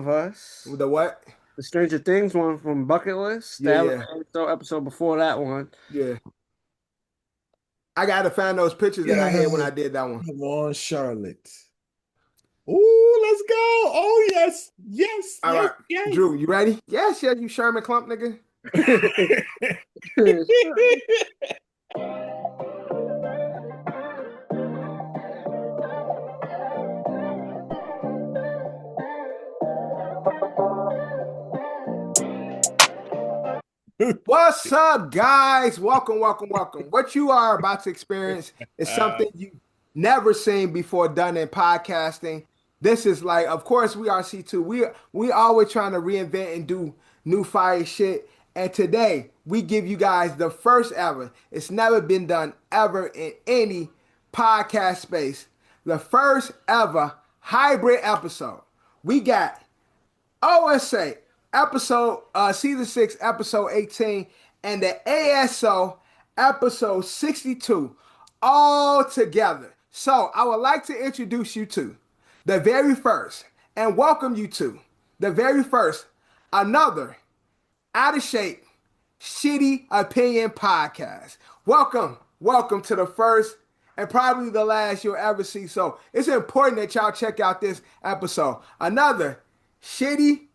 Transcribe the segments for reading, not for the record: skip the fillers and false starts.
of us. The what? The Stranger Things one from Bucket List. Yeah, That was yeah, the episode before that one. yeah. I gotta find those pictures that I had when I did that one. Come on, Charlotte. Ooh, let's go. Oh, yes. Yes. All Yes. right, Yes. Drew, you ready? Yes, you Sherman Clump, nigga. What's up, guys? Welcome, welcome, welcome. What you are about to experience is something you've never seen before done in podcasting. This is like, of course, we are C2. We always trying to reinvent and do new fire shit. And today we give you guys the first ever. It's never been done ever in any podcast space. The first ever hybrid episode. We got O.S.A. episode season 6 episode 18 and the A.S.O. episode 62 all together. So I would like to introduce you to the very first and welcome you to the very first another out of shape shitty opinion podcast. Welcome to the first and probably the last you'll ever see. So it's important that y'all check out this episode. Another shitty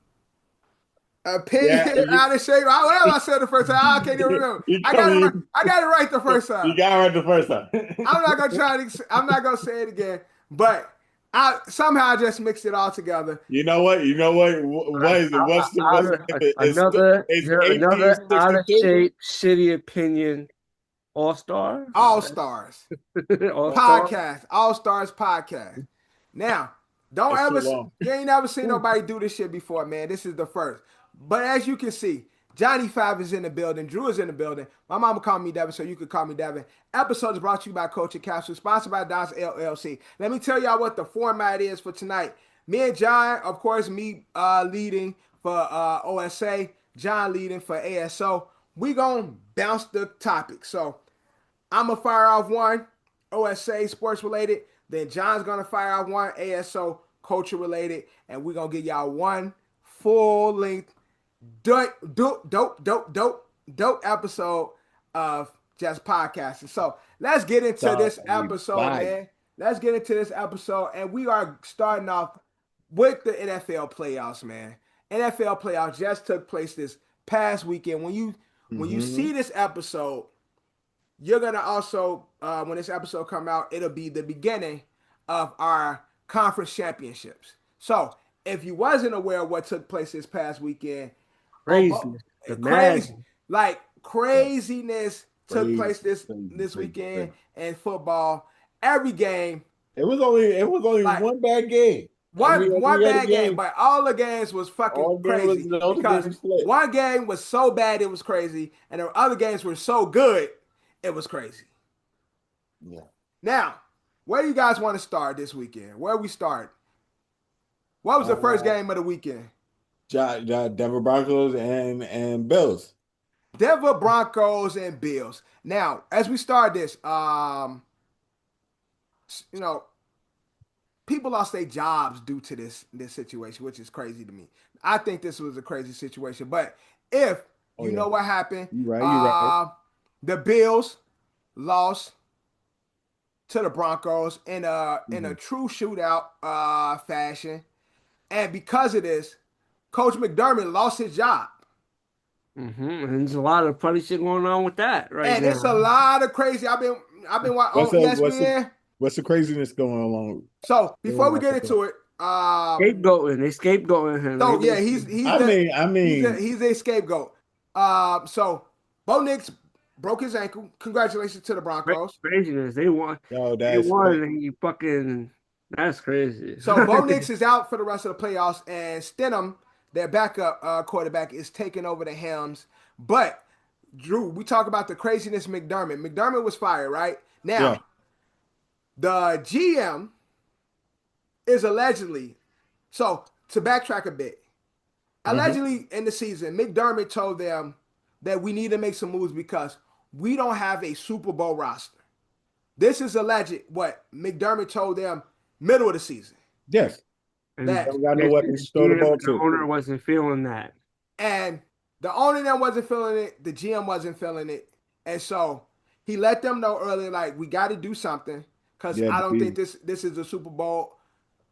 opinion out of shape. Whatever I said the first time, I can't even remember. I got it right the first time. You got it right the first time. I'm not gonna say it again, but I somehow just mixed it all together. You know what? What is it? What's the another out of 1862? shape shitty opinion All-Star? Allstars podcast. Allstars podcast. Now, you ain't never seen nobody do this shit before, man. This is the first. But as you can see, Johnny Five is in the building. Drew is in the building. My mama called me Devin, so you could call me Devin. Episode is brought to you by Culture Capsule, sponsored by Don's LLC. Let me tell y'all what the format is for tonight. Me and John, of course, me leading for O.S.A., John leading for A.S.O. We gonna bounce the topic. So I'm gonna fire off one, O.S.A. sports related. Then John's gonna fire off one, A.S.O. culture related, and we're gonna give y'all one full length dope episode of just podcasting. So let's get into this episode, man. Let's get into this episode, and we are starting off with the NFL playoffs, man. NFL playoffs just took place this past weekend. When you see this episode, you're gonna also when this episode come out, it'll be the beginning of our conference championships. So if you wasn't aware of what took place this past weekend, craziness took place this weekend in football. Every game. It was only one bad game. One bad game, but all the games was fucking crazy. Because one game was so bad it was crazy, and the other games were so good it was crazy. Yeah. Now, where do you guys want to start this weekend? Where we start? What was the first game of the weekend? Denver Broncos and Bills. Denver Broncos and Bills. Now, as we start this, people lost their jobs due to this situation, which is crazy to me. I think this was a crazy situation. But if you know what happened, you're right. The Bills lost to the Broncos in a true shootout fashion. And because of this, Coach McDermott lost his job. And there's a lot of funny shit going on with that now. And it's a lot of crazy. I've been watching on ESPN. What's the craziness going along? So before we get into it, scapegoating. They scapegoating him. So yeah, he's a scapegoat. So Bo Nix broke his ankle. Congratulations to the Broncos. Craziness. They won. They won. And you fucking. That's crazy. So Bo Nix is out for the rest of the playoffs, and Stidham, their backup quarterback, is taking over the helms. But Drew, we talk about the craziness. McDermott was fired, right? Now, the GM is allegedly. So to backtrack a bit, allegedly in the season, McDermott told them that we need to make some moves because we don't have a Super Bowl roster. This is alleged what McDermott told them middle of the season. Yes. And that Don't got no basically weapons the to throw the GM ball and the to. owner wasn't feeling that. and the owner then wasn't feeling it, the GM wasn't feeling it, and so he let them know early, like we got to do something because Yeah, I don't think be, this is a Super Bowl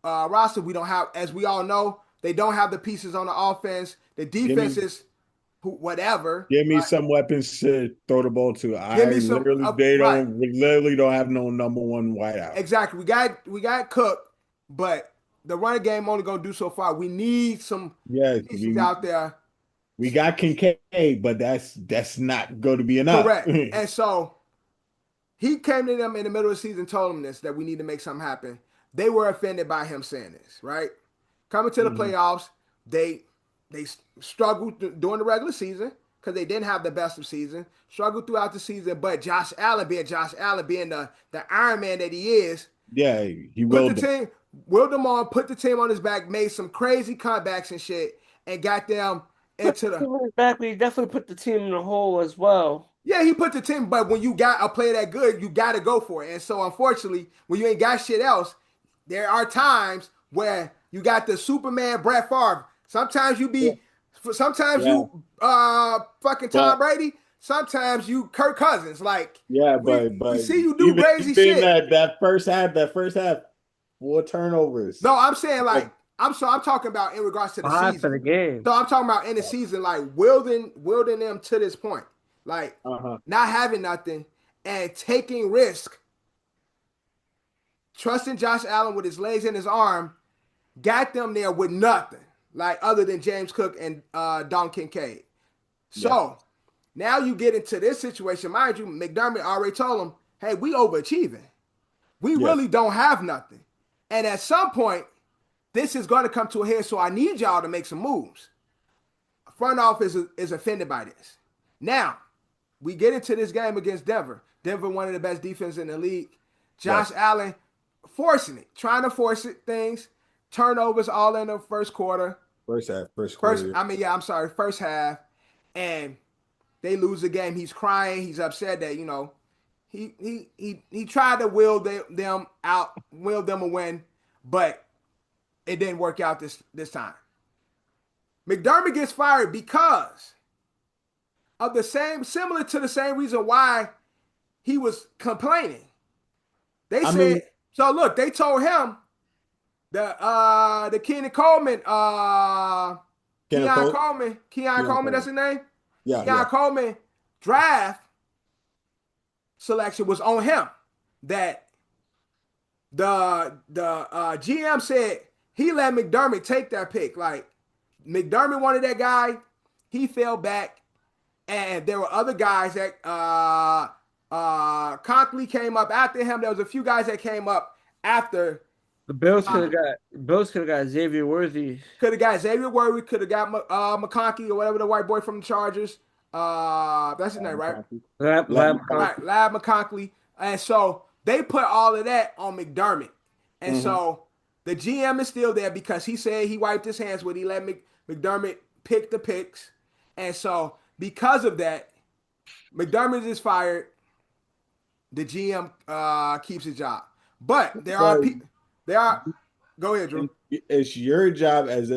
roster. We don't have, as we all know, they don't have the pieces on the offense. The give defense me is whatever. give me some weapons to throw the ball to. Give I me some literally right. we literally don't have no number one wideout. Exactly. We got Cook, but the running game only gonna do so far. We need some Yes, pieces out there. we got Kincaid, but that's not going to be enough. Correct. And so he came to them in the middle of the season, told them this, that we need to make something happen. They were offended by him saying this, right? Coming to the Mhm. playoffs, they struggled during the regular season because they didn't have the best of season. Struggled throughout the season, but Josh Allen being the Iron Man that he is, Yeah, he put the willed them. team, willed them on, put the team on his back, made some crazy comebacks and shit, and got them Put into the the. team on his back, but he definitely put the team in the hole as well. Yeah, he put the team, but when you got a player that good, you got to go for it. And so, unfortunately, when you ain't got shit else, there are times where you got the Superman Brett Favre. Sometimes you Yeah, be, sometimes yeah, you fucking Tom but Brady. Sometimes you Kirk Cousins. Like yeah, we but see you do even crazy even shit. that first half, 4 turnovers. No, I'm saying Like, like I'm talking about in regards to the 5 for season. the game. So I'm talking about in the season, like wielding them to this point, like uh-huh. not having nothing and taking risk, trusting Josh Allen with his legs and his arm, got them there with nothing, like other than James Cook and Don Kincaid. Yeah, So now you get into this situation, mind you, McDermott already told him, "Hey, we overachieving. We yes, really don't have nothing, and at some point." This is going to come to a head, so I need y'all to make some moves. Front office is offended by this. Now, we get into this game against Denver. Denver, one of the best defenses in the league. Josh yes. Allen forcing it, trying to force it, things. Turnovers all in the first quarter. First half, first quarter. I'm sorry, first half. And they lose the game. He's crying. He's upset that, he tried to them out, will them a win, but it didn't work out this time. McDermott gets fired because of similar to the same reason why he was complaining. They I said, mean, so look, they told him the Keenan Coleman, Kenneth Cole, Keon Keon Coleman, that's Cole. his name. Yeah, Keon yeah. Coleman draft selection was on him. That the GM said he let McDermott take that pick. Like McDermott wanted that guy, he fell back, and there were other guys that Conklin came up after him. There was a few guys that came up after. The Bills could have got Xavier Worthy. Could have got Xavier Worthy, could have got McConkey or whatever, the white boy from the Chargers. That's his name, right? Lab Right, Lab McConkey. And so they put all of that on McDermott. And Mm-hmm. so the GM is still there because he said he wiped his hands with it. He let McDermott pick the picks. And so because of that, McDermott is fired. The GM keeps his job. But But there are, go ahead, Drew. it's your job as a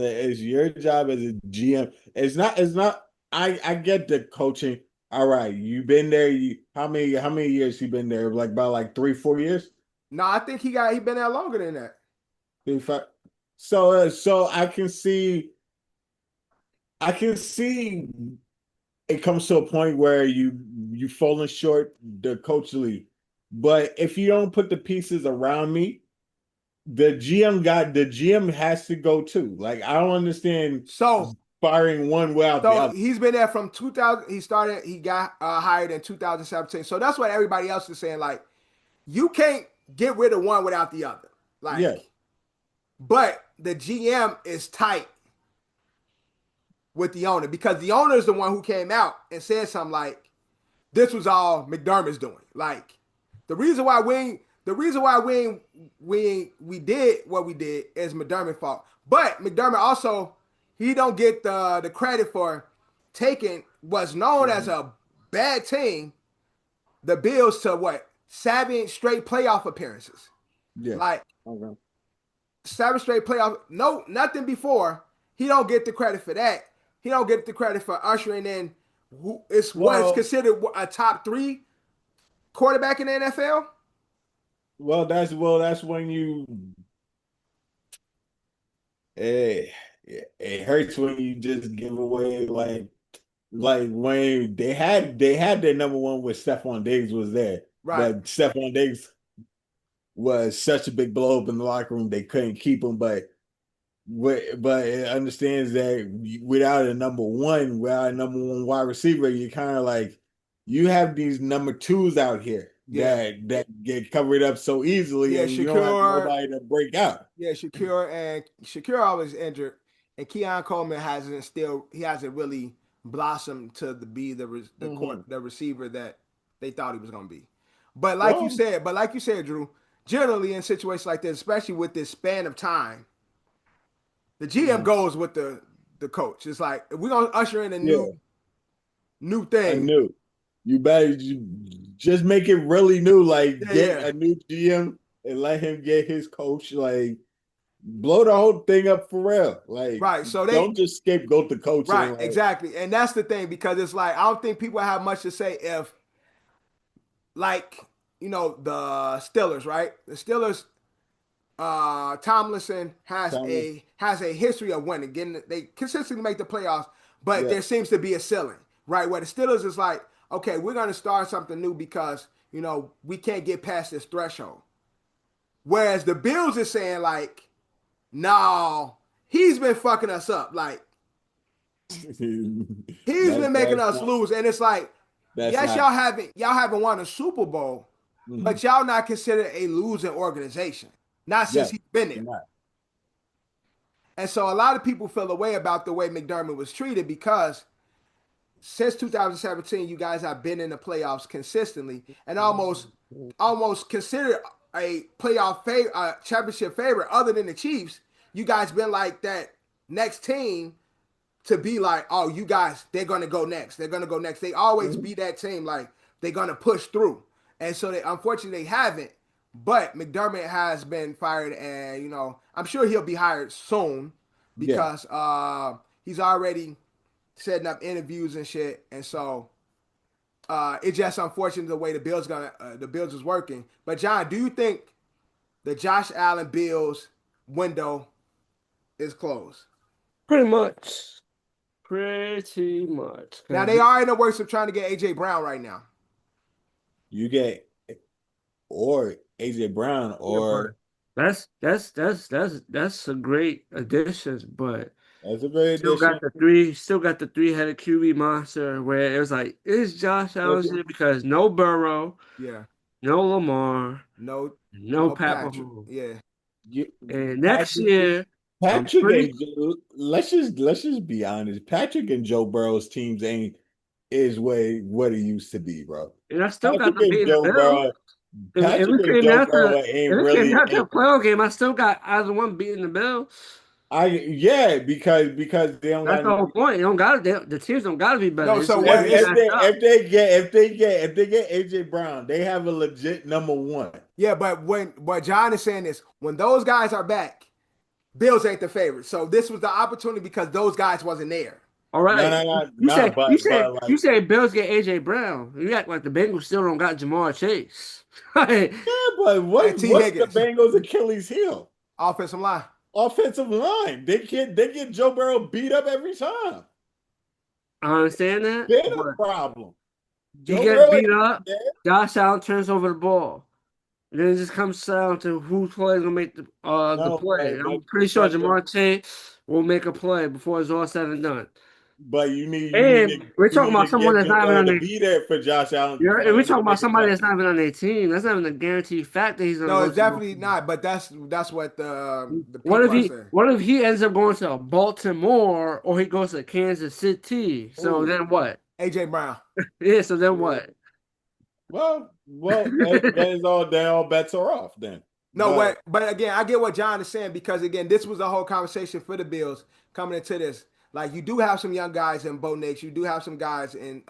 GM. It's not I get the coaching. All right, you've been there. How many years you been there? Like about like 3, 4 years? No, I think he been there longer than that. 3, 5. So I can see it comes to a point where you falling short the coachly. But if you don't put the pieces around me, the GM has to go too. Like I don't understand So firing one without the So other. he's been there from 2000. He got hired in 2017. So that's what everybody else is saying. Like, you can't get rid of one without the other. Yeah. Like, but the GM is tight with the owner because the owner is the one who came out and said something like, "This was all McDermott's doing." Like, the reason why we did what we did is McDermott's fault. But McDermott also, he don't get the credit for taking what's known as Mhm. a bad team, the Bills, to what, 7 straight playoff appearances. Yeah. Like Okay. 7 straight playoff. No, nothing before. He don't get the credit for that. He don't get the credit for ushering in who is what is Well, considered a top 3 quarterback in the NFL. that's when you eh, it hurts when you just give away like when they had their number one with Stephon Diggs was there, Right. but Stephon Diggs was such a big blow up in the locker room they couldn't keep him. But it understands that without a number one wide receiver, you kind of like you have these number twos out here Yeah. that get covered up so easily, Yeah. and you don't have Shakur. nobody to break out. Yeah. Shakur always injured, and Keon Coleman hasn't really blossomed to be Hmm. the receiver that they thought he was going to be. Well, But like you said, Drew, generally in situations like this, especially with this span of time, the GM mhm. goes with the coach. It's like if we're gonna usher in a Yeah, new I thing. knew. You better just make it really new, like Yeah, get yeah. a new GM and let him get his coach, like blow the whole thing up for real. Like, Right. So they don't just scapegoat the coach and right, like, exactly. And that's the thing because it's like I don't think people have much to say if like, the Steelers, right? The Steelers Tomlinson Thomas, has a history of winning. They consistently make the playoffs, but yeah, there seems to be a ceiling, right? Where the Steelers is like, okay, we're gonna start something new because we can't get past this threshold. Whereas the Bills is saying like, no, he's been fucking us up. Like he's been making that's us not lose, and it's like, that's yes, not. y'all haven't won a Super Bowl, Mhm. but y'all not considered a losing organization. Not since Yeah, he's been you're there. not. And so a lot of people feel a way about the way McDermott was treated because since 2017, you guys have been in the playoffs consistently and almost considered a championship favorite other than the Chiefs. You guys been like that next team to be like, oh, you guys, they're gonna go next. They're gonna go next. They always Mhm. be that team like they're gonna push through. And so they unfortunately they haven't. But McDermott has been fired, and I'm sure he'll be hired soon Yeah, because he's already setting up interviews and shit. And so it's just unfortunate the way the Bills is working. But John, do you think the Josh Allen Bills window is closed? Pretty much. Pretty much. Now Cause they are in the works of trying to get AJ Brown right now. you get or AJ Brown yeah, but or that's a great addition, but that's a great addition. still got the three-headed QB monster where it was like, is Josh But Allen here? Because no Burrow, Yeah. no Lamar, No, no no Pat Patrick. Mahomes. Yeah. you, And next Patrick, year, I'm Patrick pretty ain't. Let's just be honest. Patrick and Joe Burrow's teams ain't is what it used to be, bro. and I still got Patrick them and beating the Joe Bills. Burrow, If Patrick it and came Joe down Burrow to ain't if it came really. down to a playoff game, I still got either one beating the Bills. Yeah, because they don't That's got the whole point. You don't got the teams don't got to be better. No, It's so just got to what if be it's if matched they up. if they get if they get AJ Brown, they have a legit number one. yeah, but when what John is saying is when those guys are back, Bills ain't the favorite. So this was the opportunity because those guys wasn't there. All No, right. no, no, You no. say you say But you like, say Bills get AJ Brown. You act like the Bengals still don't got Jamar Chase. Like, yeah, but And T. what's the Higgins, Bengals' Achilles heel? offensive line. Offensive line. They get Joe Burrow beat up every time. I understand that, Been a but problem. he Joe gets Burrow beat ain't up. there. Josh Allen turns over the ball. And then it just comes down to who plays gonna make the No, play. but I'm pretty sure but the Jamar Chase will make a play before it's all said and done. but you need to And we're you talking need about to someone get that's Joe not even Burrow on to their. be there for Josh Allen You're, for we're him to talking about make a somebody that's touchdown. not even on their team. That's not even a guaranteed fact that he's gonna No, go it's to the. definitely not. But that's what the What people if are he saying. what if he ends up going to Baltimore or he goes to Kansas City? So Ooh, then what? AJ Brown. Yeah, so then yeah. what? Well, then all bets are off then. No, But but again, I get what John is saying because again, this was the whole conversation for the Bills coming into this. Like you do have some young guys in Bo Nix, you do have some guys in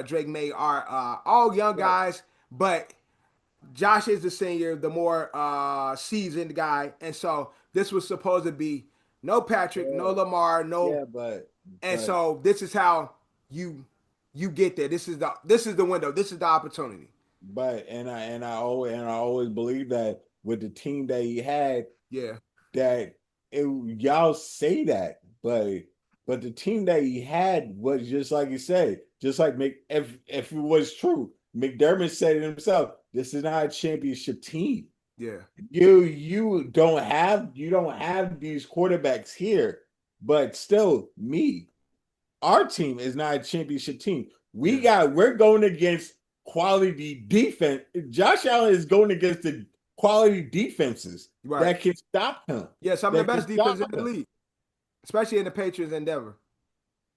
Drake May are all young right, guys, but Josh is the senior, the more seasoned guy, and so this was supposed to be no Patrick, no Yeah, Lamar, no, yeah, but and but so this is how you get there. This is the window. This is the opportunity. I always believe that with the team that he had, Yeah, that y'all say that, but the team that he had was just like you said, just like if it was true, McDermott said it himself. This is not a championship team. yeah, You don't have these quarterbacks here, but still, our team is not a championship team. yeah. We're going against quality defense. Josh Allen is going against the quality defenses Right. that can stop him. Yeah, some of the That can best defense in stop the him. league, especially in the Patriots endeavor.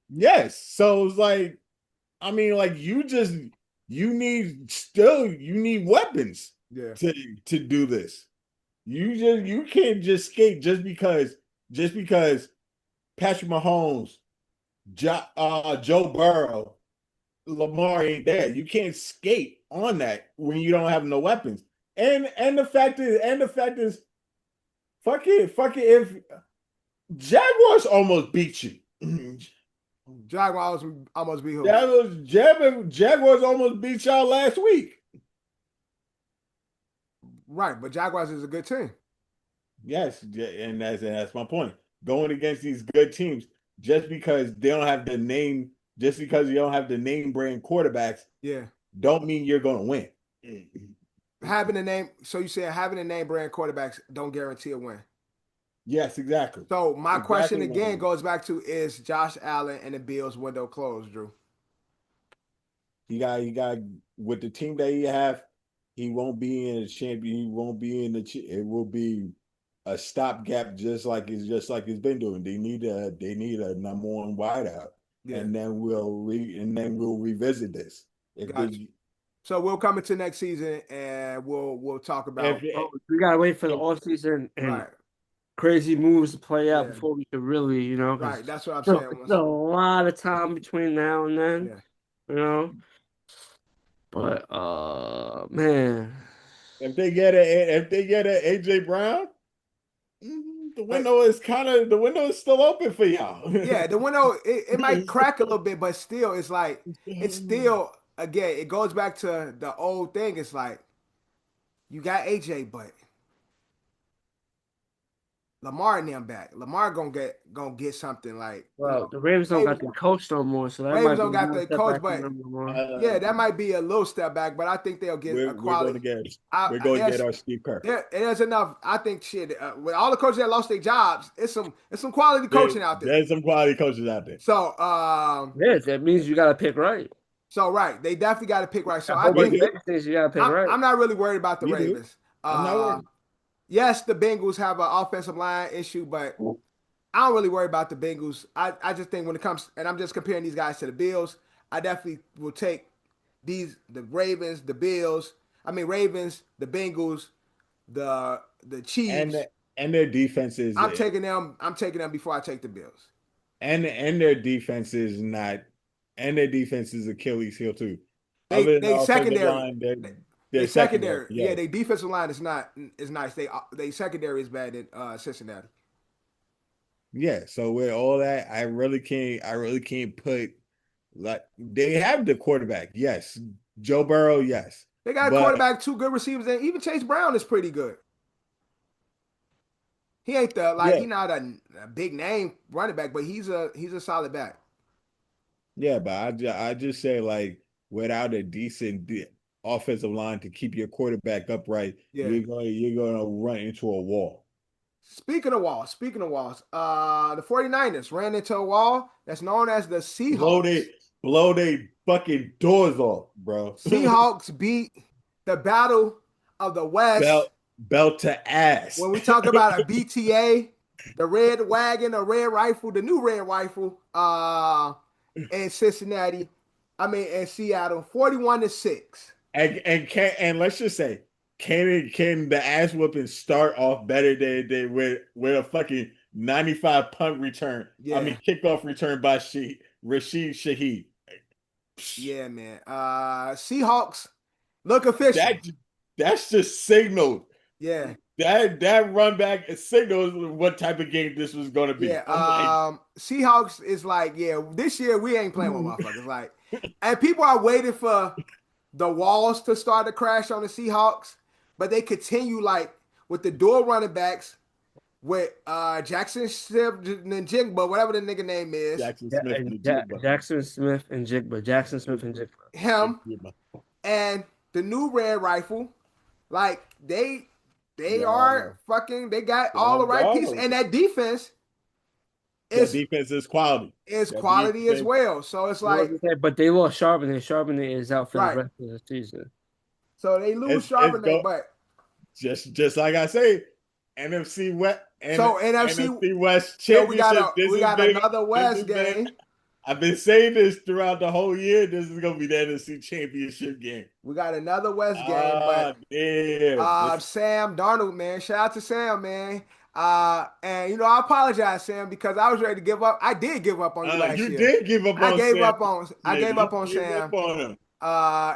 Yes. So it's like, I mean, like you need weapons Yeah, to do this. You can't just skate just because Patrick Mahomes, Joe Burrow, Lamar ain't there. You can't skate on that when you don't have no weapons. And the fact is, fuck it. If Jaguars almost beat you, Jaguars almost beat who? Jaguars almost beat y'all last week. Right, but Jaguars is a good team. Yes, and that's my point. Going against these good teams, just because they don't have the name, just because you don't have the name brand quarterbacks, Yeah, don't mean you're going to win. having a name. So you saying having a name brand quarterbacks don't guarantee a win. Yes, exactly. So my question Exactly. again goes back to: is Josh Allen and the Bills window closed, Drew? He got with the team that he have, he won't be in a champion. He won't be in it will be a stopgap, just like it's been doing. They need a number one wideout, Yeah, and then we'll revisit this. If gotcha. they So we'll come into next season and we'll talk if about Oh, we gotta wait for the if off season and right, crazy moves to play out yeah, before we could really, because right. That's what I'm so saying. it's a lot of time between now and then, Yeah, you know. But man, if they get a AJ Brown, but the window is still open for y'all. yeah, the window it might crack a little bit, but still, it's still again. It goes back to the old thing. It's like you got AJ, but Lamar and them back. Lamar gonna get something like well, the Ravens don't got Ravens, the coach no more, so that Ravens might be don't got one the step coach, back from but them no more. yeah, Uh, that might be a little step back. But I think they'll get a we're going to quality. get we're I going to get there's our Steve Kerr. there's enough. I think shit with all the coaches that lost their jobs, it's some quality There, coaching out there. there's some quality coaches out there. So Yes, that means you gotta pick right. right, they definitely got to pick right. So A I whole You bunch think of do. Vegas things you gotta pick I'm right. I'm not really worried about the You do. Ravens. I'm not worried. Yes, the Bengals have an offensive line issue, but I don't really worry about the Bengals. I just think when it comes, and I'm just comparing these guys to the Bills, I definitely will take the Ravens, the Bills. I mean Ravens, the Bengals, the Chiefs. And and their defense is I'm taking them. I'm taking them before I take the Bills. and their defense is not and their defense is Achilles heel too. They Other than the they offensive secondary. line, They they're secondary. secondary. Yeah, Yes. they defensive line is nice. They secondary is bad in Cincinnati. Yeah. So with all that, I really can't put like they have the quarterback, yes. Joe Burrow, yes. They got a But quarterback, two good receivers, and even Chase Brown is pretty good. He ain't yeah, he not a big name running back, but he's a solid back. yeah, but I just say like without a decent offensive line to keep your quarterback upright, Yeah. you're gonna run into a wall. Speaking of walls, the 49ers ran into a wall that's known as the Blow they Seahawks. blow they fucking doors off, bro. Seahawks beat the Battle of the West. Belt to ass. When we talk about a BTA, the Red Wagon, the Red Rifle, the new Red Rifle, in Cincinnati, in Seattle, 41-6. And let's just say, can the ass whooping start off better than with a fucking 95 punt return? I Yeah, mean kickoff return by Rashid Shaheed. yeah, man. Seahawks look official. That that's just signaled. Yeah. That run back signals what type of game this was gonna be. Yeah. I'm like, Seahawks is like, yeah, this year we ain't playing with motherfuckers. Like, and people are waiting for the walls to start to crash on the Seahawks, but they continue like with the dual running backs with Jackson Smith and Jigba, whatever the nigga name is, Jackson Smith and the Jigba. Jackson Smith and Jigba. Jackson Smith and Jigba. him, and the new red rifle. Like they Yeah, are fucking. They got all the yeah, right pieces, and that defense that is defense is quality. is That quality as defense, well. So it's like But they lost Charbonnet. Charbonnet is out for the right. rest of the season. So they lose it's Charbonnet, but just like I say, NFC West and so NFC. NFC West So we got championship. we got another West This has been. game. I've been saying this throughout the whole year. This is gonna be the NFC Championship game. We got another West game, but Damn. Sam Darnold, man, shout out to Sam, man. And I apologize, Sam, because I was ready to give up. I did give up on you last You year. did give up I on gave Sam. up on I Yeah, gave up on you gave Sam. up on him.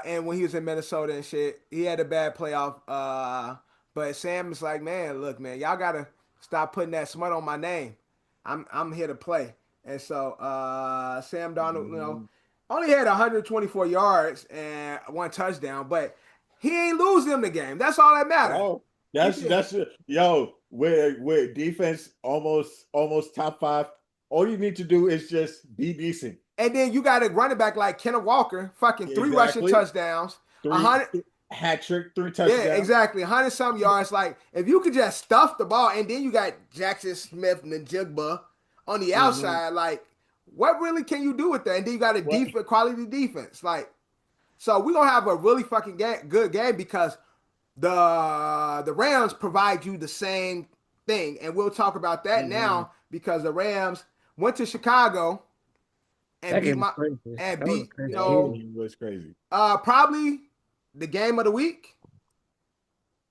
And when he was in Minnesota and shit, he had a bad playoff. But Sam is like, man, look, man, y'all gotta stop putting that smut on my name. I'm here to play. And so Sam Darnold, only had 124 yards and one touchdown, but he ain't lose them the game. That's all that matters. Oh, that's yo, with defense almost top 5. All you need to do is just be decent. And then you got a running back like Kenneth Walker, fucking 3 rushing touchdowns, 100 hat trick, 3 touchdowns. Yeah, exactly. 100 some yards. Like, if you could just stuff the ball, and then you got Jackson Smith and the Jigba on the outside, like, what really can you do with that? And then you got a quality defense. Like, so we're gonna have a really fucking good game because the Rams provide you the same thing. And we'll talk about that now because the Rams went to Chicago and beat He was crazy. Probably the game of the week.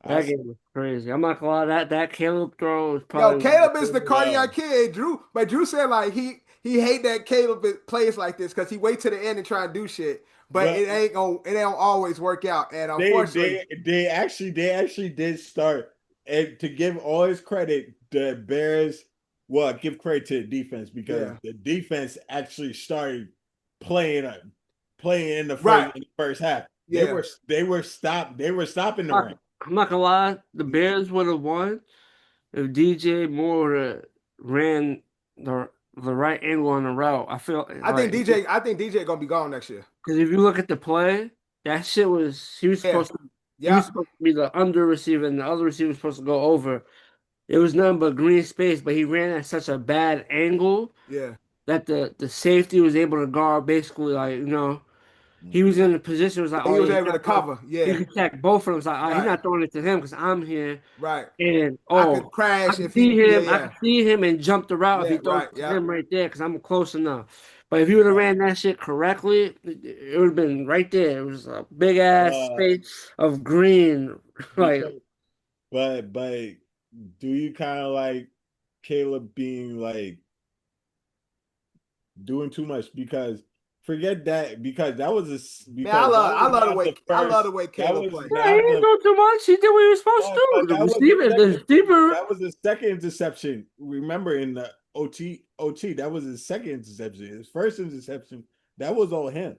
That game was crazy. I'm not gonna lie, that Caleb throw is probably. Caleb is the cardiac kid, Drew. But Drew said like he hate that Caleb plays like this because he wait to the end and try and do shit. But it don't always work out. And unfortunately, they actually did start. And to give all his credit, the Bears give credit to the defense because the defense actually started playing in the first half. Yeah. They were stopping the run. I'm not gonna lie, the Bears would have won if DJ Moore ran the right angle on the route. I think DJ gonna be gone next year. Because if you look at the play, that shit was he was supposed to be the under receiver and the other receiver was supposed to go over. It was nothing but green space, but he ran at such a bad angle that the safety was able to guard basically he was in a position was like he was able to cover. Yeah, he could check both of them. It's like he's not throwing it to him because I'm here. Right. And I could crash I could see him and jump the route if he throws to him right there because I'm close enough. But if he would have ran that shit correctly, it would have been right there. It was a big ass space of green. Like, but do you kind of like Caleb being like doing too much because? Forget that because that was I love the way Caleb played. Yeah, he didn't do too much. He did what he was supposed to do. That was his second interception. Remember in the OT, that was his second interception. His first interception, that was all him.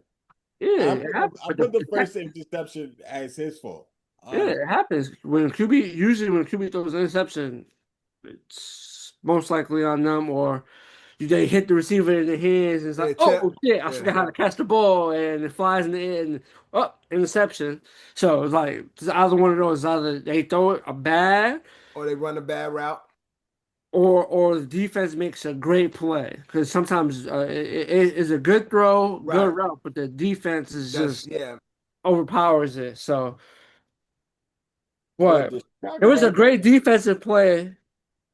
Yeah, I put the first interception as his fault. Yeah, it happens when QB throws an interception, it's most likely on them or. They hit the receiver in the hands and it's like, oh shit, I forgot how to catch the ball and it flies in the air and interception. So it's like it's either one of those, either they throw it a bad or they run a bad route. Or the defense makes a great play. Because sometimes it is a good throw, good route, but the defense is just overpowers it. So it was a great defensive play.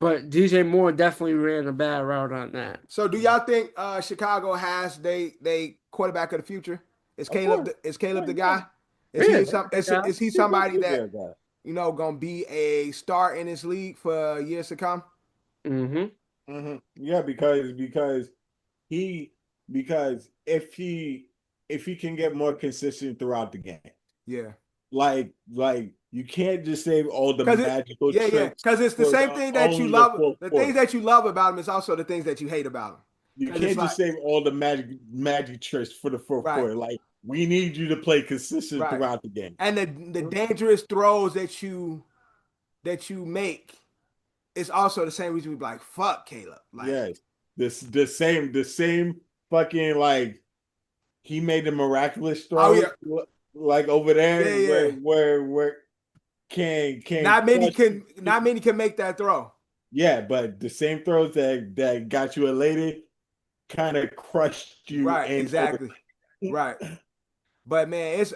But DJ Moore definitely ran a bad route on that. So do y'all think Chicago has they quarterback of the future? Is Caleb the guy? Is he somebody that gonna be a star in this league for years to come? Yeah, because if he can get more consistent throughout the game. Yeah. Like You can't just save all the Because it, magical yeah, tricks because it's the for same thing that you only the love. fourth The things quarter. that you love about him is also the things that you hate about him. You Because it's can't just like, save all the magic tricks for the fourth right, quarter. Like we need you to play consistent right, throughout the game. and the dangerous throws that you make is also the same reason we be like, fuck Caleb. Like, Yes, the same fucking like he made the miraculous oh yeah, throws like over yeah, there yeah. where can crush. Not many can make that throw. Yeah, but the same throws that got you elated kind of crushed you Right, in exactly. overtime. Right. But man, it's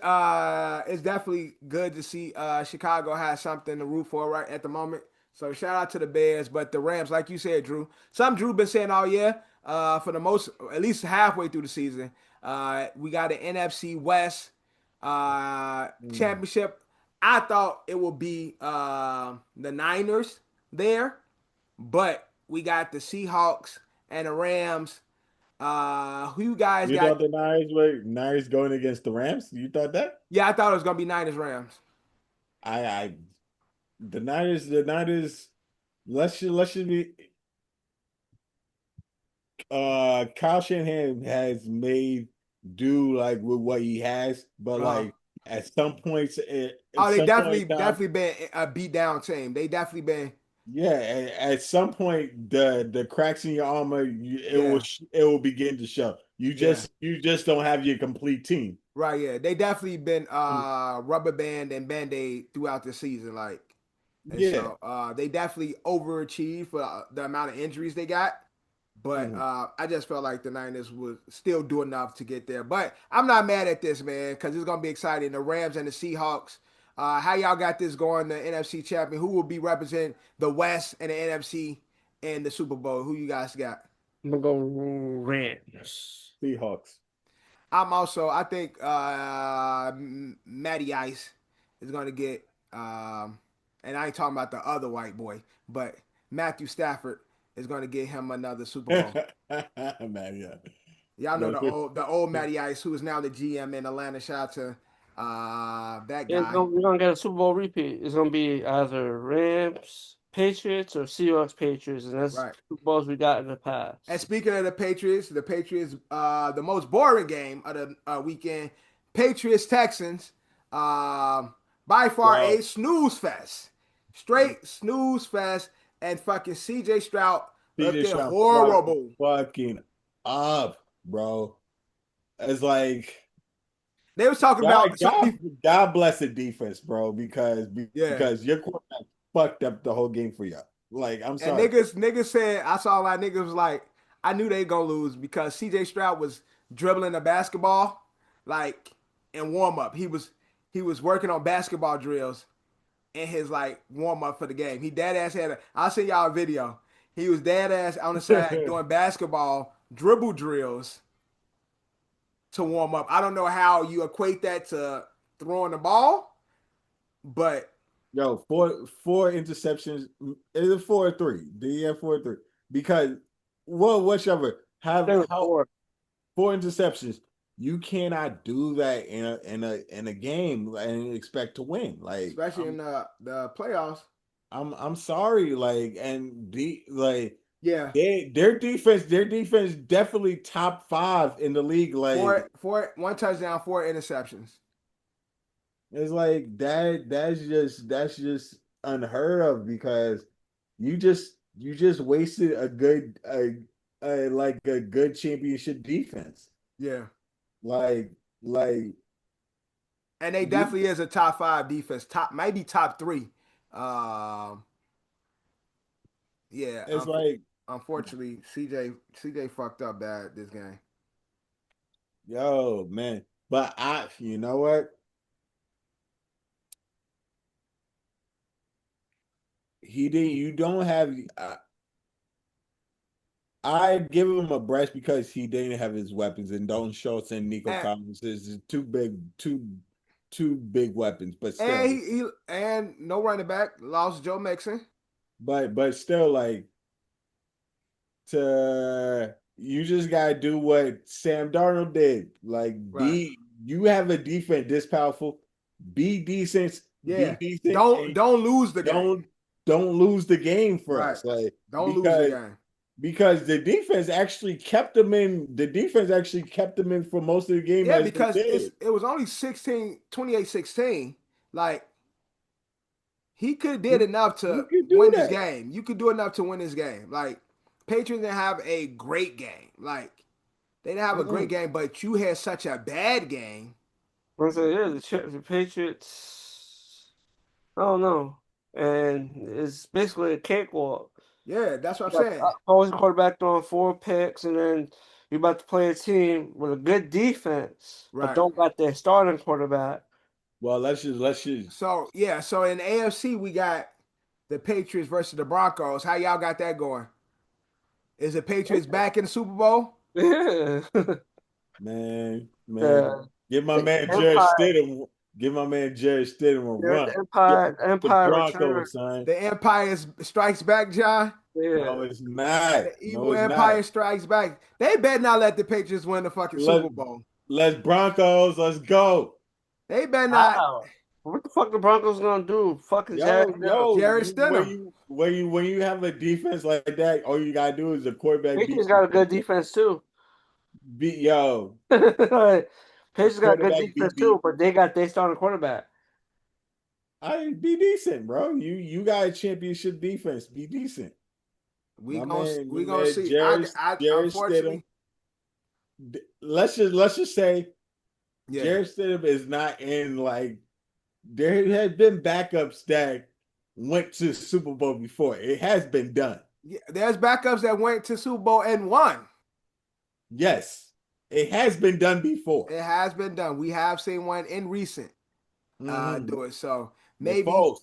definitely good to see Chicago has something to root for right at the moment. So shout out to the Bears, but the Rams, like you said, Drew. Some Drew been saying all year, for the most at least halfway through the season. We got an NFC West championship. I thought it would be the Niners there, but we got the Seahawks and the Rams. Who you guys You got? thought the Niners going against the Rams? You thought that? Yeah, I thought it was gonna be Niners Rams. I the Niners. Let's just be. Kyle Shanahan has made do like with what he has, but Uh-huh. like at some points, at Oh, they some point definitely in time, definitely been a beat down team. They definitely been, yeah, at some point the cracks in your armor, yeah, it will begin to show. yeah, You just don't have your complete team. right, yeah. They definitely been rubber band and band-aid throughout the season, like, and Yeah. so they definitely overachieved for the amount of injuries they got. But Mhm. I just felt like the Niners would still do enough to get there. But I'm not mad at this, man, because it's gonna be exciting. The Rams and the Seahawks. How y'all got this going? The NFC champion. Who will be representing the West and the NFC in the Super Bowl? Who you guys got? I'm gonna go Rams. Seahawks. I think Matty Ice is gonna get and I ain't talking about the other white boy, but Matthew Stafford is gonna get him another Super Bowl. Man, yeah. Y'all know No, the old Matty Ice, who is now the GM in Atlanta. Shout out to that Yeah, guy. we're gonna get a Super Bowl repeat. It's gonna be either Rams, Patriots, or Seahawks, Patriots, and that's Right. Super Bowls we got in the And past. speaking of the Patriots, the most boring game of the weekend, Patriots Texans, by far yo, a snooze fest, straight snooze fest, and fucking C.J. Stroud CJ looking Stroud horrible. fucking up, bro. It's like They was talking God, about God, somebody, God bless the defense, bro, yeah. because your quarterback fucked up the whole game for you. Like, I'm And sorry. niggas said, I saw a lot of niggas was like, I knew they gonna lose because CJ Stroud was dribbling a basketball like in warm up. He was working on basketball drills in his like warm up for the game. He dead ass I'll send y'all a video. He was dead ass on the side doing basketball dribble drills to warm up. I don't know how you equate that to throwing the ball, but Yo, four interceptions. Is it 4 or 3? Did he have 4 or 3? Because whichever They have were how four. 4 interceptions. You cannot do that in a game and expect to win. Like especially in the playoffs. I'm sorry. Like and Yeah. their defense definitely top 5 in the league. Like One touchdown, 4 interceptions. it's like that's just unheard of because you just wasted a good championship defense. Yeah. Like like And they you definitely is a top five defense. Top maybe top three. Um, yeah. it's like Unfortunately, CJ fucked up bad this game. yo man. But you know what? He didn't. You don't have. I give him a brush because he didn't have his weapons, and Dalton Schultz and Nico And Collins is two big weapons. But and still, he and no running back lost Joe Mixon. but still, like to you just gotta do what Sam Darnold did. Like Right. you have a defense this powerful, be decent, Yeah. be decent, and Don't lose the game. don't lose the game for Right. us. Like Don't lose the game. because the defense actually kept them in. The defense actually kept them in for most of the game Yeah, as they because did. it was only 28-16. Like he could have did enough You to could do win this that. game. You could do enough to win this game. Like Patriots didn't have a great game. Like they didn't have a great game, but you had such a bad game. Yeah, the Patriots. I don't know, and it's basically a cakewalk. Yeah, that's what I'm You got saying. opposing quarterback throwing 4 picks, and then you're about to play a team with a good defense, but Right. don't got their starting quarterback. Well, let's just. So yeah, so in the AFC we got the Patriots versus the Broncos. How y'all got that going? Is the Patriots back in the Super Bowl? Yeah. Man, the, give my the man Jared Empire, Stidham. Give my man Jared Stidham a run. the The Empire return. Broncos, son. The Empire Strikes Back, John. No, Yeah. it's not. The No, evil it's not. Empire Strikes Back. They better not let the Patriots win the fucking Let Super Bowl. let's Broncos. Let's go. They better not. How? What the fuck the Broncos gonna do? Fucking Jared Stidham. Jared Stidham. When you have a defense like that, all you gotta do is the quarterback Patriots got a good defense too. beat yo. Like, The Patriots got good quarterback defense beat. too, but they got their starting quarterback. I be decent, bro. You got a championship defense. Be decent. We My gonna man, see. Jared Stidham. Unfortunately, Let's just say yeah. Jared Stidham is not in like there has been backups that went to the Super Bowl before. It has been done. Yeah, there's backups that went to Super Bowl and won. Yes, it has been done before. It has been done. We have seen one in recent do it. So With maybe Foles.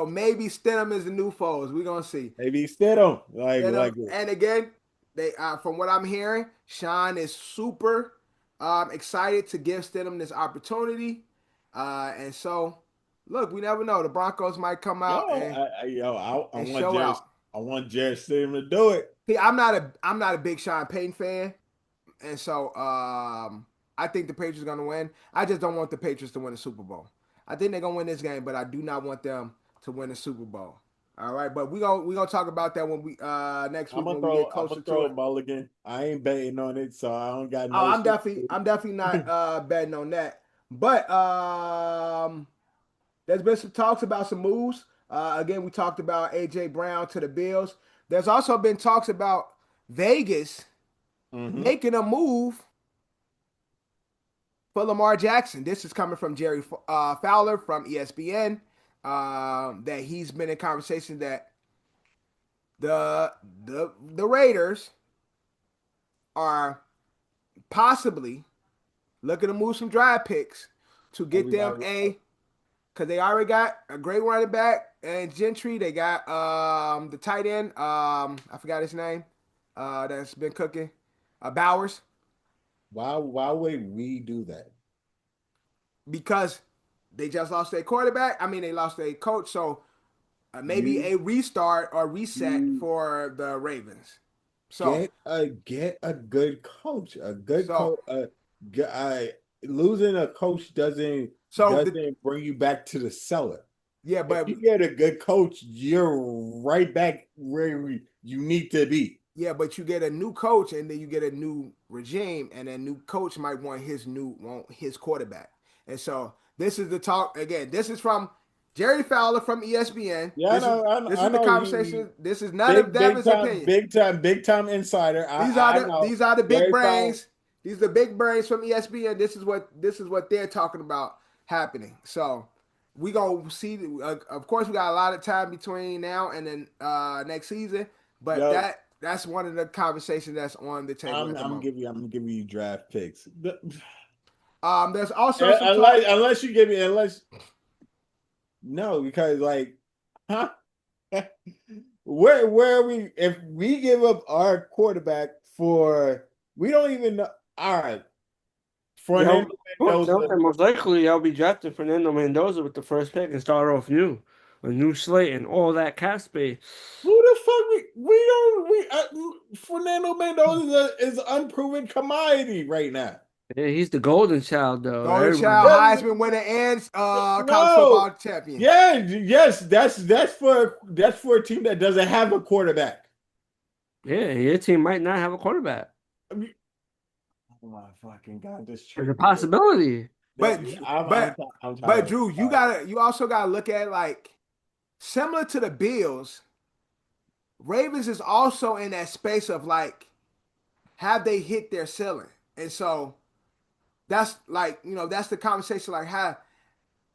maybe Stidham is the new Foles. We're gonna see. Maybe Stidham. Stidham, and again, they from what I'm hearing, Sean is super excited to give Stidham this opportunity. And so look, we never know. The Broncos might come out and show out. I want Jared Stidham to do it. See, I'm not a big Sean Payton fan, and so I think the Patriots are gonna win. I just don't want the Patriots to win the Super Bowl. I think they're gonna win this game, but I do not want them to win the Super Bowl. All right, but we gonna talk about that when we next week when we get closer to a it. mulligan. I ain't betting on it, so I don't got no. Oh, I'm definitely not betting on that. But there's been some talks about some moves. Again, we talked about AJ Brown to the Bills. There's also been talks about Vegas making a move for Lamar Jackson. This is coming from Jerry Fowler from ESPN. That he's been in conversation that the Raiders are possibly looking to move some draft picks to get them because they already got a great running back and Gentry. They got the tight end. I forgot his name. That's been cooking. Bowers. Why would we do that? Because they just lost their quarterback. I mean, they lost their coach. So maybe a restart or reset for the Ravens. So get a good coach. A good coach. Losing a coach doesn't bring you back to the cellar. Yeah, but if you get a good coach, you're right back where you need to be. Yeah, but you get a new coach and then you get a new regime, and a new coach might want his quarterback. And so this is the talk again. This is from Jerry Fowler from ESPN. Yeah, this is the conversation. This is none of Devin's opinion. Big time insider. These are the big brains. These are the big brains from ESPN. This is what they're talking about happening. So we gonna see. Of course, we got a lot of time between now and then next season, but that's one of the conversations that's on the table. I'm gonna give you draft picks. There's also unless you give me no, because where are we if we give up our quarterback for we don't even know. All right. Fernando Mendoza. Most likely I'll be drafting Fernando Mendoza with the first pick and start off a new slate and all that cap space. Who the fuck Fernando Mendoza is an unproven commodity right now. Yeah, he's the golden child, though. Golden Everybody. Child, Heisman winner, and college No. football champion. Yeah, yes, that's for a team that doesn't have a quarterback. Yeah, your team might not have a quarterback. I mean, oh my fucking God, this There's a trade. possibility. But I'm but tired. Drew, you also gotta look at like similar to the Bills. Ravens is also in that space of like, have they hit their ceiling? And so that's like, that's the conversation. Like,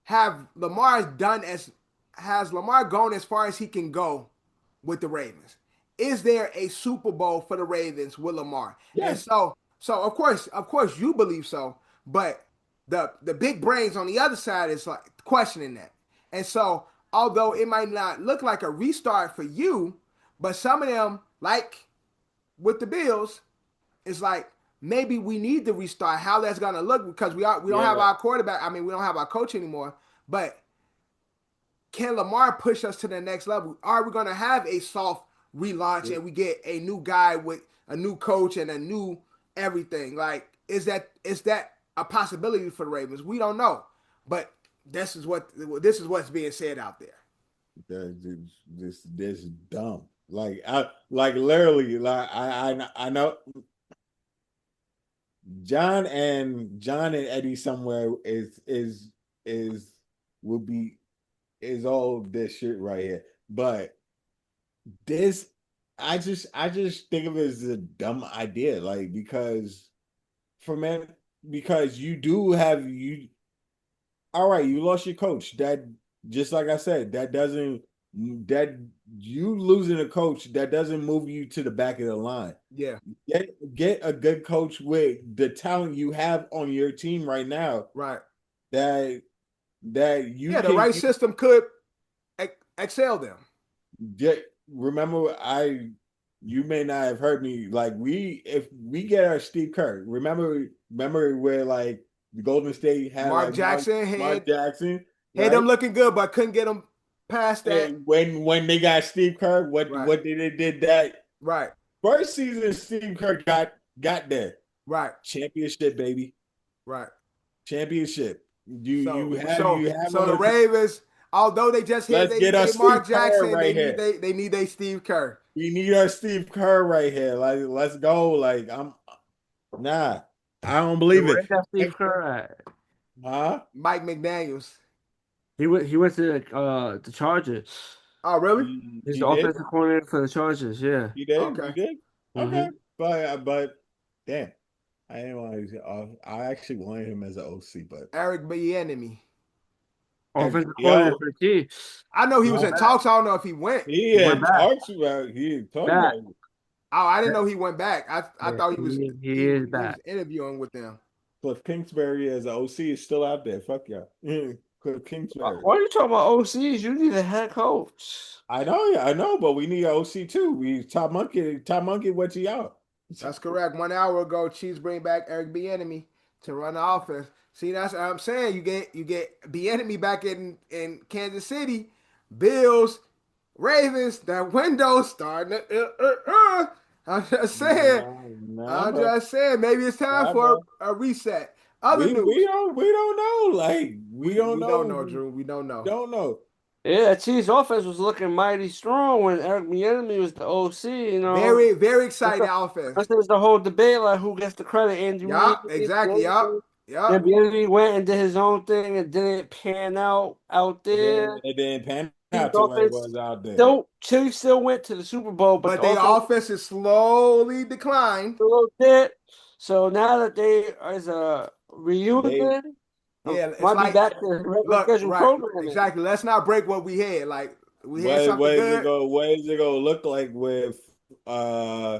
have Lamar done as has Lamar gone as far as he can go with the Ravens? Is there a Super Bowl for the Ravens with Lamar? And Yes. so of course you believe so, but the big brains on the other side is like questioning that. And so although it might not look like a restart for you, but some of them, like with the Bills, it's like maybe we need to restart. How that's gonna look, because we don't have Yeah. our quarterback. I mean, we don't have our coach anymore. But can Lamar push us to the next level? Are we gonna have a soft relaunch and we get a new guy with a new coach and a new everything? Like, is that a possibility for the Ravens? We don't know, but this is what's being said out there. This dumb. Like literally like I know John and Eddie somewhere is will be is all this shit right here. But this I just think of it as a dumb idea, like for man because you do have you all right, you lost your coach. That just like I said, that you losing a coach that doesn't move you to the back of the line. Yeah, Get a good coach with the talent you have on your team right now right. that you Yeah, the can right system could excel them. get. Remember, you may not have heard me. Like if we get our Steve Kerr, remember where like the Golden State had Mark like Jackson Mark had Jackson, had right? them looking good, but couldn't get them past that. And when they got Steve Kerr, Right, what they did that right, first season Steve Kerr got there. right, Championship, baby. right. Championship. So You so have so on the the Ravens, although they just had let's get our they Steve Mark Kerr Jackson, right here. they need a Steve Kerr. We need our Steve Kerr right here. Like, let's go. Like, nah. I don't So believe where it. got Steve Kerr at? Huh? Mike McDaniels. He went to the Chargers. Oh, really? He's He the did? offensive coordinator for the Chargers. Yeah. He did? He Okay. did? Okay. hmm But damn. I didn't want to I actually wanted him as an OC, but Eric Bieniemy. Offensive coordinator yo, for the Chiefs. I know he He's was huh? in back. talks. I don't know if he went. He He went had back. talked Back. about it. Oh, I didn't know he went back. I Yeah, thought he he is was back. interviewing with them. Cliff Kingsbury as an OC is still out there. Fuck y'all. Cliff Kingsbury. Why are you talking about OCs? You need a head coach. I know, but we need an OC too. We Top Monkey, what you out? That's correct. 1 hour ago, Chiefs bring back Eric Bieniemy to run the offense. See, that's what I'm saying. You get Bieniemy back in Kansas City, Bills, Ravens. That window starting. I'm just saying. I'm Bro. just saying. Maybe it's time Nah, for bro. a reset. Other news. We don't know. Like we don't We don't know. know, Drew. We don't know. Don't know. Yeah, Chiefs offense was looking mighty strong when Eric Bieniemy was the OC. Very, very That's exciting the, offense. that's the whole debate, like who gets the credit, Andy Reid. Yup, exactly. Yup, Then yup. Bieniemy went and did his own thing and didn't pan out there. It didn't pan Chiefs out to what it offense was out there. still went to the Super Bowl, but But the their offense offense is slowly declined. a little bit. So now that they is a They reunion, Yeah, it's might be like, back to regular look, schedule right, programming. exactly. Let's not break what we had. Like, we had something good. what is it gonna look like with uh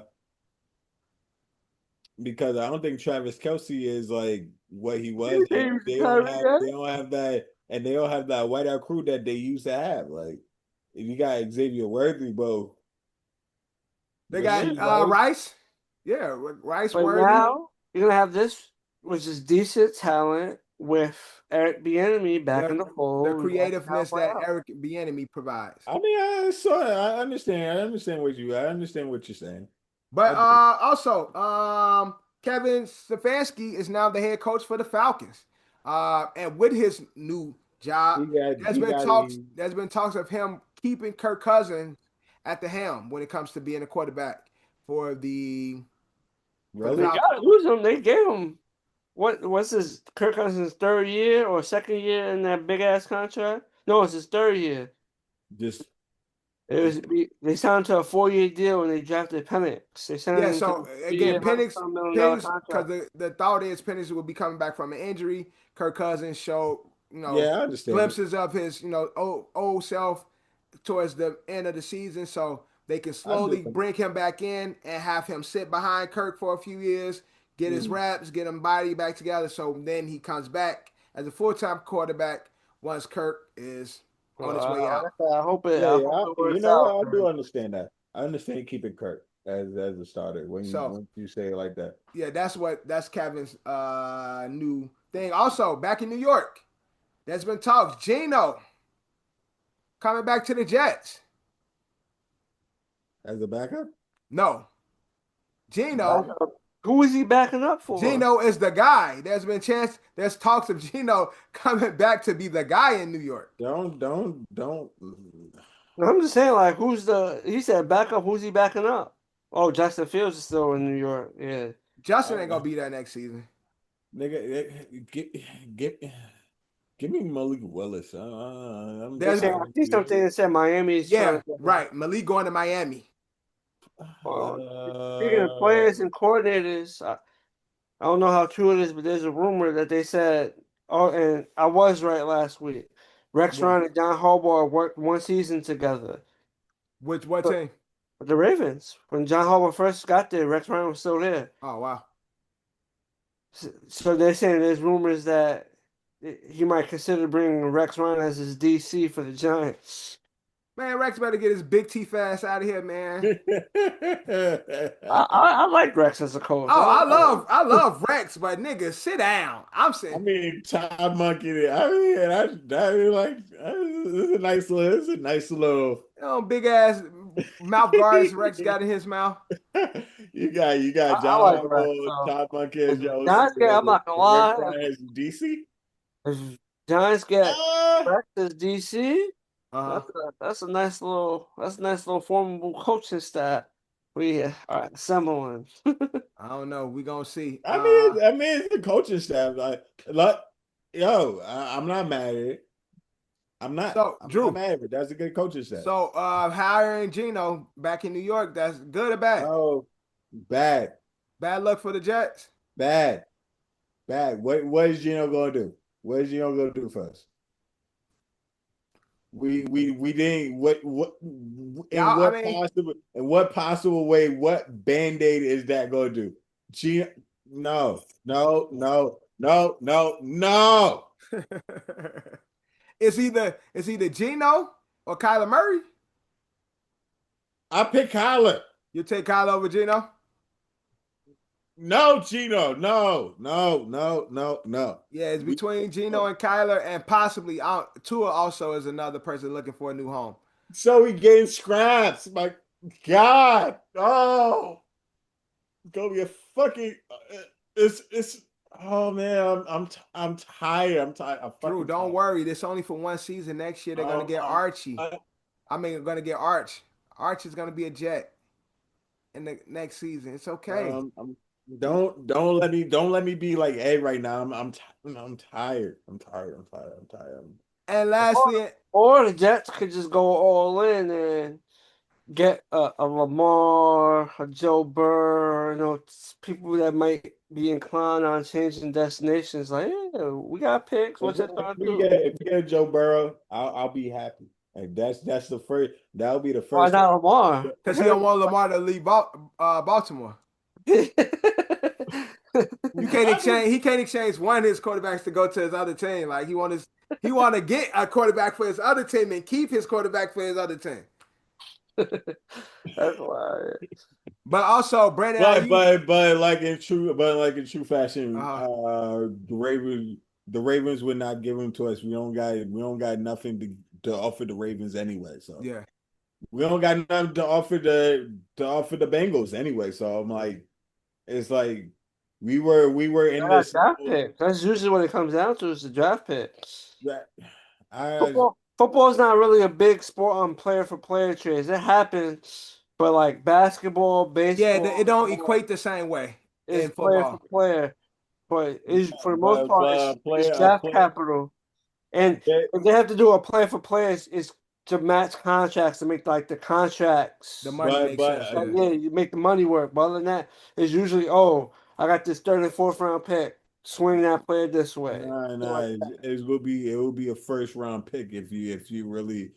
because I don't think Travis Kelsey is like what he was. They don't have that and they don't have that whiteout crew that they used to have. Like if you got Xavier Worthy, bro. They got Rasheed Rice. Rice. Yeah, Rice But Worthy. now you're gonna have this, which is decent talent with Eric Bieniemy back in the The fold. creativeness that Eric Bieniemy provides. I mean, I understand. I understand what you're saying. But I do. also, Kevin Stefanski is now the head coach for the Falcons. And with his new job, there's been talks of him keeping Kirk Cousins at the helm when it comes to being a quarterback for the Really? They gotta lose him. They gave him what's his Kirk Cousins' third year or second year in that big ass contract? No, it's his third year. Just They signed to a 4-year deal when they drafted Penix. They signed him to so a again, 3-year, $100 million Because contract. the thought is Penix will be coming back from an injury. Kirk Cousins showed, yeah, I understand. glimpses of his, old self towards the end of the season. So they can slowly bring him back in and have him sit behind Kirk for a few years, get his reps, get him body back together. So then he comes back as a full-time quarterback once Kirk is on his way out. I hope it. Yeah, I yeah. hope it You works know out. what? I do understand that. I understand keeping Kirk as a starter when So you say it like that. yeah, that's Kevin's new thing. Also, back in New York, there's been talks. Geno coming back to the Jets. As a backup? No, Geno. Who is he backing up for? Geno is the guy. There's talks of Geno coming back to be the guy in New York. Don't. I'm just saying, like, he said backup, who's he backing up? Oh, Justin Fields is still in New York. Yeah. Justin ain't gonna be there next season. Nigga, give me Malik Willis. I see something that said Miami's Yeah, trying to right. Malik going to Miami. Speaking of players and coordinators, I don't know how true it is, but there's a rumor that they said, oh, and I was right last week. Rex Ryan and John Harbaugh worked one season together. What team? The Ravens. When John Harbaugh first got there, Rex Ryan was still there. Oh wow. So they're saying there's rumors that he might consider bringing Rex Ryan as his DC for the Giants. Man, Rex better get his big teeth ass out of here, man. I like Rex as a coach. Oh, I love Rex, but nigga, sit down. I'm saying. I mean, Todd Monkey. I mean, like, this is a nice little. Big ass mouth guards Rex got in his mouth. you got John like Harbaugh, Todd Monkey as your I'm not gonna lie. Rex Ryan as DC. If Giants get Rex as DC, that's a nice little formidable coaching staff we are assembling. I don't know. We gonna see. I mean, it's the coaching staff. I'm not mad at it. I'm not. So, I'm Drew, not mad at it. That's a good coaching staff. So, hiring Geno back in New York, that's good or bad? Oh, bad. Bad luck for the Jets. Bad. What is Geno gonna do? What is Geno gonna do for us? We didn't in what possible way, what Band-Aid is that gonna do? No. It's either Geno or Kyler Murray. I pick Kyler. You take Kyler over Geno? No, Geno. No. Yeah, it's between Geno and Kyler, and possibly Tua also is another person looking for a new home. So he getting scraps. My God. Oh, it's gonna be a fucking. It's. Oh man, I'm tired. I'm tired. Drew, don't worry. This only for one season. Next year they're gonna get Archie. Gonna get Arch. Arch is gonna be a Jet in the next season. It's okay. Don't let me be like Ed right now. I'm tired. I'm tired. And lastly, or the Jets could just go all in and get a Lamar, a Joe Burrow, people that might be inclined on changing destinations. Like, yeah, we got picks. What's that trying to do? If we get Joe Burrow, I'll be happy. Like that's the first. That'll be the first. Why not Lamar? Because he don't want Lamar to leave Baltimore. You can't exchange. He can't exchange one of his quarterbacks to go to his other team. Like he want to get a quarterback for his other team and keep his quarterback for his other team. That's why. But also, Brandon, but like in true fashion, the Ravens would not give him to us. We don't got nothing to offer the Ravens anyway. So yeah, we don't got nothing to offer the Bengals anyway. So I'm like, it's like We were in this. Draft pick. That's usually what it comes down to is the draft picks. I Football is not really a big sport on player for player trades. It happens, but like basketball, Yeah, it baseball don't equate the same way is in player for football. player. But is for the most part, but it's draft capital, and they, if they have to do a player for players, is to match contracts to make like the The contracts. money makes but sense. Yeah. Yeah, you make the money work. But other than that, it's usually I got this third and fourth round pick. Swing that player this way. nah, it will be a first round pick if you Yeah, really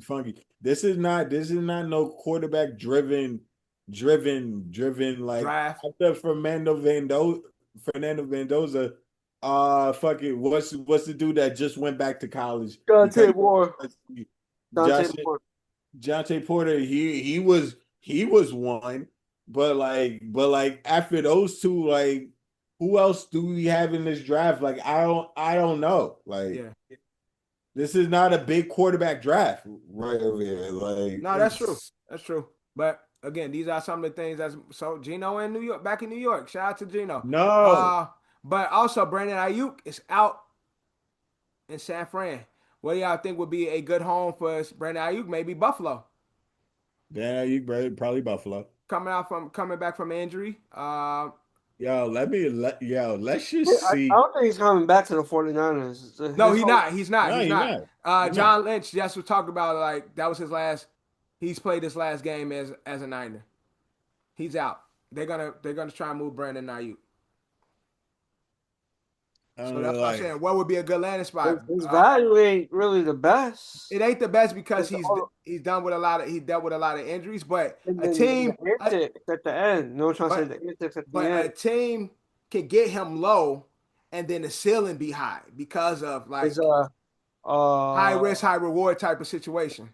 funky. This is not no quarterback driven like Draft. after Fernando Mendoza. Fuck it. What's the dude that just went back to college Dante because Moore. Dante Josh Moore. Jonte Porter, he was one, but like after those two, like who else do we have in this draft? Like I don't know. Like Yeah. this is not a big quarterback draft right over here. Like No, that's true. it's That's true. But again, these are some of the things that's so Gino in New York, back in New York. Shout out to Gino. no. But also Brandon Ayuk is out in San Fran. What do y'all think would be a good home for Brandon Ayuk? Maybe Buffalo. Yeah, probably Buffalo. Coming back from injury. Let's just I see. don't think he's coming back to the 49ers. No, His he's whole not. He's not. No, He's you're not. not. You're not. John Lynch just was talking about like that was his last. He's played his last game as a Niner. He's out. They're gonna try and move Brandon Ayuk. I So don't that's know, what I'm like saying. What would be a good landing spot? his value ain't really the best. It ain't the best because It's all- he's done with a lot of he dealt with a lot of injuries, but And a then the team, antics at the end. No one trying to say but the antics at the but a end team can get him low, and then the ceiling be high because of is like high uh risk, high reward type of situation.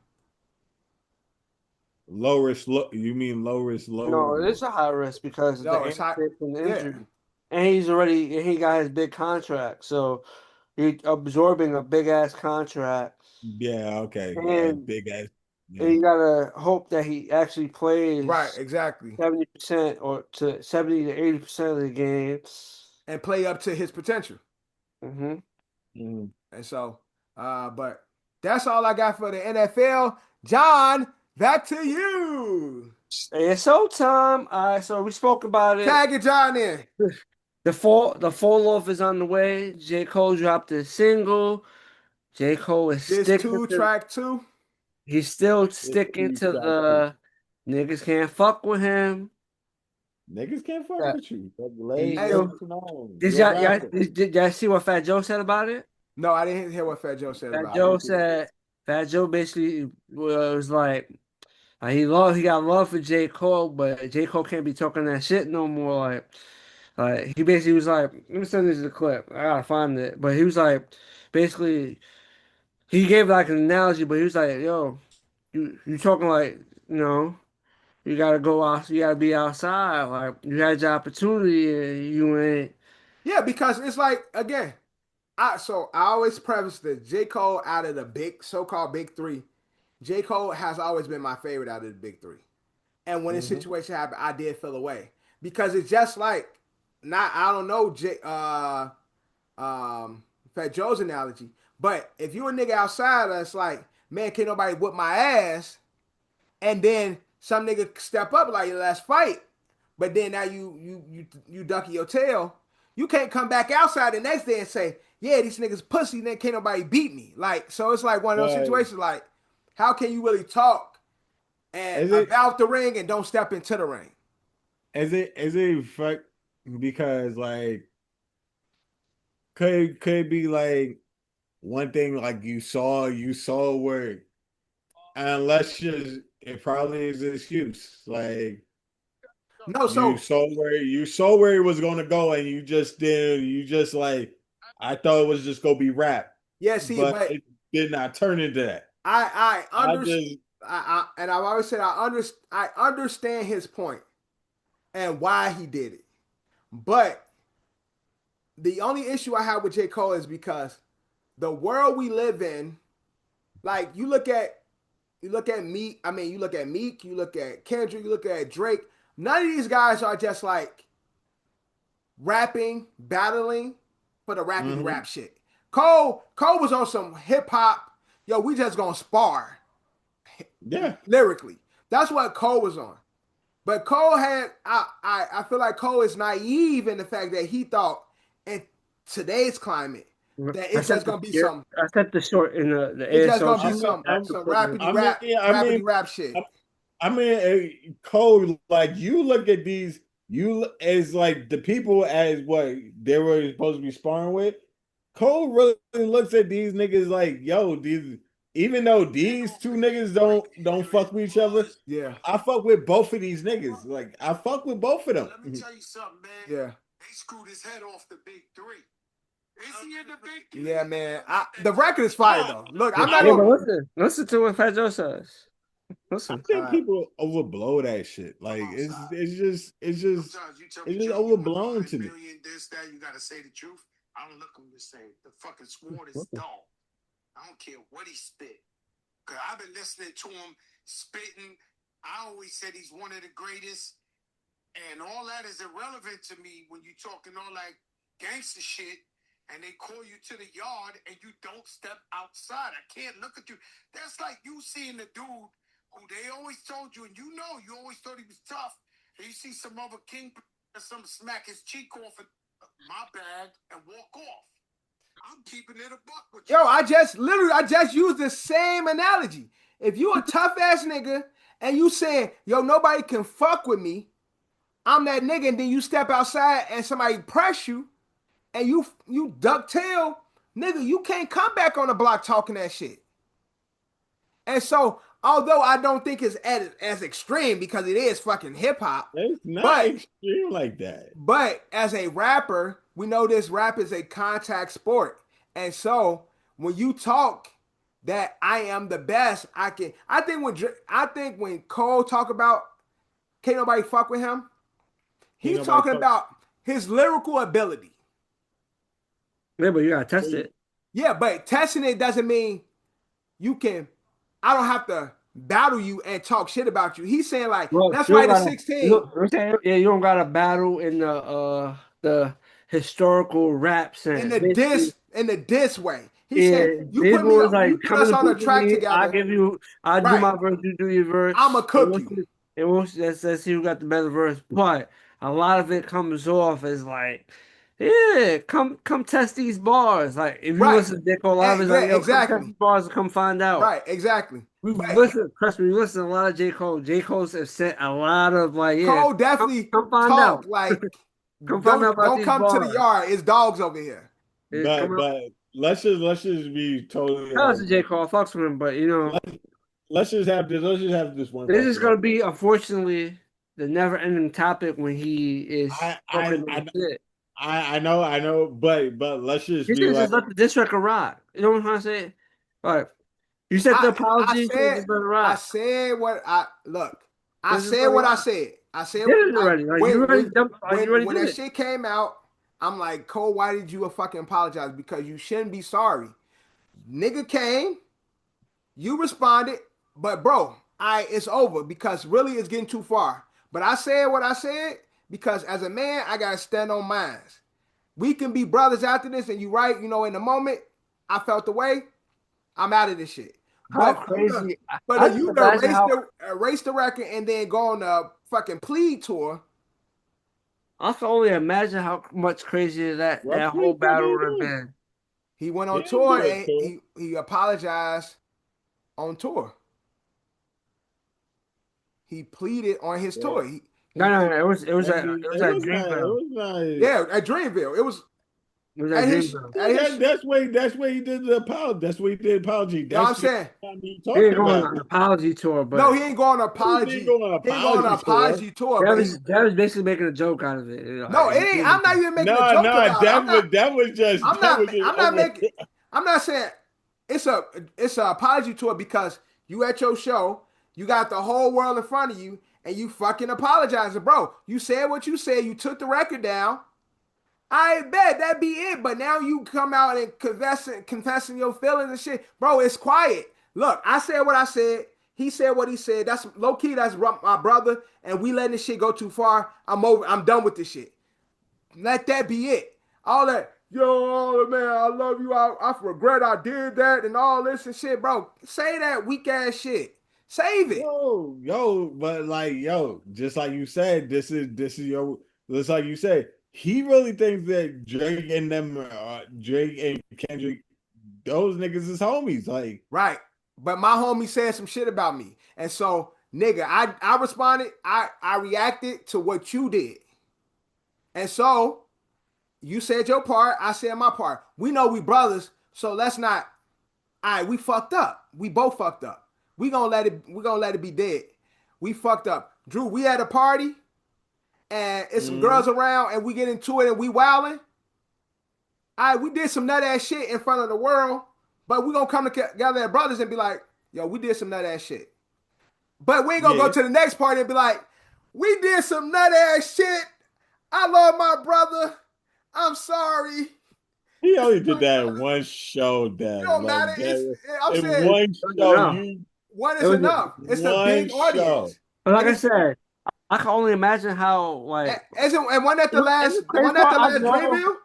low risk. You mean low risk, no, it low? is a high risk because of the No, it's high. antics and the Yeah, injury. And he got his big contract. So he's absorbing a big ass contract. Yeah, okay. And Big ass. and Yeah. you gotta hope that he actually right, plays exactly, 70% or to 70 to 80% of the games. and play up to his potential. Mm-hmm. Mhm. And so, but that's all I got for the NFL. John, back to you. A.S.O time. All right, so we spoke about it. Tag it, John in. The fall off is on the way. J.Cole dropped a single. J.Cole is This sticking two to track two. he's still It's sticking too to track too. the niggas can't fuck with him. Niggas can't fuck Yeah. with you. He's Let Hey, still us know. did You a y'all, rapper. did y'all see what Fat Joe said about it? no, I didn't hear what Fat Joe said Fat about it. Joe said Fat Joe basically was like he got love for J. Cole, but J. Cole can't be talking that shit no more. Like he basically was like, let me send this to the clip. I gotta find it. But he was like, basically, he gave like an analogy, but he was like, yo, you talking like, you know, you gotta go out, you gotta be outside. Like you had your opportunity and you ain't. Yeah, because it's like again, I always preface that J. Cole out of the big so-called big three, J. Cole has always been my favorite out of the big three. And when this Mm-hmm. situation happened, I did feel away. Because it's just like not I don't know Fat Joe's analogy, but if you a nigga outside, it's like, man, can't nobody whip my ass, and then some nigga step up like let's fight, but then now you ducking your tail. You can't come back outside the next day and say, yeah, these niggas pussy, then can't nobody beat me. Like, so it's like one of those But situations like, how can you really talk and is it about the ring and don't step into the ring? is it fuck because like could it be like one thing like you saw where unless just it probably is an excuse like No, you so saw where it was gonna go and you just like I thought it was just gonna be rap yeah, see, but but it did not turn into that. I I understand. just And I've always said I understand his point and why he did it. But the only issue I have with J. Cole is because the world we live in, like you look at Meek, I mean you look at Meek, you look at Kendrick, you look at Drake, none of these guys are just like rapping, battling for the rappity rap shit. Cole was on some hip hop. Yo, we just gonna spar. Yeah. Lyrically. That's what Cole was on. But Cole had I feel like Cole is naive in the fact that he thought in today's climate that it's just gonna be some. I set the short in the It's just A.S.O. gonna be some I rappity mean, rap shit. Cole, like you look at these, you as like the people as what they were supposed to be sparring with. Cole really looks at these niggas like, yo, these even though these two niggas don't fuck with each other, Yeah, I fuck with both of these niggas. Like I fuck with both of them. Let me tell you something, man. yeah. They screwed his head off the big three. Is he in the big three? Yeah, man. The record is fire though. Look, I'm not Yeah, but gonna listen to what Fat Joe says. Listen. I think people overblow that shit. Like it's just overblown to me. This, that, you gotta say the truth. I don't look him to say the fucking sword is dog. I don't care what he spit. Cause I've been listening to him spitting. I always said he's one of the greatest. And all that is irrelevant to me when you talking all like gangster shit and they call you to the yard and you don't step outside. I can't look at you. That's like you seeing the dude who they always told you, and you always thought he was tough. And you see some other king or some smack his cheek off of my bag and walk off. I'm keeping it a buck with you. Yo, I just used the same analogy. If you a tough ass nigga and you saying, yo, nobody can fuck with me, I'm that nigga, and then you step outside and somebody press you and you duck tail, nigga, you can't come back on the block talking that shit. And so, although I don't think it's as extreme because it is fucking hip hop, it's not extreme like that. But as a rapper, we know this rap is a contact sport. And so when you talk that I am the best, I think when Cole talk about can't nobody fuck with him, he's talking about his lyrical ability. Yeah, but you gotta test it. Yeah, but testing it doesn't mean I don't have to battle you and talk shit about you. He's saying like, that's why the 16. You don't got to battle in the historical rap sense. In the diss way. He said, you put us on a track together. I do my verse, you do your verse. I'ma cook you. Let's see who got the better verse. But a lot of it comes off as like, yeah, come test these bars. Like if you listen to J.Cole live, it's like, yo, come test these bars and come find out. Right, exactly. We listen to a lot of J. Cole. J. Cole's have sent a lot of like, yeah. Cole definitely come find out. Like, don't come to the yard. It's dogs over here. But let's just be totally. Shout out to J. Cole, fucks with him, but you know, let's just have this one. This is gonna be unfortunately the never-ending topic when he is. I know, but let's just be like, just let the diss record rock. You know what I'm trying to say? All right. You said the apology. I said what I said. I said already. When that shit came out, I'm like, Cole, why did you fucking apologize? Because you shouldn't be sorry. Nigga came, you responded, but bro, it's over because really it's getting too far. But I said what I said because as a man, I gotta stand on mine. We can be brothers after this, and you right, in the moment, I felt the way. I'm out of this shit. How crazy! But you erase the record and then go on a fucking plead tour. I can only imagine how much crazier that whole battle would have been. He went on tour and he apologized on tour. He pleaded on his tour. No. It was at Dreamville. Yeah, at Dreamville. It was. That's where he did the apology. That's where he did the apology. You know what I'm saying? He ain't going on an apology tour, but no, he ain't going on an apology. He ain't going on an apology tour. That was basically making a joke out of it. No, it ain't. I'm not even making a joke about it. That was just. I'm not saying it's a apology tour because you at your show, you got the whole world in front of you, and you fucking apologizing, bro. You said what you said. You took the record down. I bet that be it. But now you come out and confessing your feelings and shit. Bro, it's quiet. Look, I said what I said. He said what he said. That's low key. That's my brother. And we letting this shit go too far. I'm over. I'm done with this shit. let that be it. All that, yo, man, I love you. I regret I did that and all this and shit, bro. Say that weak ass shit. Save it. But like, just like you said, this is your. Just like you said, he really thinks that Drake and them, Drake and Kendrick, those niggas is homies. Like, right. But my homie said some shit about me, and so nigga, I responded. I reacted to what you did, and so you said your part. I said my part. We know we brothers, so let's not. All right, we fucked up. We both fucked up. We gonna let it be dead. We fucked up. Drew, we at a party and it's some girls around and we get into it and we wilding. All right, we did some nut ass shit in front of the world, but we gonna come together as brothers and be like, yo, we did some nut ass shit. But we ain't gonna go to the next party and be like, we did some nut ass shit. I love my brother. I'm sorry. He only did that in one show. That it don't matter. I'm saying one show. One is enough. It's a big audience. But like I said, I can only imagine how like. And wasn't that the last Dreamville?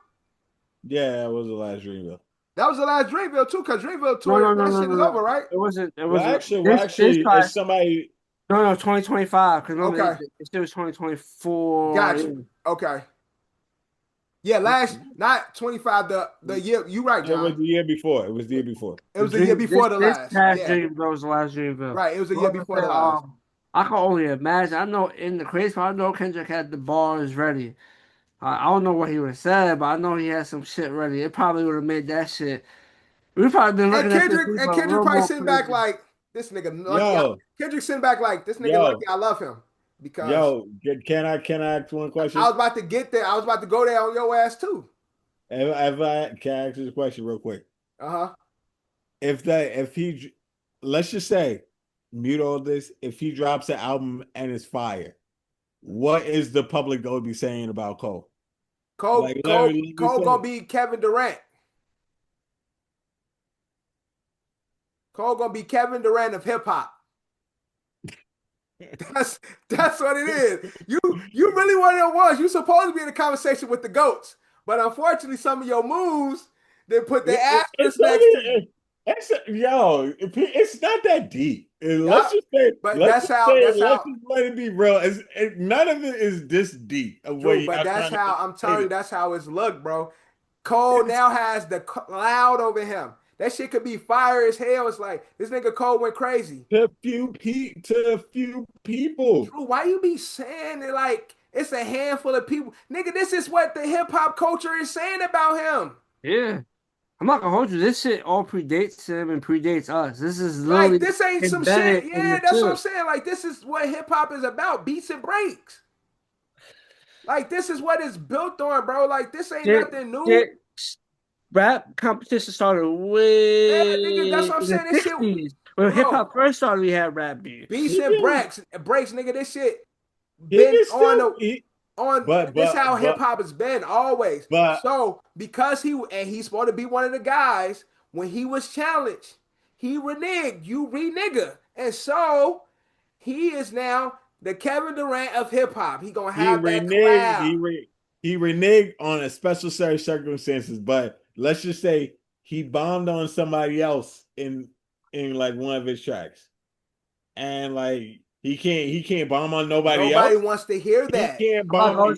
Yeah, that was the last Dreamville. That was the last Dreamville too, because Dreamville tour that shit is over, right? It wasn't. Actually, it's somebody. No, 2025. Because remember, it was 2024. Gotcha. Okay. Yeah, not 25. The year. You right, John. It was the year before. It was the year before. It was the year before the last. Dreamville was the last Dreamville. Right. It was the year before the last. I can only imagine. I know in the crazy part, I know Kendrick had the bars ready. I don't know what he would have said, but I know he had some shit ready. It probably would have made that shit. We've probably been looking at this. And Kendrick probably sitting back like, this nigga lucky. Kendrick sitting back like, this nigga lucky. I love him. Because can I ask one question? I was about to get there. I was about to go there on your ass too. Can I ask this question real quick? If he, let's just say, mute all this. If he drops an album and it's fire, what is the public going to be saying about Cole? Cole gonna be Kevin Durant. Cole gonna be Kevin Durant of hip hop. That's what it is. You really what it was. You supposed to be in a conversation with the GOATs, but unfortunately, some of your moves they put the asterisk next to you. It's not that deep. Let's just say, let's just let it be real. None of it is this deep. But that's how I'm telling you. That's how it's looked, bro. Cole now has the cloud over him. That shit could be fire as hell. It's like this nigga Cole went crazy. To a few people. Drew, why you be saying it like it's a handful of people? Nigga, this is what the hip hop culture is saying about him. Yeah. I'm not gonna hold you. This shit all predates him and predates us. This is literally like this ain't some shit. Yeah, that's what I'm saying. Like this is what hip hop is about. Beats and breaks. Like this is what it's built on, bro. Like this ain't nothing new. Rap competition started way nigga, that's what I'm saying. This shit, when hip hop first started, we had rap beats. Beats and breaks, nigga. This shit been this how hip hop has been always. So because he's supposed to be one of the guys, when he was challenged, he reneged. You renigga, and so he is now the Kevin Durant of hip hop. He gonna have that cloud. He reneged on a special set of circumstances, but let's just say he bombed on somebody else in like one of his tracks, and like he can't bomb on nobody else. Nobody wants to hear that. He can't bomb.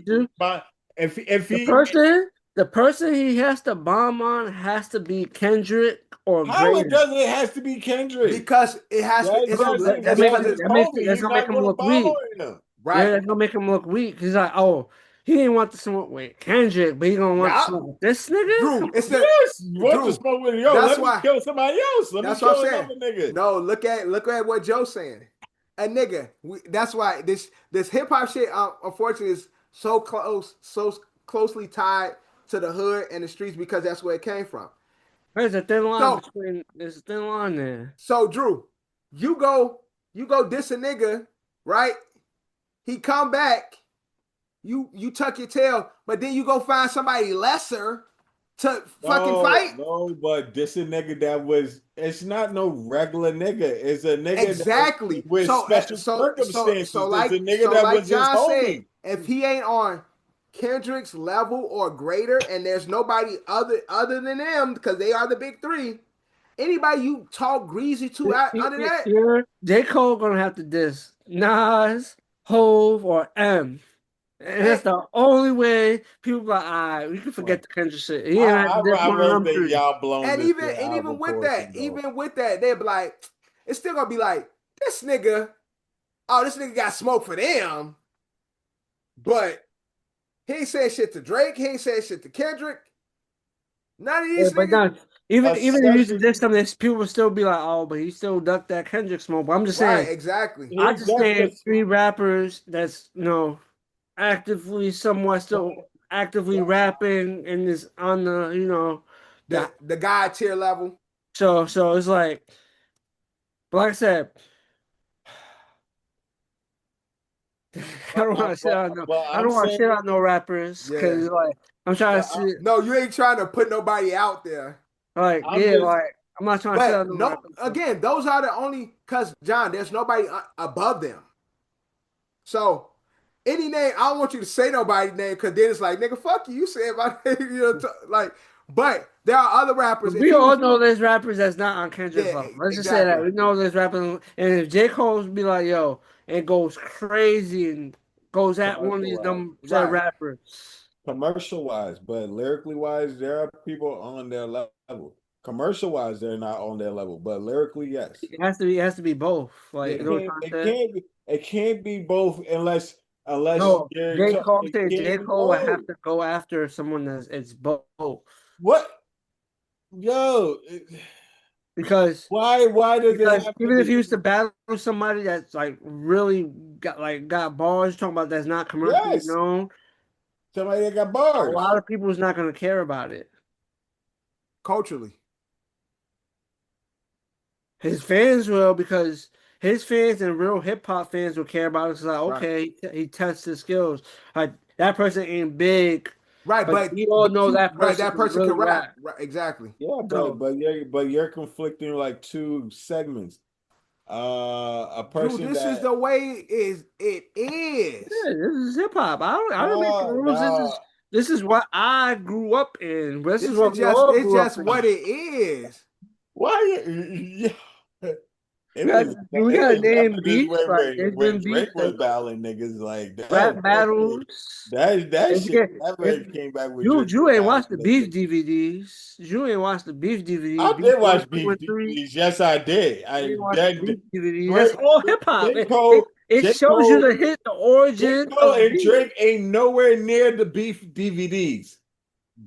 The person he has to bomb on has to be Kendrick or how it doesn't it has to be Kendrick because it has to. That's gonna make him look weak. Right? Yeah, that's gonna make him look weak. He's like, oh. He didn't want to smoke with Kendrick, but he gonna want to smoke with this nigga. Drew, to smoke with that's why me kill somebody else. That's what I'm saying. Nigga. No, look at what Joe's saying. A nigga. That's why this hip hop shit, unfortunately, is so closely tied to the hood and the streets because that's where it came from. There's a thin line there's a thin line there. So Drew, you go diss a nigga, right? He come back. You tuck your tail, but then you go find somebody lesser to fucking fight. No, but this a nigga it's not no regular nigga. It's a nigga exactly with special circumstances. So like it's a nigga that like was John his said, homie. if he ain't on Kendrick's level or greater, and there's nobody other than them because they are the big three. Anybody you talk greasy to out under that? J.Cole gonna have to diss Nas, Hove, or M. And that's the only way people are like, all right, we can forget the Kendrick shit. He ain't have to diss I one of really them think three. y'all blown And this even album with portion, that, though. they'll be like, it's still gonna be like, this nigga, oh, this nigga got smoke for them. But he ain't said shit to Drake, he ain't said shit to Kendrick. None of these But niggas. no, even if you Especially, diss them, people will still be like, oh, but he still ducked that Kendrick smoke. But I'm just Right, saying, exactly. I he just ducked named this. three rappers that's actively somewhat still actively rapping and is on the The guy tier level. so it's like, but like I said, I don't want to shit on no But I I'm don't want to saying, shit on no rappers Yeah. because like I'm trying to but see No, you ain't trying to put nobody out there. like I'm yeah just like I'm not trying to shit But on no no, rappers. again, those are the only, because, John, there's nobody above them. So any name, I don't want you to say nobody's name because then it's like, nigga, fuck you. You said my name, like, but there are other rappers. If We you all was, know there's rappers that's not on Kendrick's yeah, level. Let's just say that exactly. we know there's rappers, and if J. Cole's be like, yo, and goes crazy and goes at one of commercial these wise. dumb said Right. rappers. Commercial wise, but lyrically wise, there are people on their level. Commercial wise, they're not on their level, but lyrically, yes. It has to be both. Like It you know what can't I'm it trying to say? can't be it can't be both unless No, you're J. Cole it said can't J. be Cole would both. have to go after someone that's it's both. What? Yo, Because why does it have to even if be? you used to battle somebody that's like really got bars, talking about that's not commercially Yes, known, somebody that got a bars. lot of people is not gonna care about it. Culturally. His fans will because his fans and real hip hop fans will care about it. It's like, Right. okay, he tests his skills. Like that person ain't big, Right, but we all know that person that can person really can rap. rap. Right, exactly. Yeah, So but you're conflicting like two segments. A Drew, person this is that the way it is. yeah, this is hip hop. I don't make the no rules. no This is what I grew up in. This is This what is we just all it's grew up just in. what it is. why yeah. You We It got was never name this beefs. way Like there's when been beef, Drake was battling niggas like rap battles. that If, shit if never came back with you Drake was you ain't battling watched the beef niggas. DVDs, you ain't watched the beef DVDs. I Beef did one, watch two, Beef and three. DVDs. Yes, I did. You I ain't watched the that beef DVDs. That's Drake all hip hop. J. Cole It J. shows you Cole the hit, the J. origin Cole of and beef, Drake ain't nowhere near the Beef DVDs.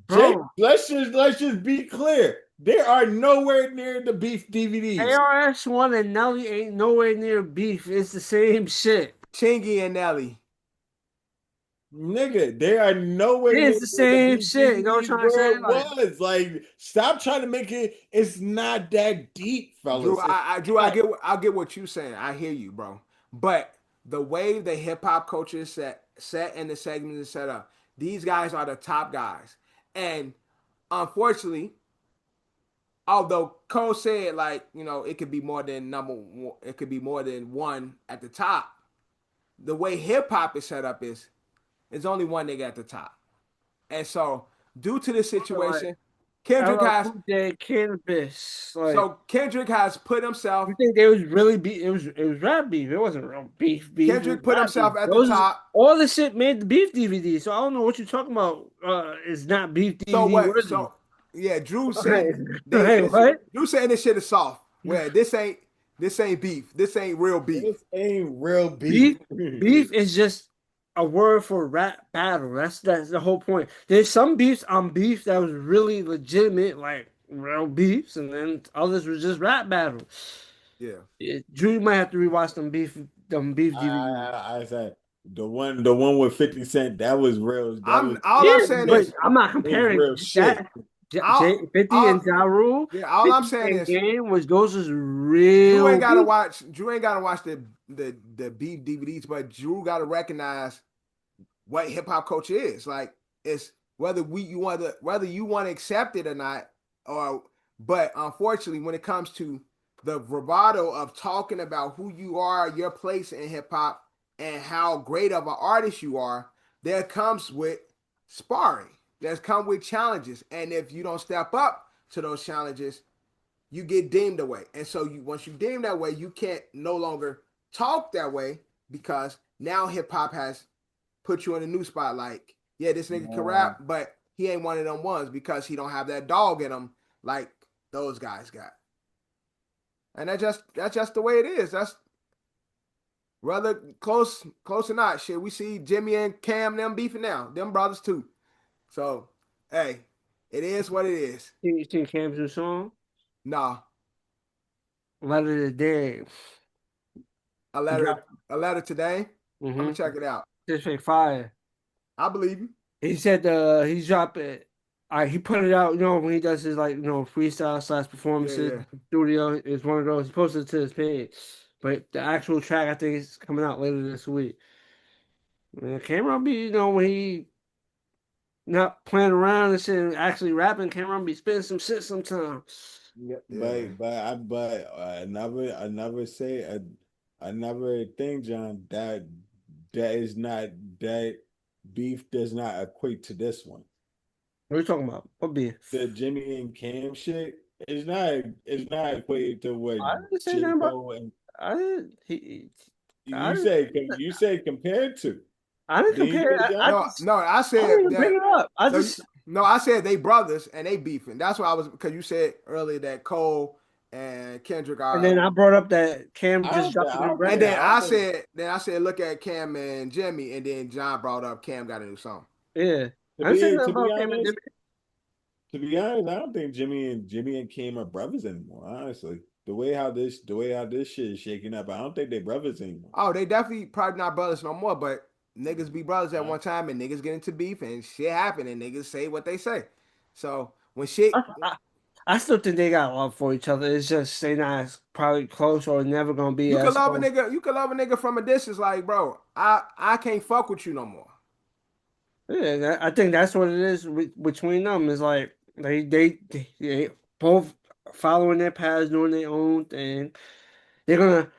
Jake, bro. let's just be clear. They are nowhere near the Beef DVDs. ARS-1 and Nelly ain't nowhere near beef. It's the same shit. Chingy and Nelly. Nigga, they are nowhere near It's the where the same Beef shit. You know what DVDs I'm trying to where say? it Like, was. Like, stop trying to make it. It's not that deep, Drew, fellas. Drew, Not. I get what you're saying. I hear you, bro. But the way the hip hop culture is set and the segment is set up, these guys are the top guys. And unfortunately, although Cole said, like, it could be more than number one, it could be more than one at the top. The way hip hop is set up is there's only one nigga at the top. And so, due to this like situation, Kendrick LL has Cool J, Cannabis. Like, so Kendrick has put himself you think they was really beef? It was rap beef. It wasn't real beef. Beef. It was Kendrick put rap beef. himself at the Those top. all the shit made the beef DVD. So I don't know what you're talking about. It's not beef So DVD what? worthy. So yeah, Drew Right, said right, what? Drew saying this shit is soft. Where this ain't beef. This ain't real beef. This ain't real beef. Beef, beef is just a word for rap battle. That's the whole point. There's some beefs on beef that was really legitimate, like real beefs, and then others was just rap battles. Yeah. Drew might have to rewatch them beef DVDs. I said the one with 50 Cent, that was real. That was I'm all I'm Yeah, saying but is I'm not it was comparing real shit. that. all 50 all and Ja Rule, yeah, all I'm 50 saying and is Game was those was Drew real ain't gotta beef. watch the beef DVDs, but Drew gotta recognize what hip hop culture is. Like, it's whether you want to accept it or not, or but unfortunately, when it comes to the bravado of talking about who you are, your place in hip hop, and how great of an artist you are, there comes with sparring. There's come with challenges, and if you don't step up to those challenges, you get deemed away. And so once you deem that way, you can't no longer talk that way because now hip hop has put you in a new spot. Like, yeah, this nigga can rap, but he ain't one of them ones because he don't have that dog in him like those guys got. And that's just the way it is. That's rather close or not. Shit, we see Jimmy and Cam them beefing now. Them brothers too. So, hey, it is what it is. You think Cam's new song? Nah, Letter to Dave. a letter today. I'm gonna Mm-hmm. check it out. Just like fire. I believe you. He said he's dropping. He put it out, when he does his freestyle / performances Yeah. studio. It's one of those. He posted it to his page, but the actual track I think is coming out later this week. Man, Cameron be when he not playing around and shit, and actually rapping. Cameron be spitting some shit sometimes. Yeah, Yeah. I never say I never think, John, that is not that beef does not equate to this one. What are you talking about? What beef? The Jimmy and Cam shit is not equated to what I didn't say J. nothing about. Cole and I didn't. I you didn't. say compared to. I didn't Did you compare. say, John? No, I I said didn't even that. bring it up. I said they brothers and they beefing. That's why I was because you said earlier that Cole and Kendrick And are. then I brought up that Cam I just don't think dropped a I new don't think And record. I don't think then I said look at Cam and Jimmy, and then John brought up Cam got a new song. Yeah, I didn't say nothing to be about Cam and honest, Jimmy. I don't think Jimmy and Cam are brothers anymore. Honestly, the way how this shit is shaking up, I don't think they're brothers anymore. Oh, they definitely probably not brothers no more, but niggas be brothers at one time, and niggas get into beef, and shit happen, and niggas say what they say. So when shit, I still think they got love for each other. It's just they not as probably close or never gonna be as close. you could love a nigga from a distance, like bro, I can't fuck with you no more. Yeah, I think that's what it is between them. Is like they both following their paths, doing their own thing. They're gonna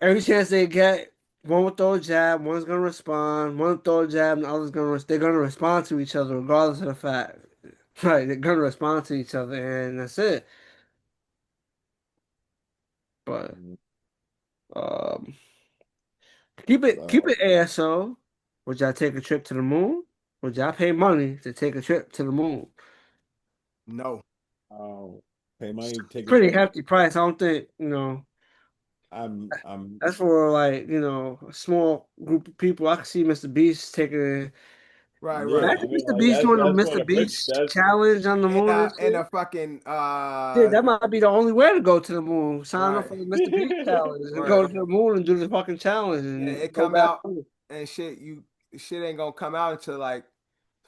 every chance they get, one will throw a jab, one's gonna respond, one will throw a jab, and the other's they're gonna respond to each other regardless of the fact. Right, they're gonna respond to each other, and that's it. But um, keep it A.S.O. Would y'all take a trip to the moon? Would y'all pay money to take a trip to the moon? No, Oh, pay money to take a Pretty trip. hefty price. I don't think, I'm that's for a small group of people. I could see Mr. Beast taking. right. yeah. I Imagine mean, Mr. like Beast doing a that's one Mr. of the rich. Beast That's challenge on the moon and And shit. a fucking Shit, that might be the only way to go to the moon. Sign up right, for the Mr. Beast challenge and right. go to the moon and do the fucking challenge And and it go come back out home. and shit ain't gonna come out until like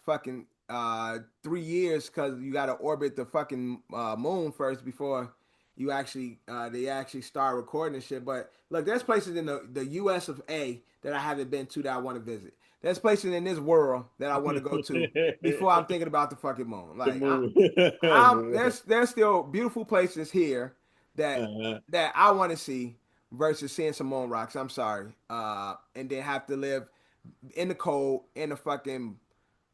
fucking 3 years because you gotta orbit the fucking moon first before you actually they actually start recording and shit. But look, there's places in the US of A that I haven't been to that I want to visit. There's places in this world that I want to go to before I'm thinking about the fucking moon. the Like move. there's still beautiful places here that Uh-huh. I want to see versus seeing some moon rocks. I'm sorry. And then have to live in the cold in a fucking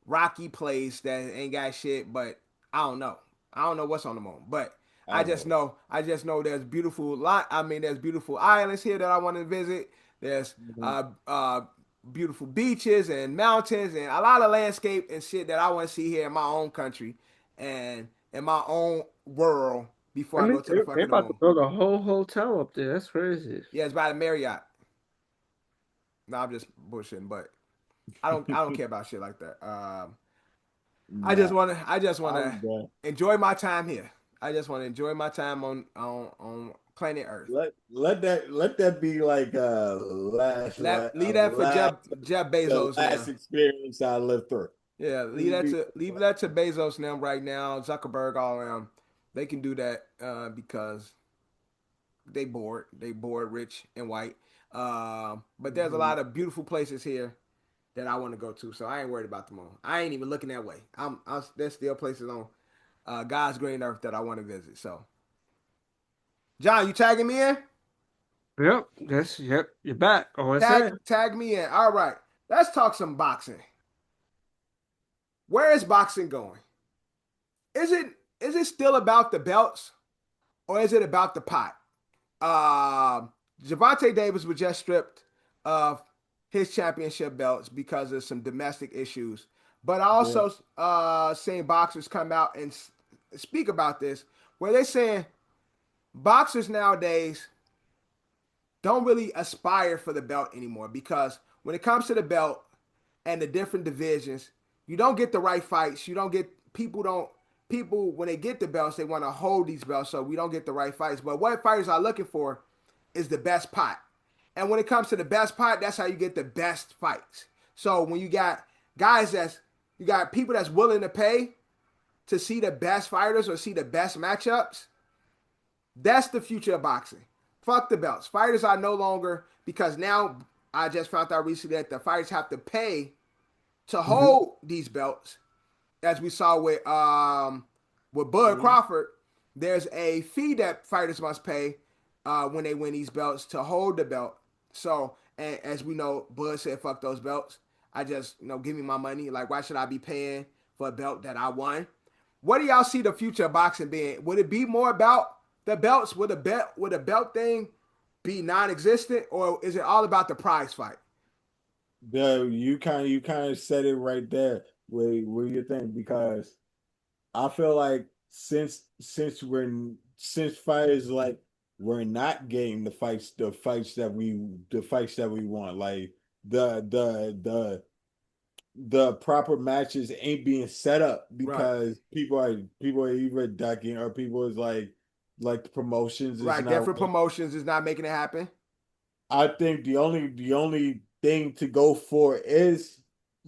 rocky place that ain't got shit. But I don't know. I don't know what's on the moon. But I know. I just know there's beautiful lot. I mean, there's beautiful islands here that I want to visit. There's Mhm. beautiful beaches and mountains and a lot of landscape and shit that I want to see here in my own country and in my own world I before I mean, go to the they're fucking about to moon. build a whole hotel up there. That's crazy. Yeah, it's by the Marriott. No, I'm just bullshitting, but I don't care about shit like that. Nah, I just wanna I'm done. enjoy my time here. I just want to enjoy my time on planet Earth. Let that be like Leave that for Jeff the Bezos last now. experience I lived through. Yeah, leave that to Bezos now. Right now, Zuckerberg, all of them, they can do that because they bored. They bored, rich and white. But there's a Mhm. lot of beautiful places here that I want to go to. So I ain't worried about the moon. I ain't even looking that way. There's still places on God's green earth that I want to visit. So, John, you tagging me in? Yep, you're back. O.S.A. Tag me in. All right, let's talk some boxing. where is boxing going? Is it still about the belts or is it about the pot? Uh, Javante Davis was just stripped of his championship belts because of some domestic issues. But I Yeah. also seen boxers come out and speak about this, where they're saying boxers nowadays don't really aspire for the belt anymore because when it comes to the belt and the different divisions, you don't get the right fights. You don't get people when they get the belts, they want to hold these belts, so we don't get the right fights. But what fighters are looking for is the best pot. And when it comes to the best pot, that's how you get the best fights. So when you got you got people that's willing to pay to see the best fighters or see the best matchups, that's the future of boxing. Fuck the belts. Fighters are no longer, because now I just found out recently that the fighters have to pay to Mm-hmm. hold these belts, as we saw with Bud Mhm. Crawford. There's a fee that fighters must pay when they win these belts to hold the belt. So, and as we know, Bud said, "Fuck those belts. I just give me my money. Like, why should I be paying for a belt that I won?" What do y'all see the future of boxing being? Would it be more about the belts? Would a belt thing be non-existent, or is it all about the prize fight? You kind of said it right there. Where you think, because I feel like since fighters like we're not getting the fights that we want, like the the the the proper matches ain't being set up Right, because people are either ducking, or people is like the promotions is right. not. Different promotions is not making it happen. I think the only thing to go for is,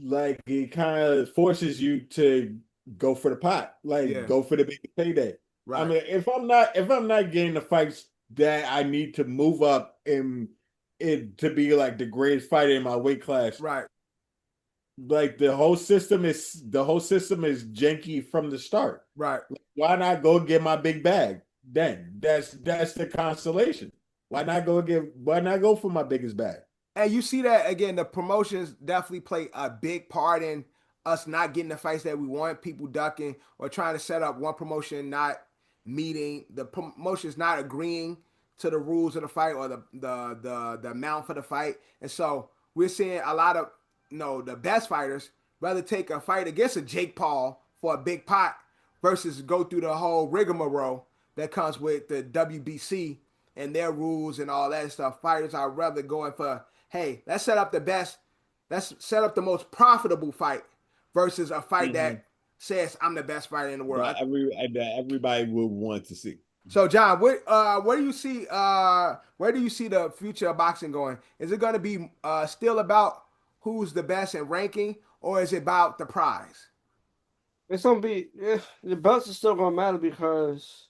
like, it kind of forces you to go for the pot, like Yeah, go for the big payday. I right, mean, if I'm not getting the fights that I need to move up in it to be like the greatest fighter in my weight class, right, like the whole system is janky from the start. right. Why not go get my big bag? Then that's the consolation. Why not go for my biggest bag? And you see that again, the promotions definitely play a big part in us not getting the fights that we want, people ducking or trying to set up one promotion not meeting the promotions, not agreeing to the rules of the fight or the amount for the fight. And so we're seeing a lot of the best fighters rather take a fight against a Jake Paul for a big pot versus go through the whole rigmarole that comes with the WBC and their rules and all that stuff. Fighters are rather going for, hey, let's set up the most profitable fight versus a fight Hmm. that says I'm the best fighter in the world. That everybody would want to see. So John, where do you see the future of boxing going? Is it going to be still about who's the best in ranking, or is it about the prize? It's gonna be the belts are still gonna matter because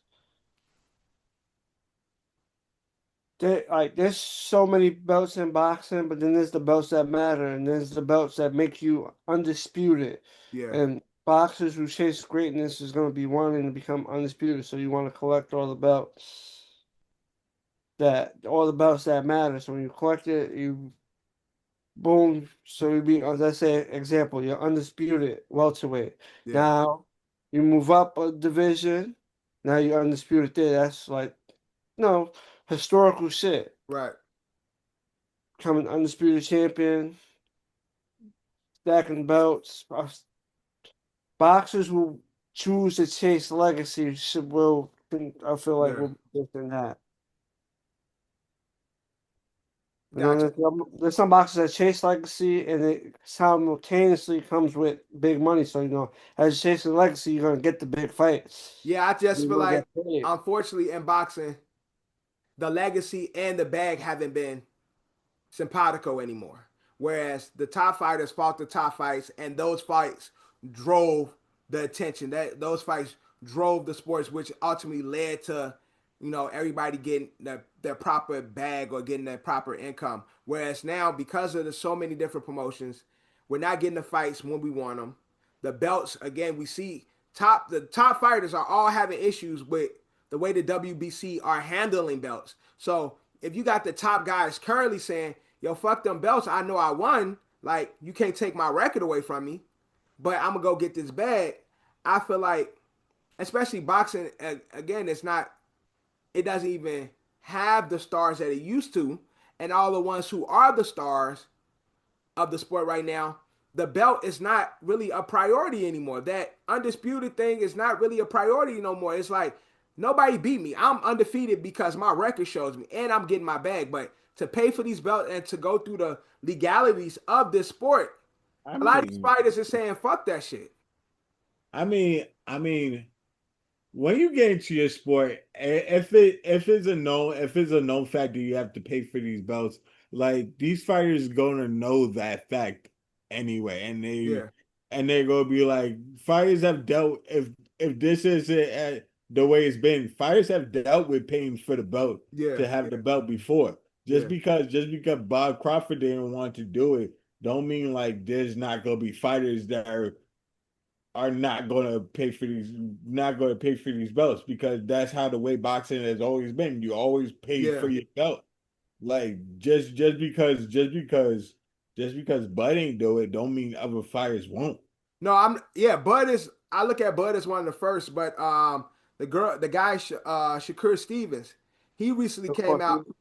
there's so many belts in boxing, but then there's the belts that matter, and there's the belts that make you undisputed. Yeah, And boxers who chase greatness is gonna be wanting to become undisputed, so you want to collect all the belts that matter. So when you collect it, you boom. So you be, as I say, example, you're undisputed welterweight. yeah, Now you move up a division. Now you're undisputed there. That's like no historical shit. right. Becoming undisputed champion, stacking belts. Boxers will choose to chase legacy. I feel like Yeah, will be different than that. gotcha. There's some boxes that chase legacy, and it simultaneously comes with big money. So as you're chasing legacy, you're gonna get the big fights. Yeah, I just You're feel gonna like, get paid. unfortunately, in boxing, the legacy and the bag haven't been simpatico anymore. Whereas the top fighters fought the top fights, and those fights drove the attention. That those fights drove the sports, which ultimately led to everybody getting their proper bag or getting their proper income. Whereas now, because of the so many different promotions, we're not getting the fights when we want them. The belts, again, we see the top fighters are all having issues with the way the WBC are handling belts. So if you got the top guys currently saying, "Yo, fuck them belts. I know I won. Like, you can't take my record away from me." but I'm gonna go get this bag. I feel like, especially boxing, again, it doesn't even have the stars that it used to, and all the ones who are the stars of the sport right now, the belt is not really a priority anymore. That undisputed thing is not really a priority no more. It's like nobody beat me. I'm undefeated because my record shows me, and I'm getting my bag. But to pay for these belts and to go through the legalities of this sport, I a lot of these mean, fighters are saying fuck that shit. I mean, when you get into your sport, if it's a known fact that you have to pay for these belts, like these fighters gonna know that fact anyway, Yeah, and they're gonna be like, fighters have dealt if this is the way it's been, fighters have dealt with paying for the belt yeah, to have the belt before. yeah, Just because Bob Crawford didn't want to do it, don't mean like there's not gonna be fighters that are not going to pay for these belts, because that's how the way boxing has always been. You always pay for yeah. your belt. Like just because Bud ain't do it don't mean other fighters won't. No, I'm yeah. Bud is. I look at Bud as one of the first, but the guy, Shakur Stevens, he recently The came fuck out you-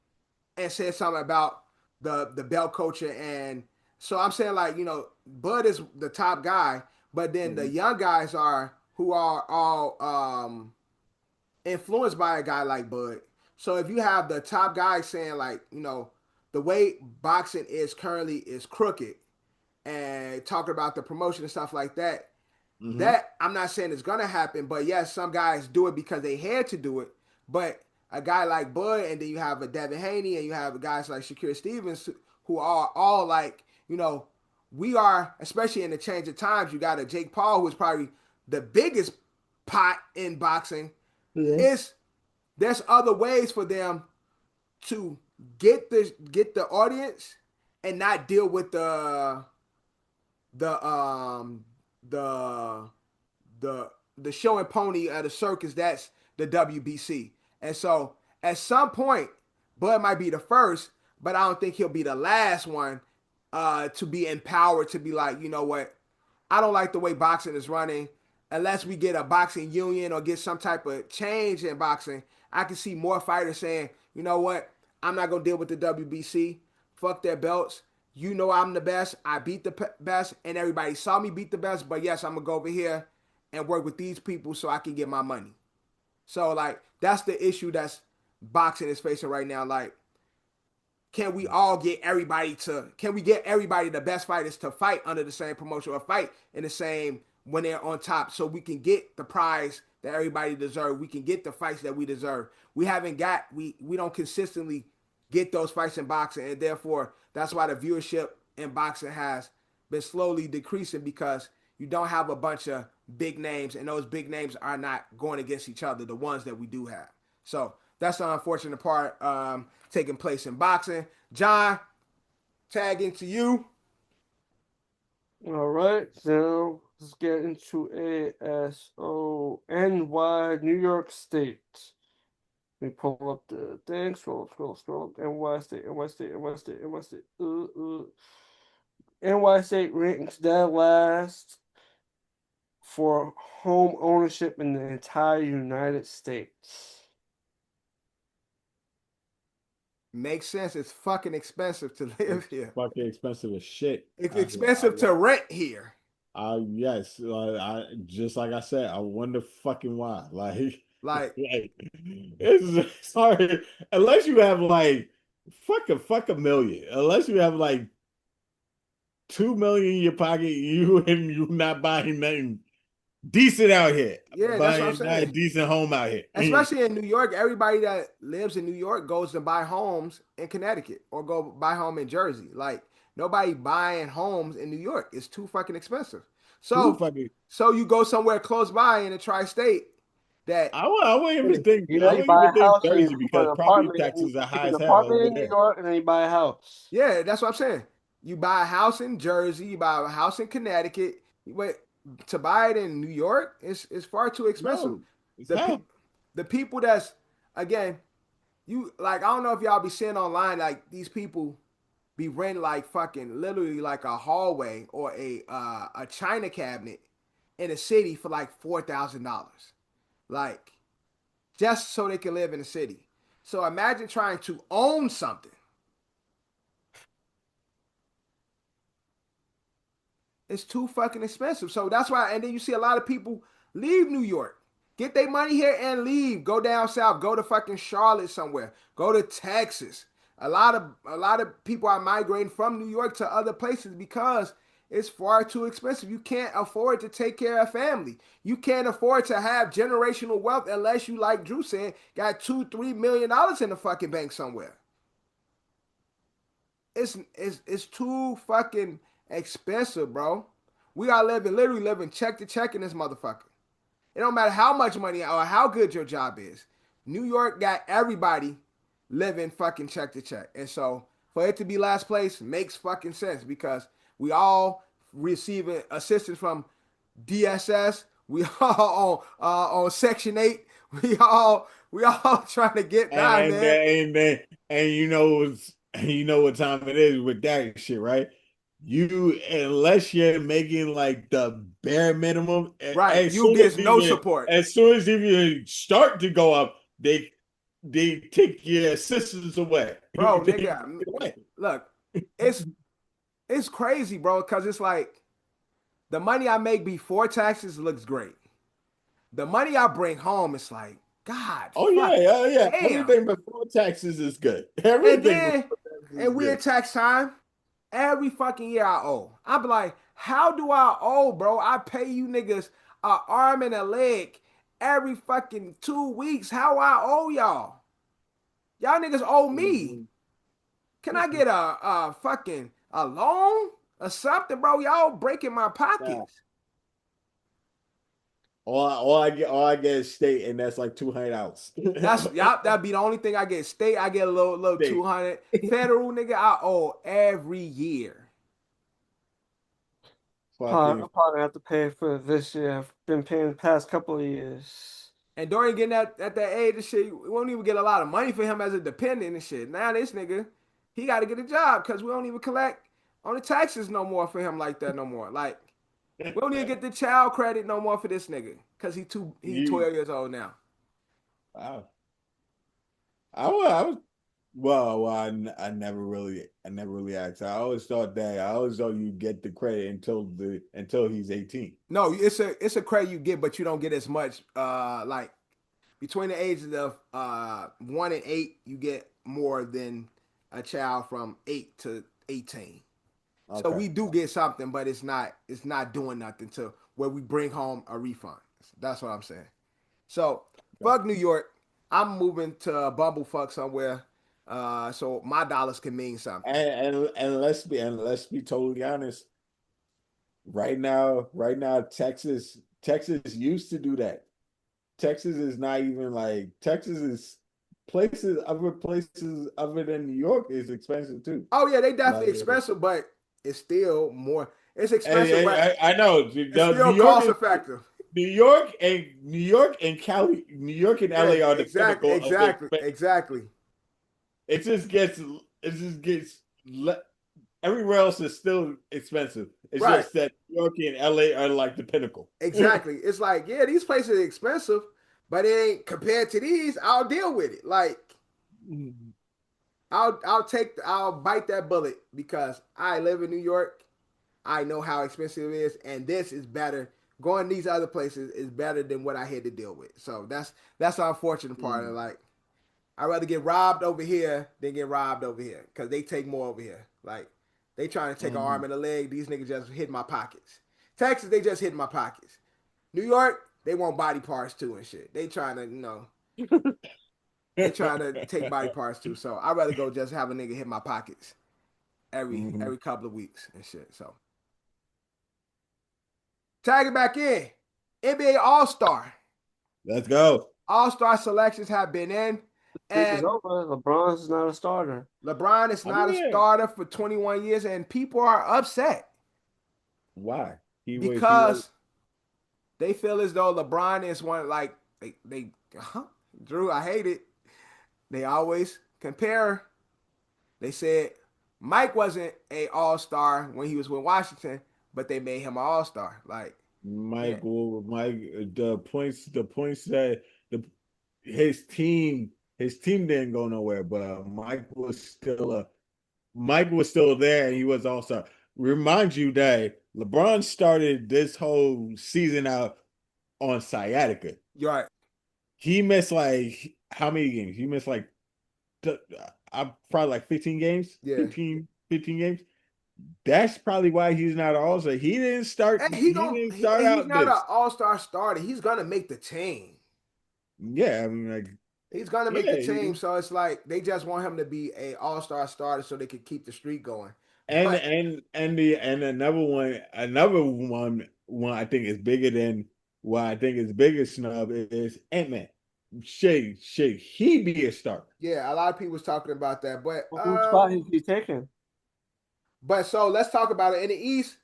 and said something about the belt culture, and so I'm saying like Bud is the top guy, but then the Mhm. young guys are who are all influenced by a guy like Bud. So if you have the top guy saying like the way boxing is currently is crooked and talking about the promotion and stuff like that, Mhm. that I'm not saying it's gonna happen, but yes, some guys do it because they had to do it. But a guy like Bud, and then you have a Devin Haney, and you have guys like Shakur Stevens, who are all like, we are, especially in the change of times. You got a Jake Paul, who is probably the biggest pot in boxing. Yeah. Is there's other ways for them to get the audience and not deal with the the the show and pony at the circus. That's the WBC. And so at some point, Bud might be the first, but I don't think he'll be the last one to be empowered to be like, you know what, I don't like the way boxing is running. Unless we get a boxing union or get some type of change in boxing, I can see more fighters saying, you know what, I'm not gonna deal with the WBC. Fuck their belts. I'm the best. I beat the best, and everybody saw me beat the best. But yes, I'm gonna go over here and work with these people so I can get my money. So like that's the issue that's boxing is facing right now. Like, can we get everybody, the best fighters, to fight under the same promotion or fight in the same when they're on top, so we can get the prize that everybody deserves. We can get the fights that we deserve. We haven't got we don't consistently get those fights in boxing, and therefore that's why the viewership in boxing has been slowly decreasing, because you don't have a bunch of big names, and those big names are not going against each other, the ones that we do have. So that's the unfortunate part taking place in boxing. John, tagging to you. All right, so let's get into A.S.O. NY, New York State. Let me pull up the thing. Scroll. NY State, NY State, NY State, NY State. NY State ranks dead last for home ownership in the entire United States. Makes sense. It's fucking expensive to live It's here. fucking expensive as shit It's out here. expensive to rent here. Yes, I just like I said, I wonder fucking why. Like, Like, like it's sorry, unless you have like fuck a million, unless you have like 2 million in your pocket, you not buying nothing decent out here, yeah, that's what I'm buying not a saying. decent home out here. Especially in New York, everybody that lives in New York goes to buy homes in Connecticut or go buy home in Jersey. Like, nobody buying homes in New York. It's too fucking expensive. Too So, fucking. so you go somewhere close by in a tri-state that I wouldn't even think You know, I you wouldn't buy even a think house and you Jersey, put because an property apartment in, taxes are you high put an as hell apartment over in New there. York and then you buy a house. Yeah, that's what I'm saying. You buy a house in Jersey, you buy a house in Connecticut, but to buy it in New York is far too expensive. No, it's The pe- hell. the people that's again, you like I don't know if y'all be seeing online like these people be renting like fucking literally like a hallway or a china cabinet in a city for like $4,000, like just so they can live in the city. So imagine trying to own something. It's too fucking expensive. So that's why, and then you see a lot of people leave New York, get their money here and leave, go down south, go to fucking Charlotte somewhere, go to Texas. A lot of people are migrating from New York to other places because it's far too expensive. You can't afford to take care of family. You can't afford to have generational wealth unless you, like Drew said, got $2-3 million in the fucking bank somewhere. It's too fucking expensive, bro. We are literally living check to check in this motherfucker. It don't matter how much money or how good your job is. New York got everybody living fucking check to check. And so for it to be last place makes fucking sense because we all receiving assistance from DSS. We all on Section 8. We all trying to get by, and man. and you know what time it is with that shit, right? You unless you're making like the bare minimum, Right. You get no support. as soon as you start to go up, they take your assistance away. Bro, They take nigga, it away. look, it's it's crazy, bro, because it's like the money I make before taxes looks great. The money I bring home is like, God, Oh fuck, yeah. damn. Everything before taxes is good. And Everything then, before taxes is and we in good. tax time, every fucking year I owe. I be like, how do I owe, bro? I pay you niggas a arm and a leg every fucking 2 weeks. How I owe y'all? Y'all niggas owe me. Mhm. Can I get a fucking a loan or something, bro? Y'all breaking my Nah. pockets. All I get is state, and that's like $200. That's y'all. That'd be the only thing I get. State, I get a little State. 200. Federal, nigga, I owe every year. Fucking I'm probably gonna have to pay for it this year. I've been paying the past couple of years. And during getting at that age and shit, we won't even get a lot of money for him as a dependent and shit. Now this nigga, he got to get a job because we don't even collect on the taxes no more for him like that no more. Like we don't even get the child credit no more for this nigga because he you 12 years old now. wow. I was I never really asked. I always thought you get the credit until he's 18. No, it's a credit you get, but you don't get as much. Like between the ages of 1 and 8, you get more than a child from 8 to 18. So Okay. we do get something, but it's not doing nothing to where we bring home a refund. That's what I'm saying. So Okay. fuck New York. I'm moving to Bumblefuck somewhere. So my dollars can mean something. And let's be totally honest. Right now, Texas used to do that. Texas is not even like Texas is other places other than New York is expensive too. Oh yeah, they Like, definitely expensive, but it's still more. It's expensive, and but I know it's New still York cost is effective. New York and Cali, New York and Yeah, LA are the exactly, pinnacle of exactly, expense. exactly. It just gets everywhere else is still expensive. It's Right, just that New York and LA are like the pinnacle. exactly. It's like, yeah, these places are expensive, but it ain't compared to these. I'll deal with it. Like, I'll bite that bullet because I live in New York. I know how expensive it is, and this is better. Going these other places is better than what I had to deal with. So that's the unfortunate part. Of like, I'd rather get robbed over here than get robbed over here because they take more over here. Like, they trying to take an arm Mhm. and a leg. These niggas just hit my pockets. Texas, they just hit my pockets. New York, they want body parts too and shit. They trying to, they trying to take body parts too. So I'd rather go just have a nigga hit my pockets every Mhm. every couple of weeks and shit. So tag it back in. NBA All-Star. Let's go. All-Star selections have been in. Streak is And over. LeBron's not a starter. LeBron is I not a mean, starter for 21 years, and people are upset why? He was because they feel as though LeBron is one like they Drew, I hate it. They always compare. They said Mike wasn't a all-star when he was with Washington, but they made him an all-star. Like, yeah, Mike, the points that the his team, didn't go nowhere, but Mike was still there, and he was also remind you that LeBron started this whole season out on sciatica. you're right. He missed like how many games? He missed like I'm probably like 15 games, Yeah. 15 games. That's probably why he's not also. He didn't start. And He didn't start he's out not an this. all-star starter. He's gonna make the team. Yeah, I mean, like, He's gonna make the yeah, team. So it's like they just want him to be a all-star starter so they could keep the streak going. and But and another one I think is bigger than what I think is bigger snub is Ant-Man. Should he be a starter? yeah, a lot of people was talking about that. Whose spot is he taking? But so let's talk about it. In the East,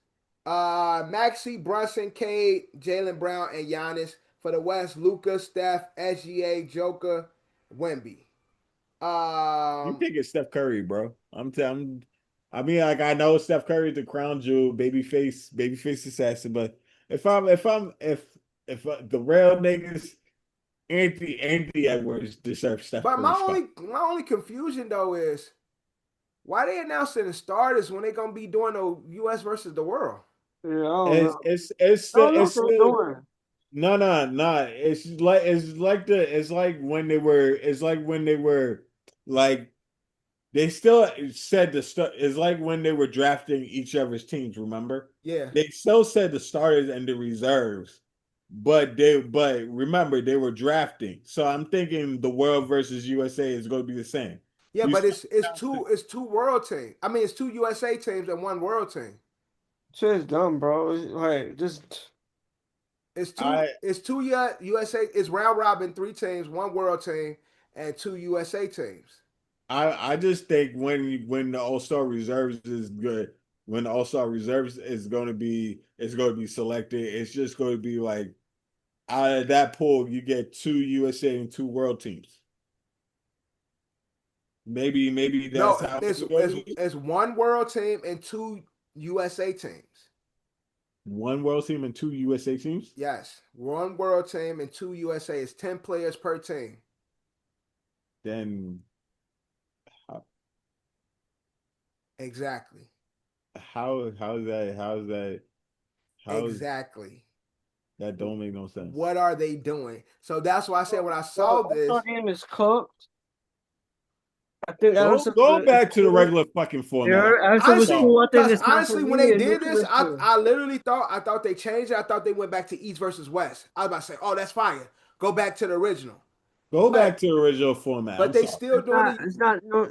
Maxey, Brunson, Cade, Jaylen Brown, and Giannis. For the West, Luka, Steph, SGA, Joker, Wemby. You Um, pick Steph Curry, bro. I mean, like I know Steph Curry's the crown jewel, babyface assassin, but if the real niggas, Anthony Edwards deserves Steph but Curry's spot. my only confusion though is why they announcing the starters when they gonna be doing the U.S. versus the world? Yeah, I don't know. It's What they're still doing. no. It's like when they were like they still said the start. It's like when they were drafting each other's teams. Remember, Yeah, they still said the starters and the reserves, but remember they were drafting. So I'm thinking the world versus USA is going to be the same. yeah, You but still it's two world teams. I mean, it's two USA teams and one world team. Shit's dumb, bro. Like, just I It's two USA. It's round robin, three teams, one world team, and two USA teams. I just think when the All-Star reserves is good, when the All-Star reserves is going to be selected, it's just going to be like out of that pool you get two USA and two world teams. Maybe No, that's how it's going to be. it's one world team and two USA teams. One world team and two USA teams. Yes, one world team and two USA. It's 10 players per team. Then how Exactly. how's how's Exactly. that don't make no sense. What are they doing? So that's why I said when I the saw this, All-Star game is cooked. I think Go back to the regular fucking format. Allison was honestly, cool. I think because it's time for honestly, when me they and did Nicki this, was cool. I literally thought they changed it. I thought they went back to East versus West. I was about to say, oh, that's fire. Go back to the original. Go But back to the original format. but I'm they sorry. still doing it.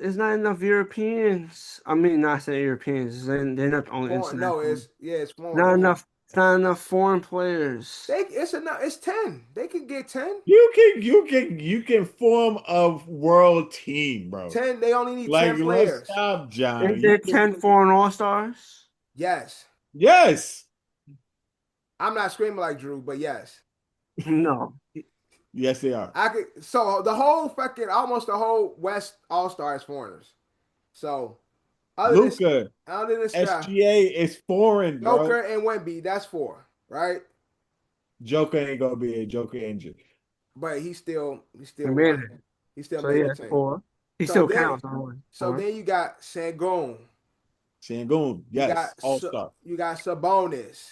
It's not enough Europeans. I mean, not say Europeans. They're not the only Foreign. No, international. it's foreign. Not enough. It's not enough foreign players. It's enough. It's 10. They can get 10. You can form a world team, bro. 10. They only need Like 10 let's players. stop, John. Is there 10 foreign All-Stars? Yes. Yes. I'm not screaming like Drew, but yes. No. Yes, they are. I could. So the whole fucking almost the whole West All Stars foreigners. So Luca, other than Steph, SGA is foreign, bro. Joker and Wemby, that's 4, right? Joker ain't gonna be a Joker injured. But he still He made won. it. He still So made yeah, the team. 4. He So still then, counts on one. so then you got Sangoon. Sangoon, yes, all-star. You got Sabonis.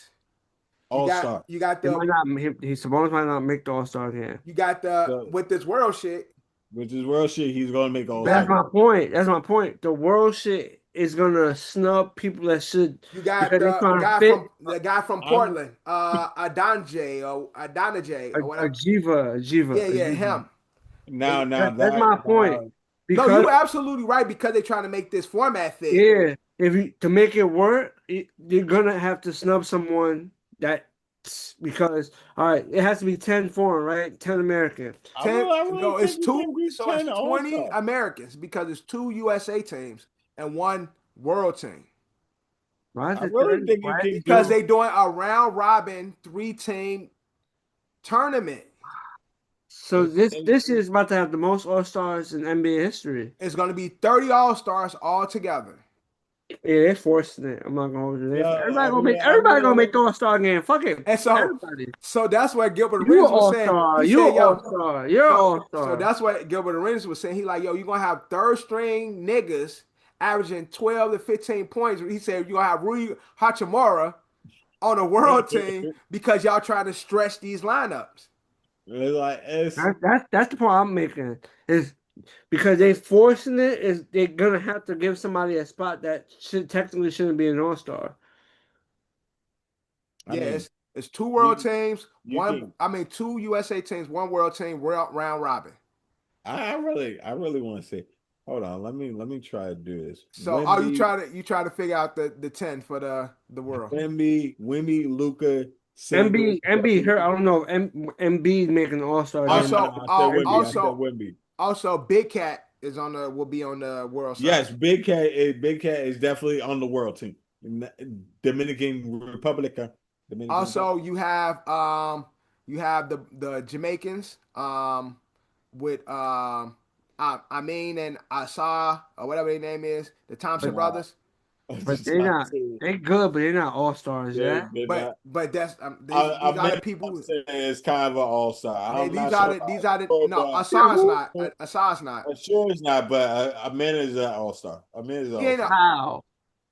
All-star. You got He the might not. Sabonis might not make the All-Star game. you got the with this world shit. With his world shit, he's gonna make all-star. That's my point. That's my point. The world shit is gonna snub people that should. You got because they're trying to fit the guy from Portland, Adonijay or whatever. Ajiva. Yeah, him. Now That's my point. No, you're absolutely right because they're trying to make this format fit. Yeah, if you to make it work, you're gonna have to snub someone that because all right, it has to be 10 foreign, right? 10 American. 10, no, it's think two. we So can it's 20 all-star. Americans because it's 2 USA teams and 1 world team. Why is I it really 10? think you Why- can Because do. they doing a round robin 3-team tournament. So this is about to have the most All Stars in NBA history. It's going to be 30 All Stars all together. Yeah, they're forcing it. I'm not gonna hold you. Yeah, Everybody gonna make the All-Star game. Fuck it. And Everybody. so that's what Gilbert You Arenas an was saying. All-Star. He You said, an yo, All-Star. You're an so All-Star. that's what Gilbert Arenas was saying. He like, yo, you're gonna have third string niggas averaging 12 to 15 points. He said you're gonna have Rui Hachimura on a world team because y'all trying to stretch these lineups. That's the point I'm making. Is because they forcing it, is they're gonna have to give somebody a spot that technically shouldn't be an All-Star. Yeah, it's two world teams, two USA teams, one world team, round robin. I really want to say, hold on, let me try to do this. So you try to figure out the 10 for the world. Wemby, Luka, MB hurt. I don't know. MB making All-Star. Also, Big Cat will be on the world side. Yes, Big Cat is definitely on the world team. Dominican Republic. Also, you have the Jamaicans with Amin and A.S.A or whatever their name is, the Thompson brothers. But they're not. They're good, but they're not All-Stars. Yeah. But that's these are the people. It's kind of an All-Star. These are the no. A.S.A's not. A.S.A's not. Sure, it's not. But Amin is an All-Star. Amin is an All-Star. How?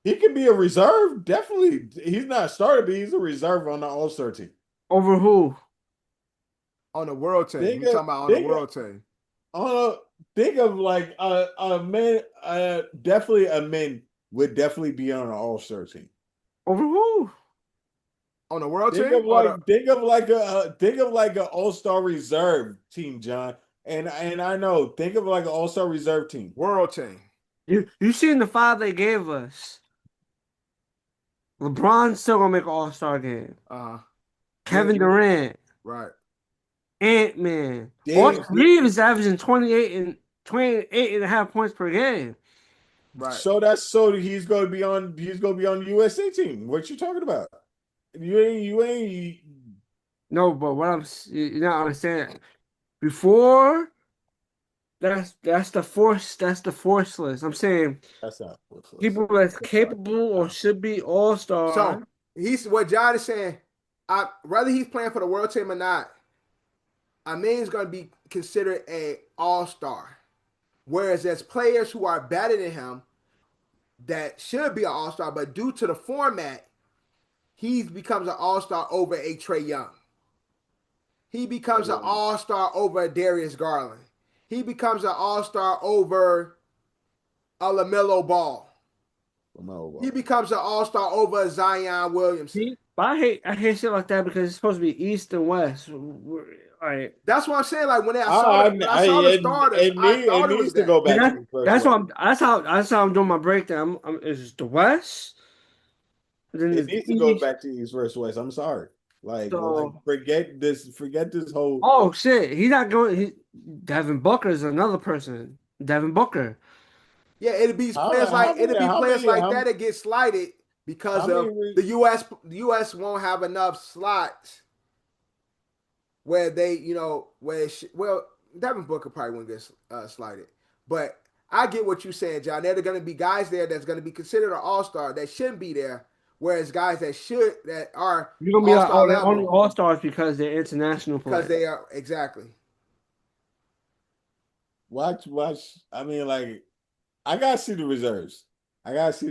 He can be a reserve. Definitely, he's not a starter, but he's a reserve on the All-Star team. Over who? On the world team. We're talking about on the world team. Think of like a man. Definitely a man would definitely be on an All-Star team. Over who? On the world team? Think of like an All-Star reserve team, John. And I know. Think of like an All-Star reserve team. World team. You seen the 5 they gave us. LeBron's still gonna make an All-Star game. Kevin Durant. Right. Ant-Man. Austin Reeves is averaging 28.5 points per game. Right. So he's gonna be on the USA team. What you talking about? You ain't No, but you're not understanding. Before that's the force list. I'm saying that's not force list. People that's capable or should be All-Star. So what John is saying, whether he's playing for the world team or not, Amin's going to be considered an All-Star. Whereas there's players who are better than him that should be an All-Star, but due to the format, he becomes an All-Star over a Trae Young. He becomes an All-Star over Darius Garland. He becomes an All-Star over a LaMelo Ball. He becomes an All-Star over Zion Williamson. But I hate shit like that because it's supposed to be East and West. Right. That's what I'm saying. Like when I saw the starters, I thought it was to go back. That's how I'm doing my breakdown. It's the West. It needs to go back to East versus West. I'm sorry. Like forget this whole. Oh shit! He's not going. Devin Booker is another person. Devin Booker. Yeah, it'd be players like that that get slighted because of the U.S. The U.S. won't have enough slots where they, Devin Booker probably won't get slighted, but I get what you're saying, John. There are going to be guys there that's going to be considered an All-Star that shouldn't be there. Whereas guys that are you're gonna be like, they're only All-Stars because they're international players. Because they are exactly. Watch. I mean, like, I gotta see the reserves. Because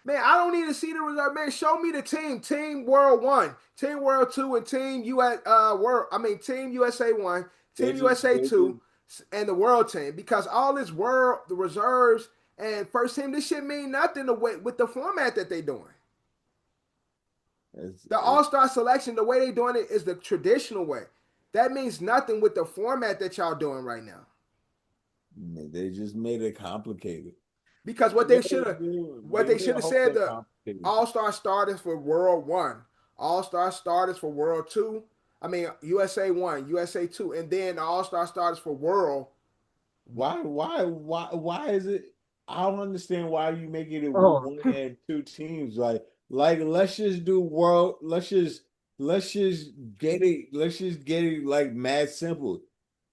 man, I don't need to see the reserve. Man, show me the team. Team World 1, Team World 2, and Team Team USA 1, Team USA 2, and the World team. Because all this the reserves. And first team, this shit mean nothing with the format that they doing. The All-Star selection, the way they doing it is the traditional way. That means nothing with the format that y'all doing right now. They just made it complicated. Because what they should have said, the All-Star starters for World 1, All-Star starters for World 2, USA 1, USA 2, and then the All-Star starters for World. Why is it? I don't understand why you making it 1 and 2 teams. Like let's just do world. Let's just get it like mad simple.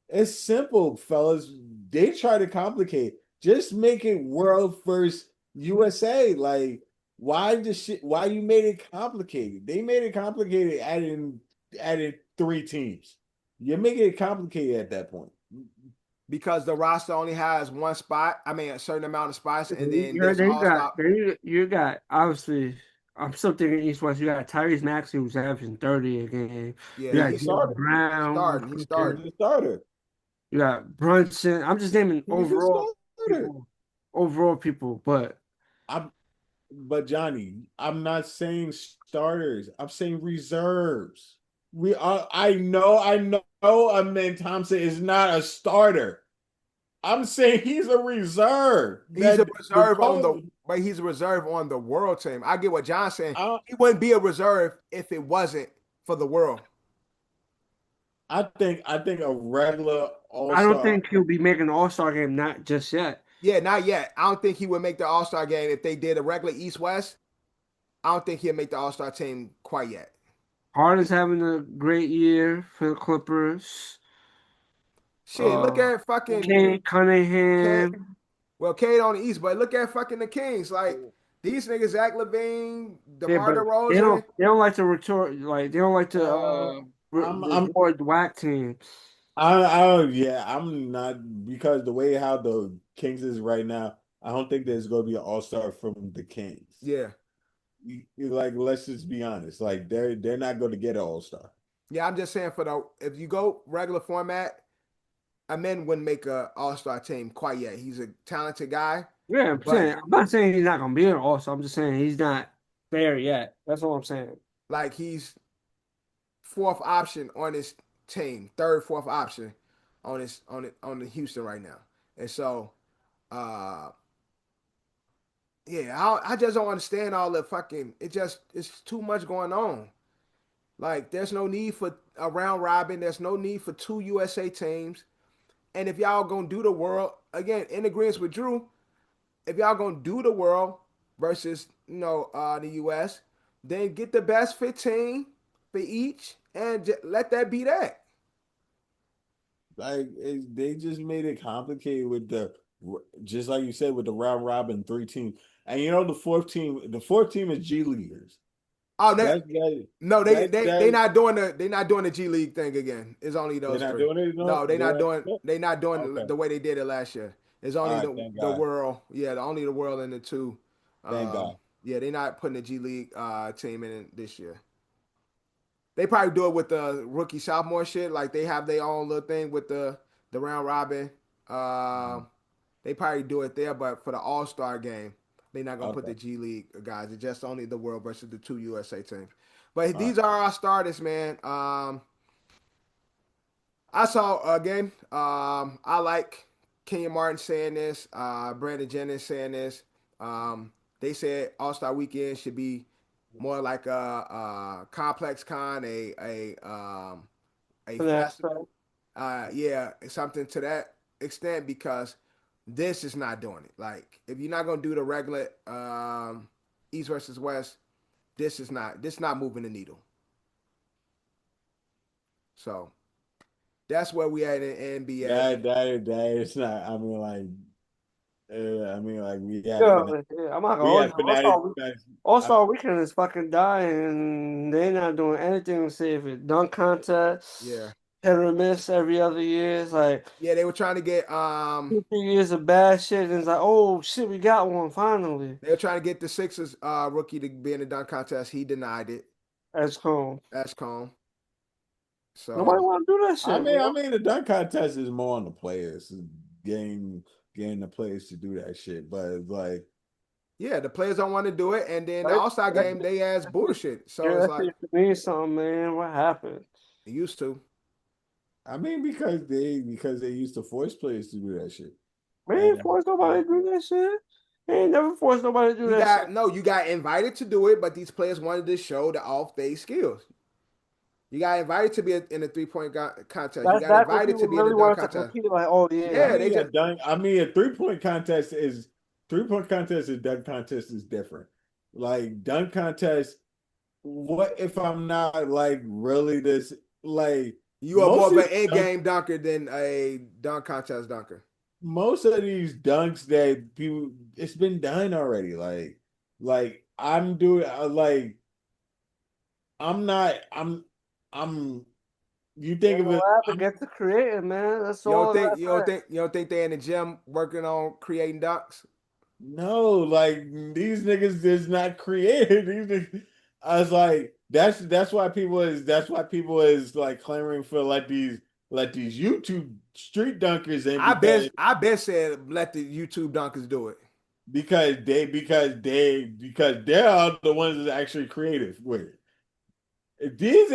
It's simple, fellas. They try to complicate. Just make it world first, USA, like, why you made it complicated? They made it complicated adding 3 teams. You're making it complicated at that point. Because the roster only has one spot. I mean, a certain amount of spots, and then You there's All-Star. you got obviously. I'm still thinking East West. You got Tyrese Maxey who's averaging 30 a game. Yeah, You got He Jaylen started. Brown. He's He starting. was a starter. You got Brunson. I'm just naming He was a starter. overall people, but But Johnny, I'm not saying starters. I'm saying reserves. I know Amen Thompson is not a starter. I'm saying he's a reserve. He's a That reserve but he's a reserve on the world team. I get what John's saying. I, He wouldn't be a reserve if it wasn't for the world. I think a regular I don't all-star. think he'll be making the All-Star game, not just yet. Yeah, not yet. I don't think he would make the All-Star game if they did a regular East-West. I don't think he'll make the All-Star team quite yet. Harden's having a great year for the Clippers. Shit, look at fucking Kate Cade. Cunningham. Well, Cade on the East, but look at fucking the Kings. Like these niggas, Zach LaVine, Yeah, DeMar but DeRozan. they don't like to retort like they don't like to I'm reward whack teams. yeah, I'm not, because the way how the Kings is right now, I don't think there's going to be an all-star from the Kings. Yeah. Like, let's just be honest. Like, they're not going to get an all-star. Yeah, I'm just saying if you go regular format, Amen wouldn't make a All-Star team quite yet. He's a talented guy. Yeah, But I'm not saying he's not gonna be an All-Star. I'm just saying he's not there yet. That's all I'm saying. like he's fourth option on his team, third, fourth option on the Houston right now. And so uh yeah, I just don't understand all the fucking it's too much going on. Like there's no need for a round robin, there's no need for 2 USA teams. And if y'all gonna do the world, again, in agreement with Drew, if y'all gonna do the world versus the US, then get the best 15 for each and let that be that. Like, they just made it complicated with just like you said, with the round robin 3 teams. And the fourth team is G Leaguers. Oh, no, they not doing the G League thing again. It's only those they're not three. doing it. No, they not doing Okay. the way they did it last year. It's only Thank the God. world. Yeah, only the world and the two. Thank God. Yeah, they're not putting the G League team in it this year. They probably do it with the rookie sophomore shit. Like they have their own little thing with the round robin. They probably do it there, but for the All-Star game, they're not gonna put the G League guys. It's just only the world versus the 2 USA teams. But these are our starters, man. I saw again. I like Kenyon Martin saying this. Brandon Jennings saying this. They said All-Star Weekend should be more like a complex con, a festival. Yeah, something to that extent because this is not doing it. Like if you're not gonna do the regular East versus West, this is not moving the needle. So that's where we at in NBA. That is not. We have Yeah, I'm not we gonna have fanatic. All-Star Weekend is fucking dying. They're not doing anything to save it. Dunk contest, Yeah. hit or miss every other year. It's like Yeah, they were trying to get 2 3 years of bad shit, and it's like, oh shit, we got one finally. they were trying to get the Sixers rookie to be in the dunk contest. He denied it. That's cool. That's calm. Nobody So want to do that shit. The dunk contest is more on the players, getting the players to do that shit. But it's like, yeah, the players don't want to do it, and then the All-Star game they ass bullshit. So Yeah, it's that like shit means something, man. What happened? they used to. because they used to force players to do that shit. Man, ain't force nobody to do that shit. They ain't never forced nobody to do that shit. You got invited to do it, but these players wanted to show the off-base skills. You got invited to be in a 3-point contest. You got invited to be in a dunk contest. Compete, like, oh yeah. Yeah, a 3-point contest is 3-point contest and dunk contest is different. Like dunk contest, what if I'm not like really this like you are more of an end game dunker than a dunk contest dunker. most of these dunks that people, it's been done already. Like I'm doing, like I'm not, I'm. You think of it? To get to creating, man. That's You don't all think I you don't say. think you don't think they in the gym working on creating dunks? No, like these niggas is not creative. These niggas, I was like, that's why people is like clamoring for like these YouTube street dunkers in I bet said let the YouTube dunkers do it. because they're the ones that's actually creative with it. These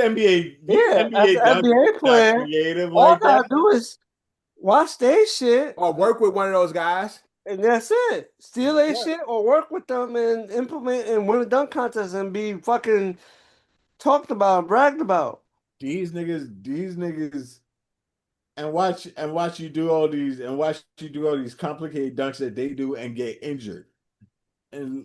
Yeah, as NBA an dunkers NBA not player, creative all I like that. gotta do is watch their shit, Or work with one of those guys. and that's it. Steal their shit or work with them and implement and win a dunk contest and be fucking talked about, bragged about. These niggas, and watch you do all these and watch you do all these complicated dunks that they do and get injured.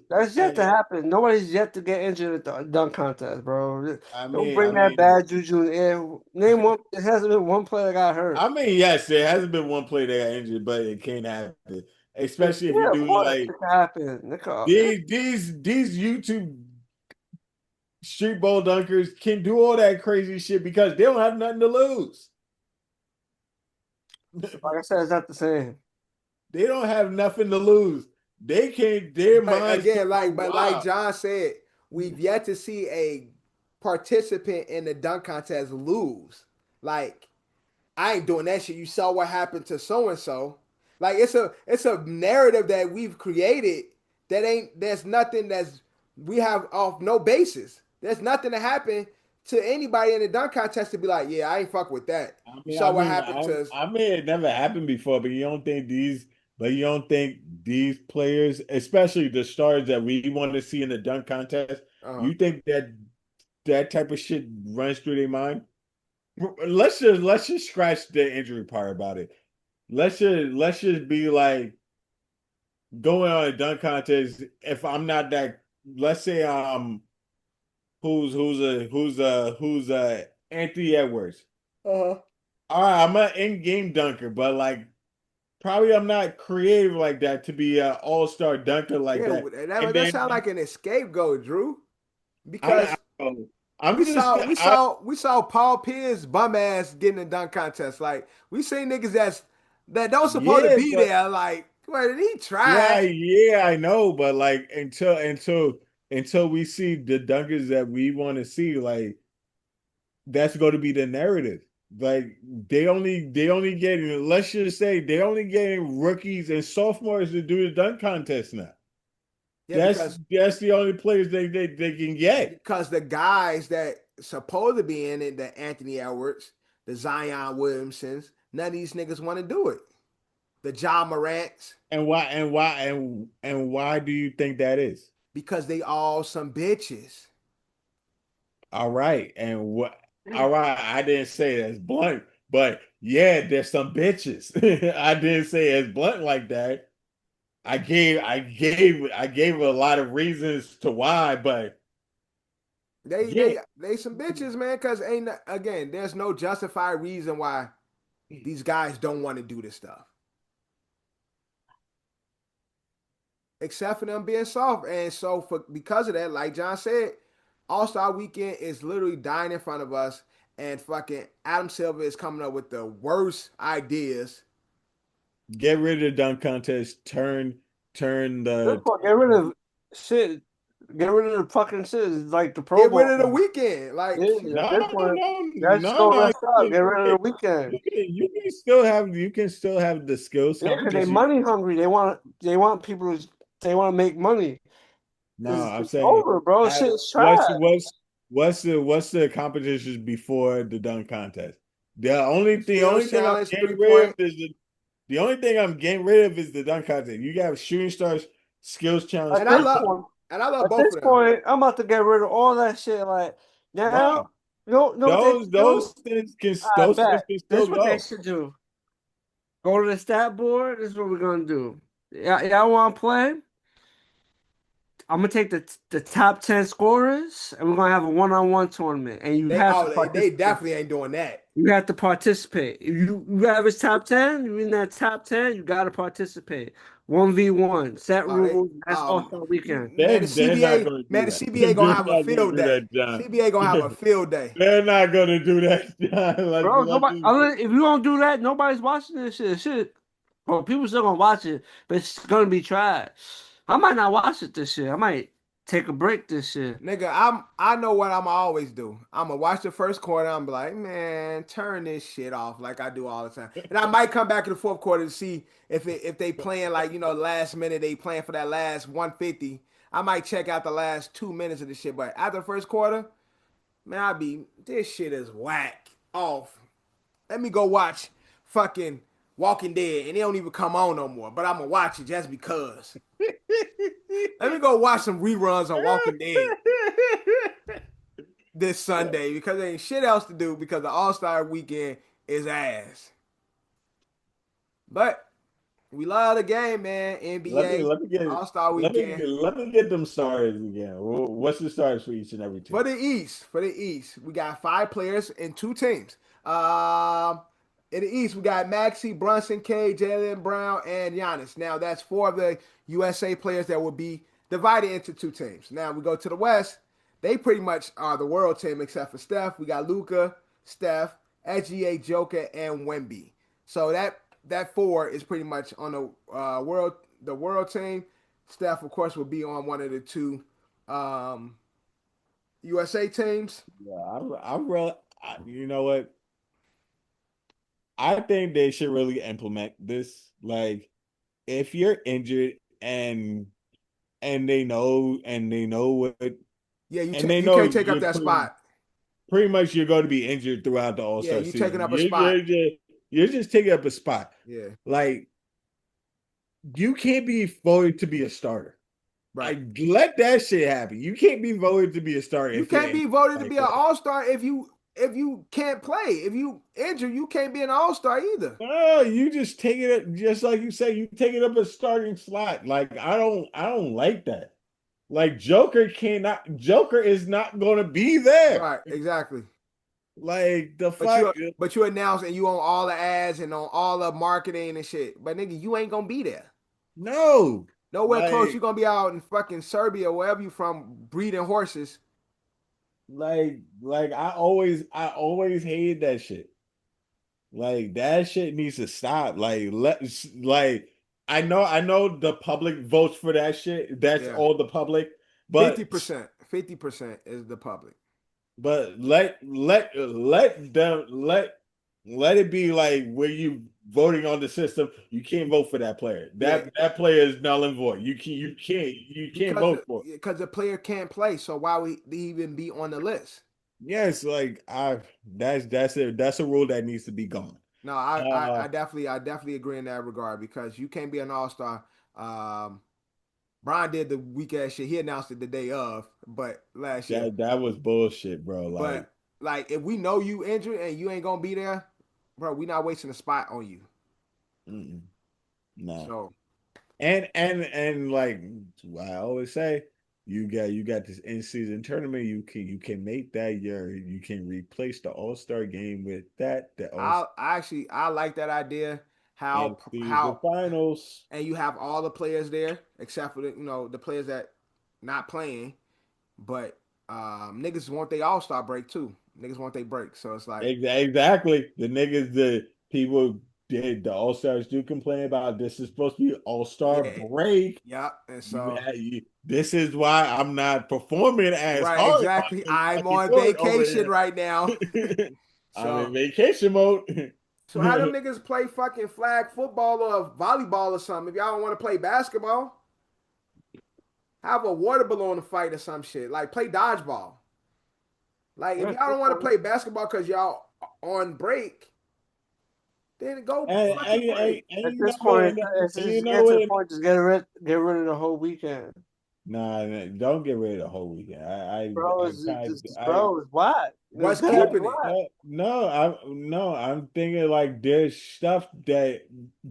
That's yet to And happen. Nobody's yet to get injured at the dunk contest, bro. I Don't mean, I bring that mean, bad juju in the air. Name one. It hasn't been one player that got hurt. I mean, yes, there hasn't been one play that got injured, but it can't happen. Especially if you Yeah, of do course like it can happen. these YouTube street ball dunkers can do all that crazy shit because they don't have nothing to lose. Like I said, it's not the same. They don't have nothing to lose. They can't. Their But minds again, can go like wild. John said, we've yet to see a participant in the dunk contest lose. Like, I ain't doing that shit. You saw what happened to so and so. Like, it's a narrative that we've created that ain't there's nothing that's we have off no basis. There's nothing to happen to anybody in the dunk contest to be like, yeah, I ain't fuck with that. I You mean, saw I what mean, happened I, to us. I mean, it never happened before, but you don't think these players, especially the stars that we want to see in the dunk contest, Uh-huh. you think that that type of shit runs through their mind? Let's just scratch the injury part about it. Let's just be like going on a dunk contest. If I'm not that, let's say who's Anthony Edwards. Uh-huh. All right, I'm an in-game dunker, but like probably I'm not creative like that to be an all-star dunker like Yeah, that. And that then sounds like an escape goal, Drew. I, Because I I'm we just saw we I saw we saw Paul Pierce bum ass getting a dunk contest. Like we see niggas that don't supposed to yeah, be but there. Like, well, did he yeah, try? yeah, I know, but like until we see the dunkers that we want to see, like that's going to be the narrative. Like they only getting, let's just say they only getting rookies and sophomores to do the dunk contest now. Yeah, That's the only players they can get. because the guys that supposed to be in it, the Anthony Edwards, the Zion Williamsons, none of these niggas want to do it. The John Morants, And why do you think that is? because they all some bitches. All right, and what? All right, I didn't say it as blunt, but yeah, there's some bitches. I didn't say it as blunt like that. I gave a lot of reasons to why, but They yeah, they they some bitches, man. Cause ain't again, there's no justified reason why these guys don't want to do this stuff, except for them being soft. And so for because of that, like John said, All-Star Weekend is literally dying in front of us, and fucking Adam Silver is coming up with the worst ideas. get rid of the dunk contest. Turn the Get rid of shit. Get rid of the fucking shit. It's like the Pro Get rid Bowl. of the weekend, Yeah, like at this point, that just no go no. messed up. Get rid of the weekend. You can still have the skills Yeah, because they competition. money hungry. They want people to they want to make money. No, It's, I'm it's saying, over, bro. Shit's what's trash. the competitions before the dunk contest? The only skills thing I'm challenge, three getting rid of point. is the only thing I'm getting rid of is the dunk contest. You got shooting stars, skills challenge, And At I this three love point. point, and I love at both this of them. point, I'm about to get rid of all that shit. Like Why? now, know what they Those should do? those things can I those things bet. can This still is what they go. should do. Go to the stat board. This is what we're gonna do. Yeah, y'all want to play? I'm gonna take the top 10 scorers, and we're gonna have a one-on-one tournament, and you They have to oh they participate. definitely ain't doing that. You have to participate. If you have his top 10, you're in that top 10, you gotta participate. 1v1, set Oh, rules, that's All-Star weekend. man, the They're not CBA, going to do man, the that. CBA They're gonna have a not going to field do day. that, John. CBA gonna have a field day. They're not going to do that, John. Bro, nobody, if you don't do that, nobody's watching this shit. Well, people still gonna watch it, but it's gonna be trash. I might not watch it this year. I might take a break this year. Nigga, I know what I'm always do. I'm gonna watch the first quarter. I'm like, man, turn this shit off like I do all the time. And I might come back in the fourth quarter to see if they playing like last minute they playing for that last 150. I might check out the last 2 minutes of the shit. But after the first quarter, man, this shit is whack off. Let me go watch fucking Walking Dead, and they don't even come on no more. But I'm gonna watch it just because. Let me go watch some reruns on Walking Dead this Sunday because there ain't shit else to do because the All-Star weekend is ass. But we love the game, man. NBA let me get All-Star weekend. let me get them stars again. What's the stars for each and every team? For the East, we got 5 players and 2 teams. In the East, we got Maxey, Brunson, K, Jaylen Brown, and Giannis. Now, that's 4 of the USA players that will be divided into 2 teams. Now, we go to the West. They pretty much are the world team except for Steph. We got Luka, Steph, SGA, Joker, and Wemby. So that 4 is pretty much on the world team. Steph, of course, will be on one of the 2 USA teams. Yeah, you know what? I think they should really implement this. Like, if you're injured and they know what, Yeah, and they you know can't take up that spot. pretty much you're going to be injured throughout the Yeah, All-Star you season. taking up a spot. You're just taking up a spot. Yeah, Like, you can't be voted to be a starter. right. Let that shit happen. You can't be voted to be a starter. You if you're can't be injured voted to like be an that. all-star if you can't play. If you injured, you can't be an all-star either. No, you just take it up, just like you say, you take it up a starting slot. Like, I don't like that. Like, Joker is not gonna be there. Right, exactly. Like, the But fuck. you announce and you on all the ads and on all the marketing and shit. But nigga, you ain't gonna be there. No. Nowhere close. You're Like, gonna be out in fucking Serbia, wherever you from, breeding horses. I always hated that shit. Like, that shit needs to stop. I know the public votes for that shit. That's Yeah. all the public, but 50%. 50% is the public. let it be like where you voting on the system, you can't vote for that player. Yeah. That player is null and void. You can't vote for it. Because the player can't play, so why would he even be on the list? Yes, like that's a rule that needs to be gone. No, I definitely agree in that regard because you can't be an all-star. Brian did the weak ass shit. He announced it the day of, but last year. That was bullshit, bro. But if we know you injured and you ain't gonna be there, bro, we not wasting a spot on you. No. So and like I always say, you got this in-season tournament. You can make that year. You can replace the All-Star game with that. I like that idea. How the finals, and you have all the players there except for the players that not playing, but niggas want their All-Star break too. Niggas want their break, so it's like exactly the people did the All-Stars do complain about this is supposed to be All-Star break. Yeah, and so this is why I'm not performing as right, hard. exactly. I'm on vacation right now. I'm in vacation mode. So how them niggas play fucking flag football or volleyball or something? If y'all don't want to play basketball, have a water balloon fight or some shit. Like play dodgeball. Like if y'all don't want to play basketball because y'all on break, then go fucking play. At this point, just get rid of the whole weekend. Nah, don't get rid of the whole weekend. It's what? What's keeping it? No, I'm thinking like there's stuff that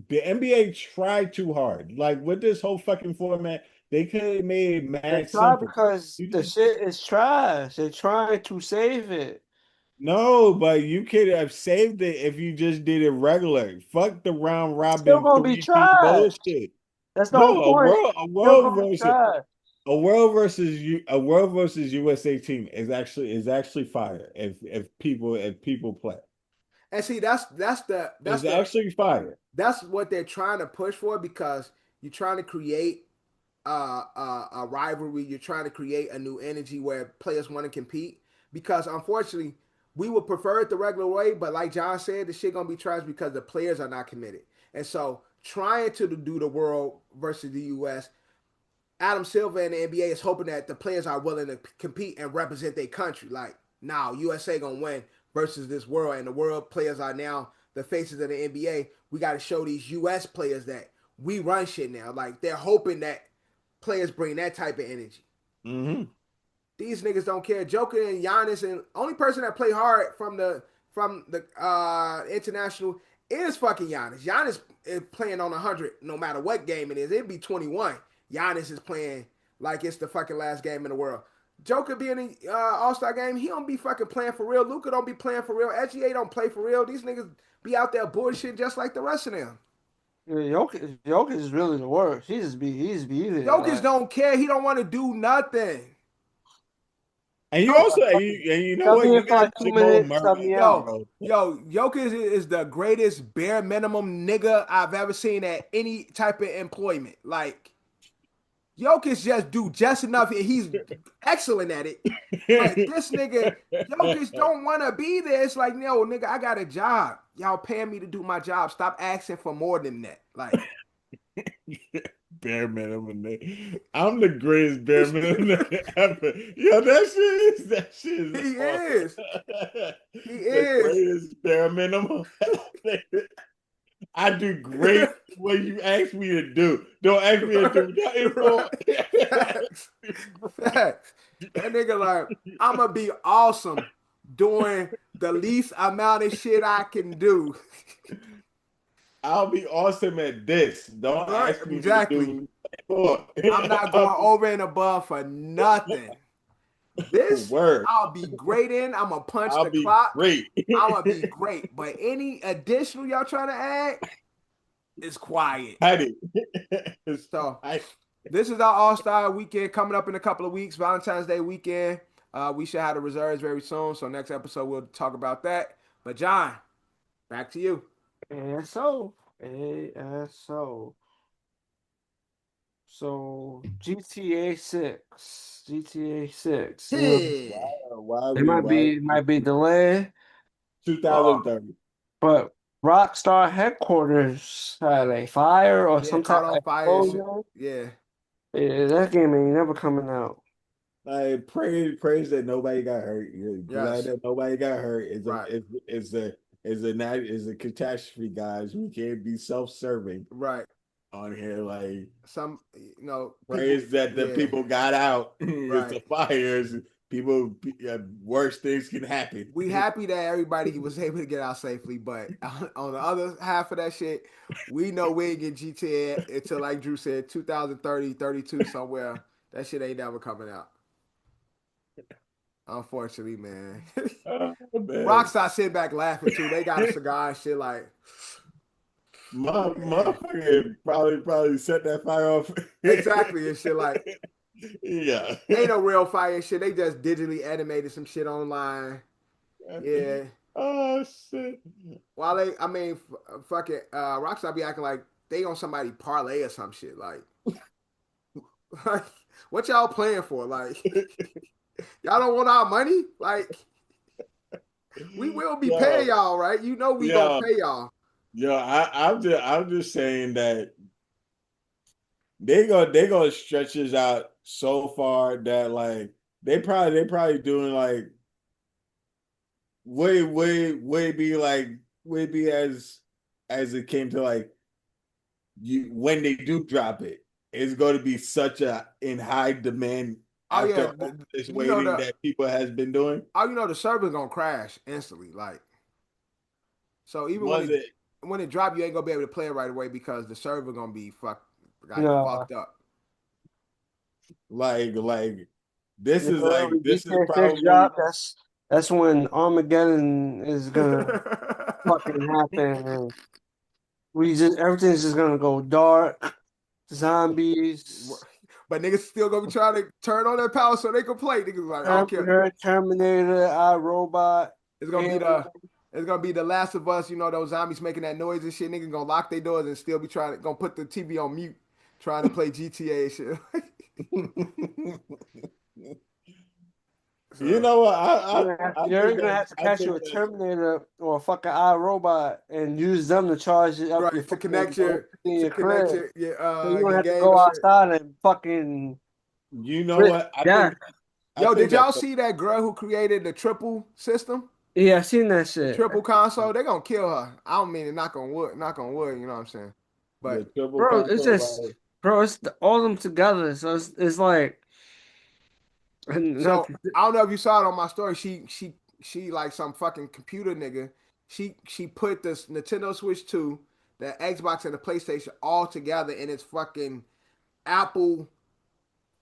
the NBA tried too hard. Like with this whole fucking format, they could have made it mad simple. Because the shit is trash. They're trying to save it. No, but you could have saved it if you just did it regular. Fuck the round Still robin gonna be 3-team trash. bullshit. That's the No, whole point. a Still world gonna be versus trash. a world versus USA team is actually fire if people play. And see, that's It's the actually fire. that's what they're trying to push for because you're trying to create a rivalry. You're trying to create a new energy where players want to compete. Because unfortunately, we would prefer it the regular way, but like John said, the shit gonna be trash because the players are not committed. And so, trying to do the world versus the U.S. Adam Silver and the NBA is hoping that the players are willing to compete and represent their country. Like, now USA gonna win versus this world, and the world players are now the faces of the NBA. We got to show these US players that we run shit now. Like, they're hoping that players bring that type of energy. Mm-hmm. These niggas don't care. Joker and Giannis, and only person that play hard from the international is fucking Giannis. Giannis is playing on 100 no matter what game it is. It'd be 21. Giannis is playing like it's the fucking last game in the world. Joker being in the All-Star game, he don't be fucking playing for real. Luka don't be playing for real. SGA don't play for real. These niggas be out there bullshit just like the rest of them. Yeah, Jokic is really the worst. He just be there. Jokic Like, don't care. He don't want to do nothing. And you Jokic also and you know I'll what? be You in for got like 2 minutes, Jamal sub me Murray, out. Yo, bro. Jokic is the greatest bare minimum nigga I've ever seen at any type of employment. Like, Jokic just do just enough. He's excellent at it. But this nigga, Jokic don't want to be there. It's like, yo, nigga, I got a job. Y'all paying me to do my job. Stop asking for more than that. Like, Bare minimum. I'm the greatest bare minimum ever. Yo, that shit is he awesome. is. He The is. greatest bare minimum. I do great what you ask me to do. Don't ask me to do nothing more. Facts. Facts. That nigga like, I'ma be awesome doing the least amount of shit I can do. I'll be awesome at this. Don't Right, ask me to exactly. do more. I'm not I'll going over and above for nothing. This word. I'll be great in. I'm gonna punch I'll the be clock. great. I'm gonna be great. But any additional y'all trying to add is quiet. Patty. So this is our All-Star weekend coming up in a couple of weeks, Valentine's Day weekend. We should have the reserves very soon. So next episode we'll talk about that. But John, back to you. A.S.O. A.S.O. So GTA 6. GTA 6. Yeah. It Why might be delayed. 2030? But Rockstar headquarters had a fire or Yeah, some type caught of on fire. explosion. Yeah. Yeah, that game ain't never coming out. Like praise that nobody got hurt. You're glad Yes. that nobody got hurt. Right. It's a catastrophe, guys. We can't be self-serving Right. on here. Like Some, people. praise that the Yeah. people got out. It's Right. the fires. People, worse things can happen. We happy that everybody was able to get out safely, but on the other half of that shit, we know we ain't get GTA until, like Drew said, 2030, 32 somewhere. That shit ain't never coming out. Unfortunately, man. Oh, man. Rockstar sitting back laughing too. They got a cigar and shit like, Motherfucker probably set that fire off. exactly, and shit like, Yeah. ain't no real fire and shit. They just digitally animated some shit online. Yeah. Oh shit. While they, I mean, fucking Rockstar be acting like they on somebody parlay or some shit. Like, like what y'all playing for? Like, y'all don't want our money? Like, we will be paying Yo, y'all, right? You know we gonna yo, pay y'all. I'm just saying that they gonna stretch this out so far that like they probably doing like way be like way be as it came to like you when they do drop it, it's going to be such a in high demand Oh yeah, after all this you know waiting the that people has been doing. oh you know the server's gonna crash instantly. Like, so even Was it when it drop, you ain't gonna be able to play it right away because the server gonna be Yeah. fucked up. like Yeah, when this is GTA 6 probably drop, That's when Armageddon is gonna fucking happen, and everything's just gonna go dark. Zombies. But niggas still gonna be trying to turn on their power so they can play. Niggas like, I don't care. Terminator, iRobot. It's gonna be the Last of Us, you know, those zombies making that noise and shit. Niggas gonna lock their doors and still be gonna put the TV on mute, trying to play GTA and shit. You know what? You're gonna have to catch you a Terminator or a fucking iRobot and use them to charge it up right, your to connect your crib. your So you don't your have to game go and shit. outside and fucking. You know what? Yo, did y'all see that girl who created the triple system? Yeah, I seen that The shit. triple console? They gonna kill her. I don't mean to knock on wood, you know what I'm saying? But bro, it's just it's all of them together. So it's like. So I don't know if you saw it on my story. She like some fucking computer nigga. She put this Nintendo Switch 2, the Xbox and the PlayStation all together in its fucking Apple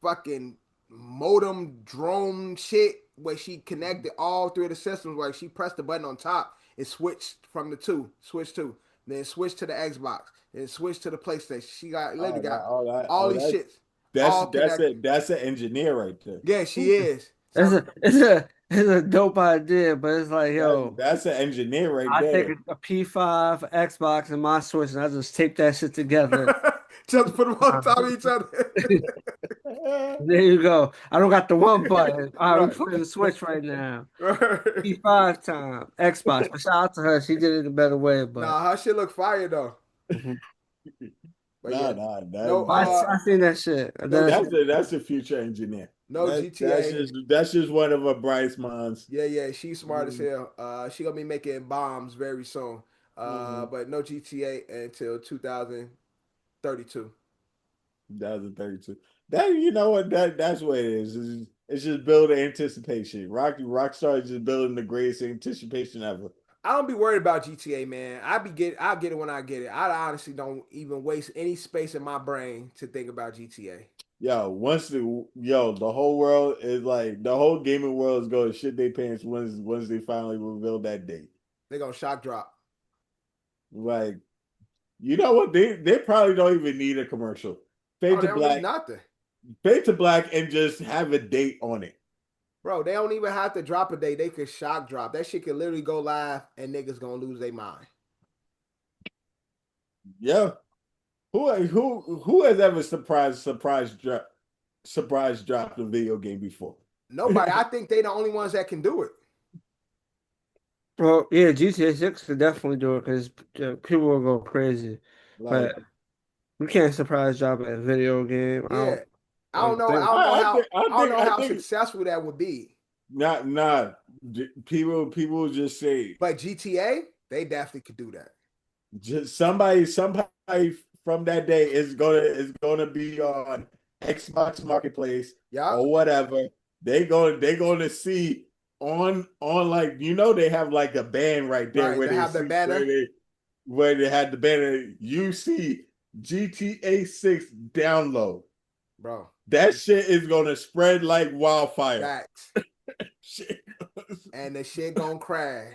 fucking modem drone shit where she connected all three of the systems where she pressed the button on top, it switched from the switch two, then switched to the Xbox, then switched to the PlayStation. She literally got all these shits. That's an engineer right there. Yeah, she is. It's a dope idea, but it's like, yo, that's an engineer right there. I take a P5 Xbox and my Switch, and I just tape that shit together. Just put them on top of each other. There you go. I don't got the one button. All right, we're playing the Switch right now. P5 time Xbox. But shout out to her. She did it a better way. But nah, her shit look fire though. I seen that shit. That's a future engineer. GTA. That's just one of her bright minds. Yeah, she's smart as hell. She gonna be making bombs very soon. But no GTA until 2032. 2032. That you know what that's what it is. It's just building anticipation. Rockstar is just building the greatest anticipation ever. I don't be worried about GTA, man. I'll get it when I get it. I honestly don't even waste any space in my brain to think about GTA. The whole world is like the whole gaming world is going to shit their pants once they finally reveal that date. They're gonna shock drop. Like, you know what? They probably don't even need a commercial. Fade to black and just have a date on it. Bro, they don't even have to drop a date. They could shock drop. That shit could literally go live and niggas gonna lose their mind. Yeah. Who has ever surprise dropped a video game before? Nobody. I think they the only ones that can do it. Well, yeah, GTA 6 could definitely do it because people will go crazy. But we can't surprise drop a video game. Yeah. I don't know how successful that would be. Not people just say. But GTA, they definitely could do that. Just somebody from that day is gonna be on Xbox Marketplace or whatever. They're gonna see on like they have like a band right there where they have the banner where they had the banner. You see GTA 6 download. Bro, that shit is gonna spread like wildfire. Facts. And the shit gonna crash.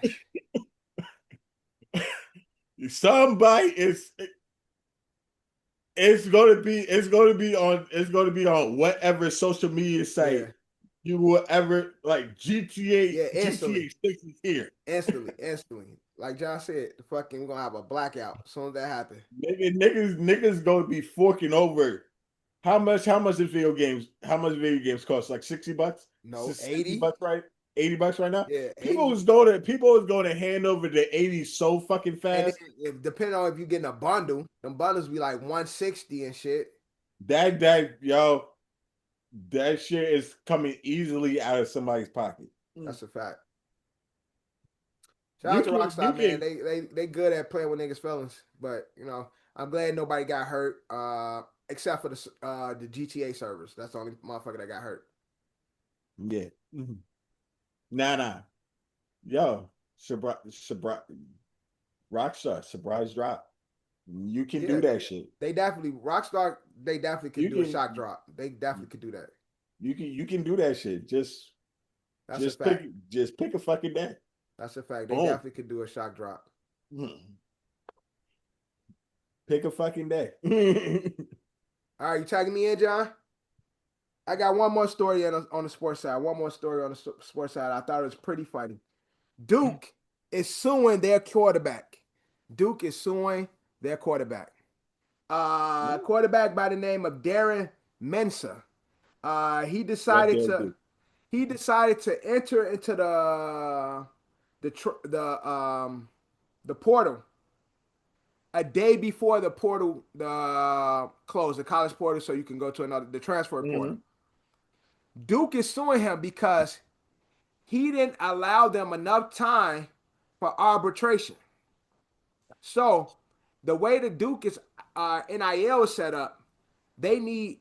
It's gonna be on whatever social media site you will ever like. GTA 6 is here instantly. Like John said, the fucking gonna have a blackout as soon as that happens. Niggas gonna be forking over. How much video games cost? Like $60? No, 80 $60, right? $80 right now. Yeah, people was going to hand over the 80 so fucking fast. And depending on if you're getting a bundle, them bundles be like 160 and shit. That shit is coming easily out of somebody's pocket. That's a fact. Shout out to Rockstar, man. They good at playing with niggas' feelings, but I'm glad nobody got hurt. Except for the GTA servers. That's the only motherfucker that got hurt. Yeah. Mm-hmm. Nah. Yo, Rockstar, surprise drop. You can do that shit. Rockstar could do a shock drop. They definitely could do that. You can do that shit. Just That's a fact. Just pick a fucking day. That's a fact. They definitely could do a shock drop. Pick a fucking day. All right, you tagging me in, John? I got one more story on the sports side. One more story on the sports side. I thought it was pretty funny. Duke is suing their quarterback. Duke is suing their quarterback. Quarterback by the name of Darren Mensah. He decided to enter into the portal a day before the portal closed, the college portal, so you can go to the transfer portal. Duke is suing him because he didn't allow them enough time for arbitration. So the way the Duke is NIL is set up, they need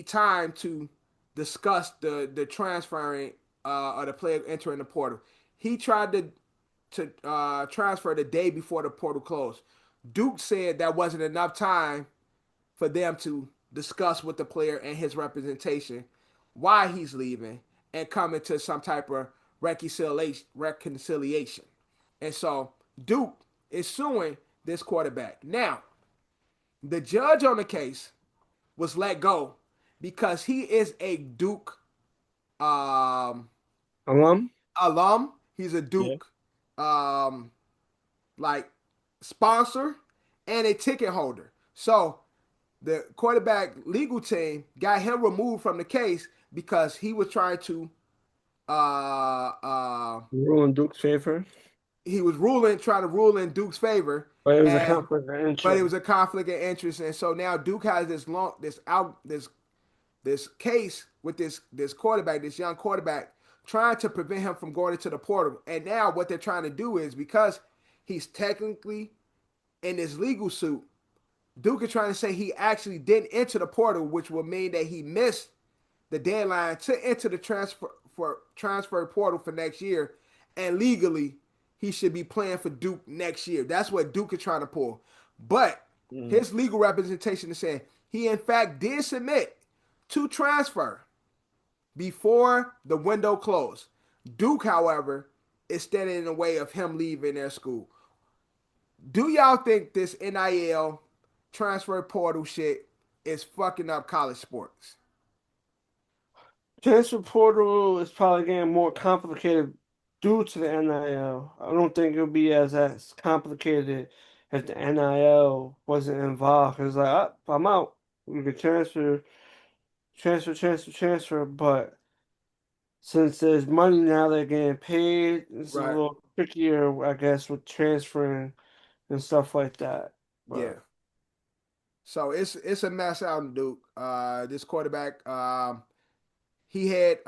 time to discuss the transferring of the player entering the portal. He tried to transfer the day before the portal closed. Duke said that wasn't enough time for them to discuss with the player and his representation why he's leaving and coming to some type of reconciliation. And so Duke is suing this quarterback. Now, the judge on the case was let go because he is a Duke alum. He's a Duke like sponsor and a ticket holder. So the quarterback legal team got him removed from the case because he was trying to rule in Duke's favor. He was trying to rule in Duke's favor. But it was a conflict of interest. But it was a conflict of interest, and so now Duke has this case with this quarterback, this young quarterback, trying to prevent him from going into the portal. And now what they're trying to do is, because he's technically in this legal suit, Duke is trying to say he actually didn't enter the portal, which will mean that he missed the deadline to enter the transfer portal for next year, and legally he should be playing for Duke next year. That's what Duke is trying to pull. But his legal representation is saying he in fact did submit to transfer before the window closed. Duke, however, is standing in the way of him leaving their school. Do y'all think this NIL transfer portal shit is fucking up college sports? Transfer portal is probably getting more complicated due to the NIL. I don't think it'll be as complicated if the NIL wasn't involved. It's like, oh, I'm out. We could transfer. But since there's money now, they're getting paid. It's a little trickier, I guess, with transferring and stuff like that. But, yeah. So it's a mess out in Duke. This quarterback, he had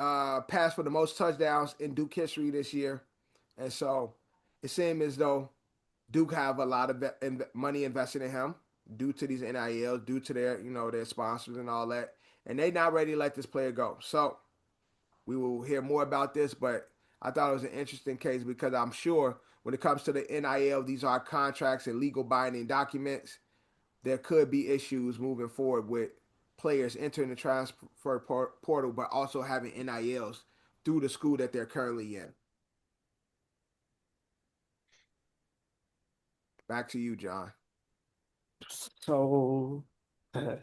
passed for the most touchdowns in Duke history this year, and so it seemed as though Duke have a lot of money invested in him due to these NILs, due to their sponsors and all that, and they not ready to let this player go. So we will hear more about this, but I thought it was an interesting case because I'm sure when it comes to the NIL, these are contracts and legal binding documents. There could be issues moving forward with players entering the transfer portal, but also having NILs through the school that they're currently in. Back to you, John. So the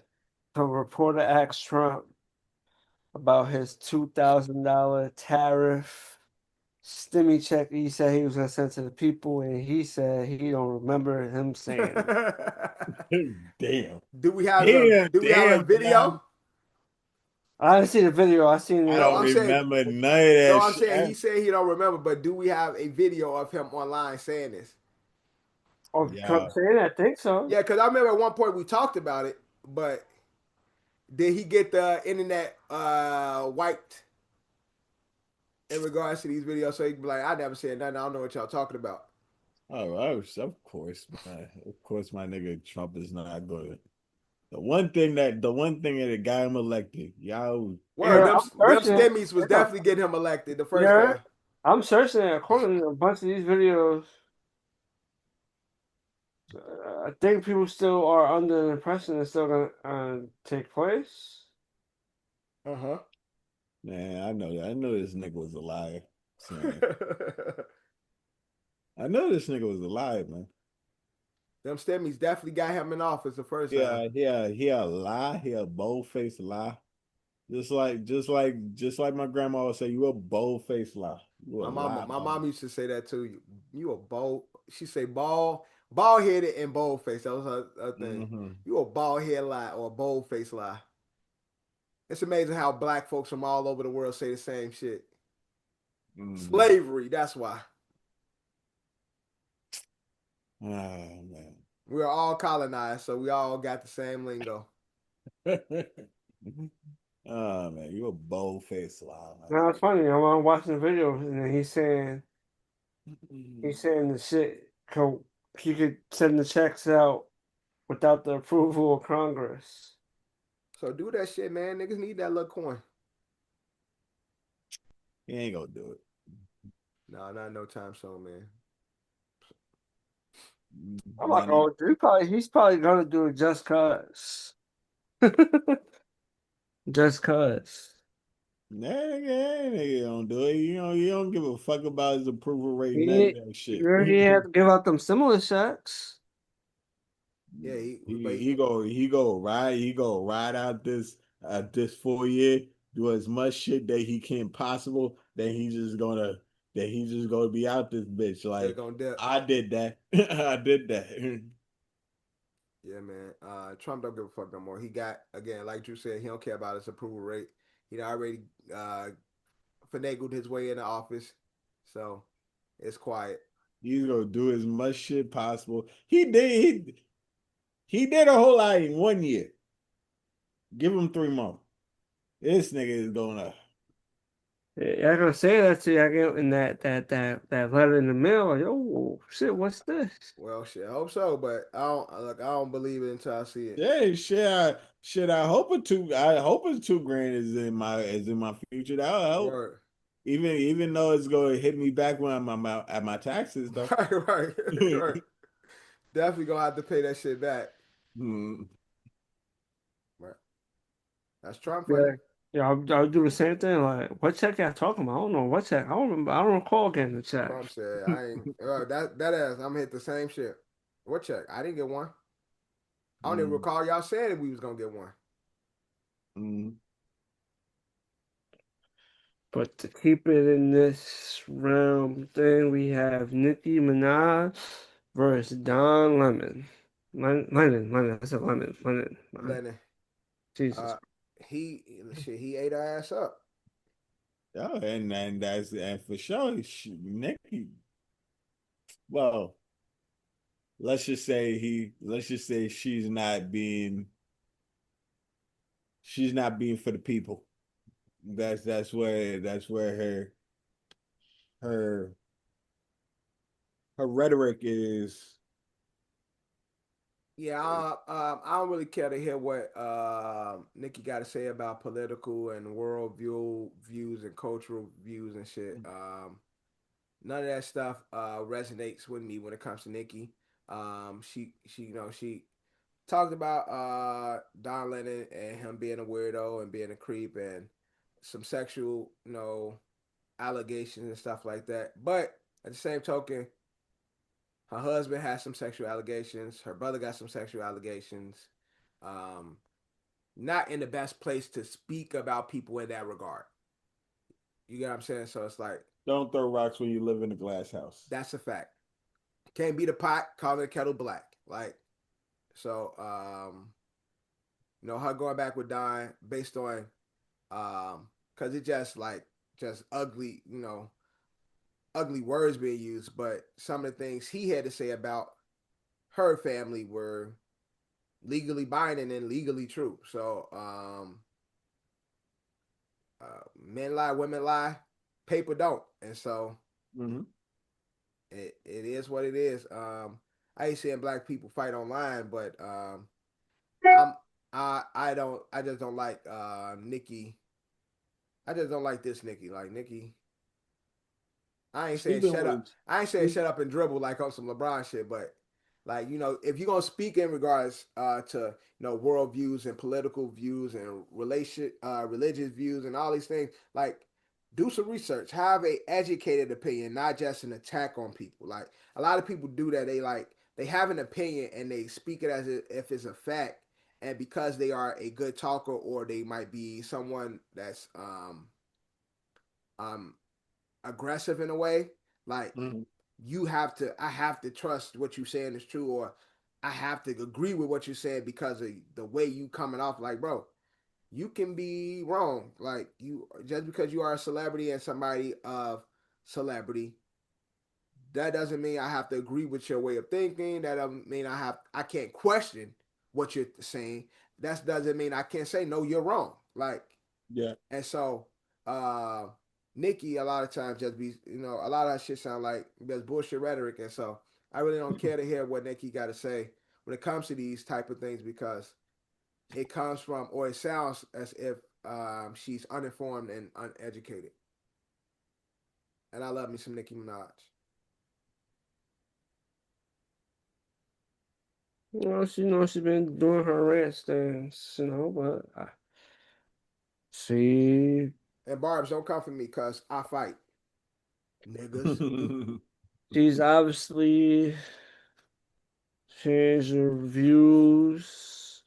reporter asked Trump about his $2,000 tariff stimmy check he said he was going to send to the people, and he said he don't remember him saying it. Damn. Do we have a video? Man. I didn't see the video. I seen it. I don't remember none of that. No, I'm saying he said he don't remember, but do we have a video of him online saying this? Oh, Trump saying that? I think so. Yeah, because I remember at one point we talked about it, but did he get the internet wiped in regards to these videos? So he can be like, I never said nothing. I don't know what y'all talking about. Oh, of course, my nigga Trump is not good. The one thing that got him elected, y'all. Well, them stimmies was definitely getting him elected. The first guy. I'm searching it. According to a bunch of these videos, I think people still are under the impression it's still gonna take place. Man, I know that. I know this nigga was a liar. Man. I know this nigga was a liar, man. Them stemmies definitely got him in office the first time. Yeah, he a lie. He a bold-faced lie. Just like my grandma would say, you a bold-faced lie. You a lie, My mama. mom used to say that too. You a bold. She say bald headed and bold face. That was her thing. Mm-hmm. You a bald head lie or a bold face lie. It's amazing how black folks from all over the world say the same shit. Mm-hmm. Slavery. That's why. Oh man. We are all colonized, so we all got the same lingo. Oh man, you a bold-faced lie, man. Now it's funny. I'm watching the video and he's saying the shit. He could send the checks out without the approval of Congress. So do that shit, man. Niggas need that little coin. He ain't gonna do it. No, not no time soon, man. I'm like, Money. oh, he's probably gonna do it just cause. Just cause. Nigga don't do it. You don't give a fuck about his approval rate, none of He, that he shit. already had to give out them stimulus checks. Yeah, He go ride out this 4 year, do as much shit that he can possible. That he's just gonna be out this bitch. they're Like gonna dip. I did that. I did that. Yeah, man. Trump don't give a fuck no more. He got again, like Drew said, he don't care about his approval rate. He already finagled his way into office, so it's quiet. He's gonna do as much shit possible. He did a whole lot in 1 year. Give him 3 more. This nigga is gonna. Yeah, I gonna say that to you. I get in that letter in the mail. Like, oh shit, what's this? Well, shit, I hope so, but I don't believe it until I see it. Yeah, shit. I hope a 2 grand is in my future. That'll help. Word. Even though it's gonna hit me back when I'm at my taxes though. Right. Right. Definitely gonna have to pay that shit back. Hmm. Right. That's Trump for Yeah, you. yeah, I'll do the same thing. Like, what check y'all talking about? I don't know what check. I don't remember. I don't recall getting the check. Trump said, "I ain't that ass. I'm gonna hit the same shit. What check? I didn't get one. I don't even Hmm. recall y'all saying we was gonna get one. Hmm. But to keep it in this realm thing, we have Nicki Minaj versus Don Lemon. Lennon. I said Lennon. Lennon. Jesus. Uh, he ate her ass up. Oh, and for sure, Nicki. Well, let's just say she's not being for the people. That's where her her rhetoric is. Yeah, I don't really care to hear what Nikki got to say about political and world views and cultural views and shit. None of that stuff resonates with me when it comes to Nikki. She talked about Don Lennon and him being a weirdo and being a creep and some sexual allegations and stuff like that. But at the same token, her husband has some sexual allegations. Her brother got some sexual allegations. Um, Not in the best place to speak about people in that regard. You get what I'm saying? So it's like Don't throw rocks when you live in a glass house. that's a fact. Can't beat a pot, call the kettle black. Like so, her going back with Don based on because it just ugly, ugly words being used, but some of the things he had to say about her family were legally binding and legally true. So, men lie, women lie, paper don't, and so Mm-hmm. it is what it is. I ain't seeing black people fight online, but I'm I just don't like Nikki. I just don't like this Nikki. Like Nikki, I ain't saying Speaking shut up. with I ain't saying shut up and dribble like on some LeBron shit, but Like, if you're gonna speak in regards to world views and political views and religious views and all these things, like do some research, have a educated opinion, not just an attack on people. Like a lot of people do that. They have an opinion and they speak it as if it's a fact, and because they are a good talker or they might be someone that's um aggressive in a way, like Mhm. I have to trust what you're saying is true, or I have to agree with what you're saying because of the way you coming off. Like, bro, you can be wrong. Like, you just because you are a celebrity and somebody of celebrity, that doesn't mean I have to agree with your way of thinking. That doesn't mean I can't question what you're saying. That doesn't mean I can't say no, you're wrong. Like, Yeah. and so uh Nicki a lot of times just be, a lot of that shit sound like there's bullshit rhetoric. And so I really don't care to hear what Nicki got to say when it comes to these type of things, because it comes from, or it sounds as if she's uninformed and uneducated. And I love me some Nicki Minaj. She's been doing her rant things, but she And Barb's, don't come for me because I fight. Niggas. she's obviously changed her views,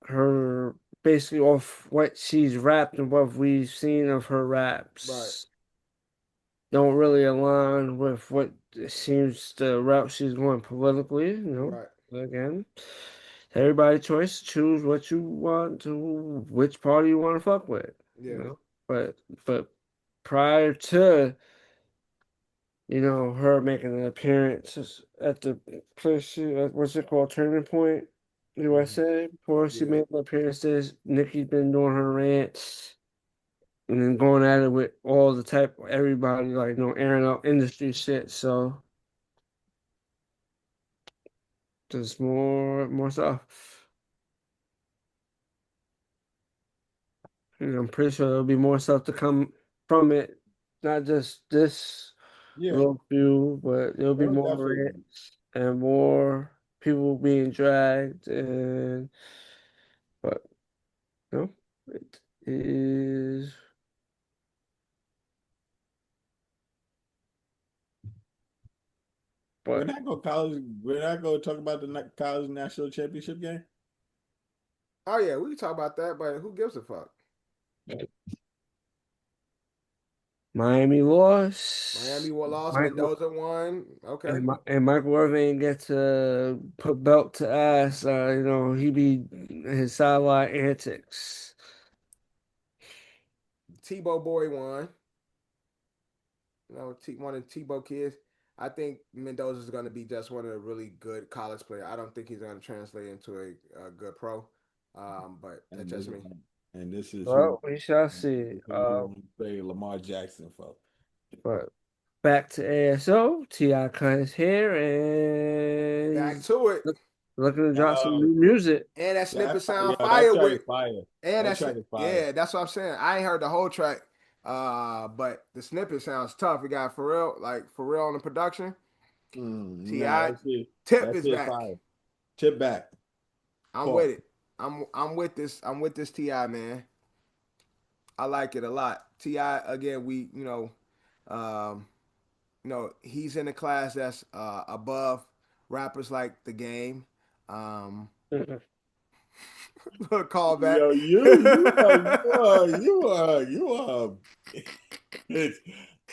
her basically off what she's rapped and what we've seen of her Right. raps don't really align with what it seems the route she's going politically. Right. Again, everybody choice to choose what you want to, which party you want to fuck with, you Yeah. know. But prior to, her making an appearance at the place, what's it called, Turning Point, Mm-hmm. USA, before she Yeah. made the appearances, Nicki's been doing her rants and then going at it with all the type, everybody, like, airing out industry shit. So there's more stuff. I'm pretty sure there'll be more stuff to come from it. Not just this Yeah. little few, but there'll be No, more definitely. rants and more people being dragged. And but no, it is. We're But not going college. We're not going to talk about the college national championship game. Oh yeah, we can talk about that, but who gives a fuck? Miami Miami lost. lost, Michael Mendoza won. Okay. and Michael Irvin get to put belt to ass. He be his sideline antics. Tebow boy won. One of the Tebow kids. I think Mendoza is going to be just one of the really good college players. I don't think he's going to translate into a good pro. But that's And just this me. and this is who Well, we shall see. you play Lamar Jackson for. But back to A.S.O. T.I. cut his hair and Back to it. looking to drop some Uh, new music. And that snippet sound that fire track with. is fire. And That track is fire. yeah, that's what I'm saying. I ain't heard the whole track. But the snippet sounds tough. We got for real on the production. Nah, Ti Tip that's is it back. fire. Tip back. I'm with Paul. it. I'm with this. I'm with this Ti man. I like it a lot. Ti again. Um, he's in a class that's above rappers like the game. Um, little callback. Yo, you are. It's,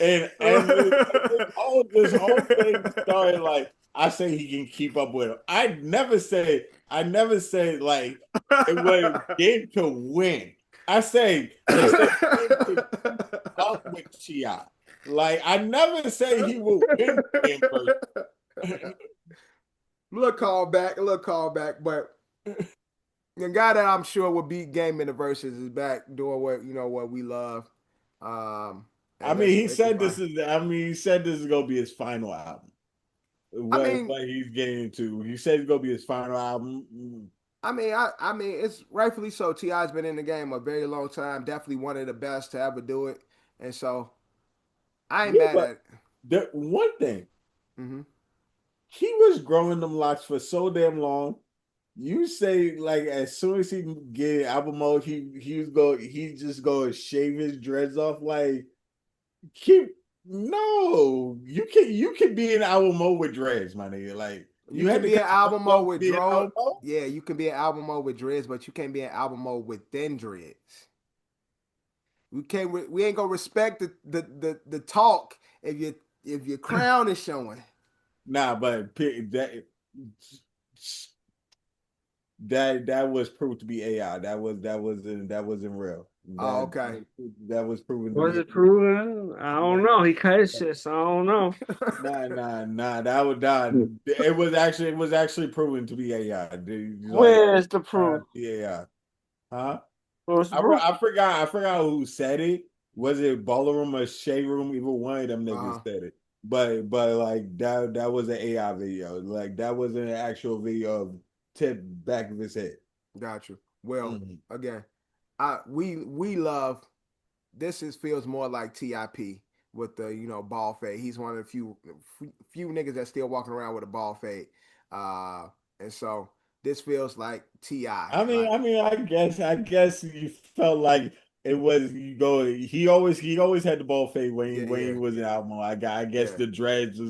and this whole thing started like I say he can keep up with him. I never say like it was game to win. I say game to keep up with Ti. Like I never say he will win the game first. A little callback, but the guy that I'm sure will beat Game in the verses is back doing what we love. Um, I and mean, let's he make it said fun. this is. I mean, he said this is gonna be his final album. I What mean, what he's getting to? He said it's gonna be his final album. I mean, it's rightfully so. Ti's been in the game a very long time. Definitely one of the best to ever do it, and so I ain't Yeah, mad but at it. the one thing Hmm. he was growing them locks for so damn long. You say like as soon as he get album mode, he just go shave his dreads off. Like keep no, you can be in album mode with dreads, my nigga. Like You had can to be in album mode to with be in album dreads. mode? Yeah, you can be in album mode with dreads, but you can't be in album mode with thin dreads. We ain't gonna respect the talk if your crown is showing. Nah, but that was proved to be AI. That wasn't real. Oh, okay. That was proven to Was be it proven? I don't know. He cut his shit, so I don't know. nah. That was not. It was actually proven to be AI. Like Where's the proof? yeah, huh? Where's the proof? I forgot who said it. Was it Ballroom or Shade Room? Either one of them niggas said it. But like that was an AI video. Like that was an actual video of Tip back of his head. Got you. Well, again, we love this. Feels more like TIP with the ball fade. He's one of the few niggas that's still walking around with a ball fade, and so this feels like Ti. I guess you felt like it was you go. He always had the ball fade when he was in album. I guess the dreads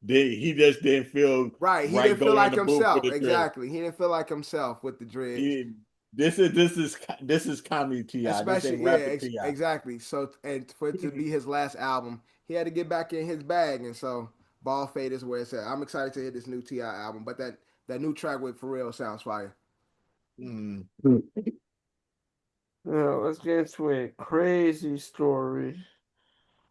he just didn't feel right. He right didn't feel going in like the booth with himself. the dreads. Exactly. He didn't feel like himself with the dreads. This is comedy Ti. This ain't Especially, rapper Ti. exactly. So, and for it to be his last album, he had to get back in his bag, and so Ball Fade is where it's at. I'm excited to hear this new Ti album, but that new track with Pharrell sounds fire. Mm. Yeah, let's get into a crazy story.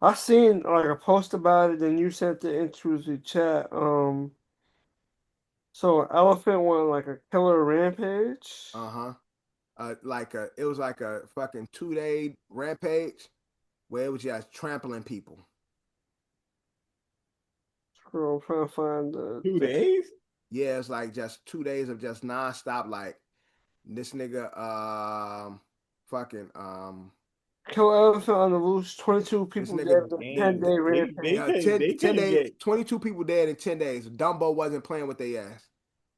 I seen like a post about it, then you sent it into the chat. So Elephant went like a killer rampage. It was like a fucking 2-day rampage where it was just trampling people. Scroll, I'm trying to find the 2 days. Yeah, it's like just 2 days of just nonstop. Like this nigga, fucking Killer Elephant on the loose. 22 people this dead nigga, in a 10-day rampage. They 10 couldn't days, get 22 people dead in 10 days. Dumbo wasn't playing with their ass.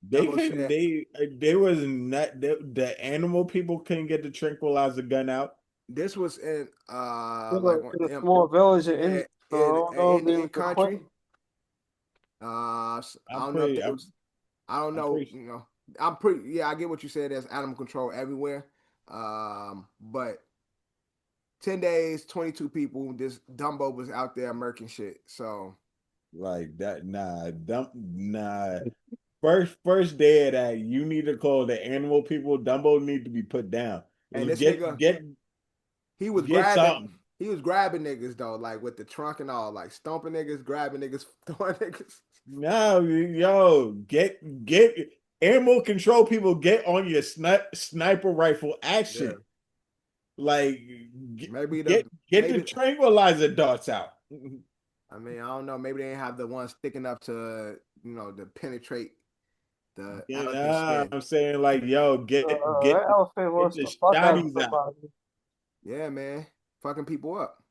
they Dumbo couldn't said they was not the animal people couldn't get the tranquilizer gun out. this was in In a small village in India. So I don't know if they Indian was country. acquainted. I I'm don't know if pretty they I'm, was. I don't I'm know. pretty I'm pretty. Yeah, I get what you said. There's animal control everywhere. But 10 days, 22 people. This Dumbo was out there murking shit. So like that. Nah. First day of that, you need to call the animal people. Dumbo need to be put down. and this Get nigga, he was get grabbing. something. He was grabbing niggas though, like with the trunk and all, like stomping niggas, grabbing niggas, throwing niggas. No, yo, get animal control people. Get on your sniper rifle action. Yeah. Like Maybe get the tranquilizer darts out. I mean, I don't know. Maybe they didn't have the ones sticking up to to penetrate the elephant skin. I'm saying like, yo, That elephant wants the the fuck out of shotties out. somebody. Yeah, man, fucking people up.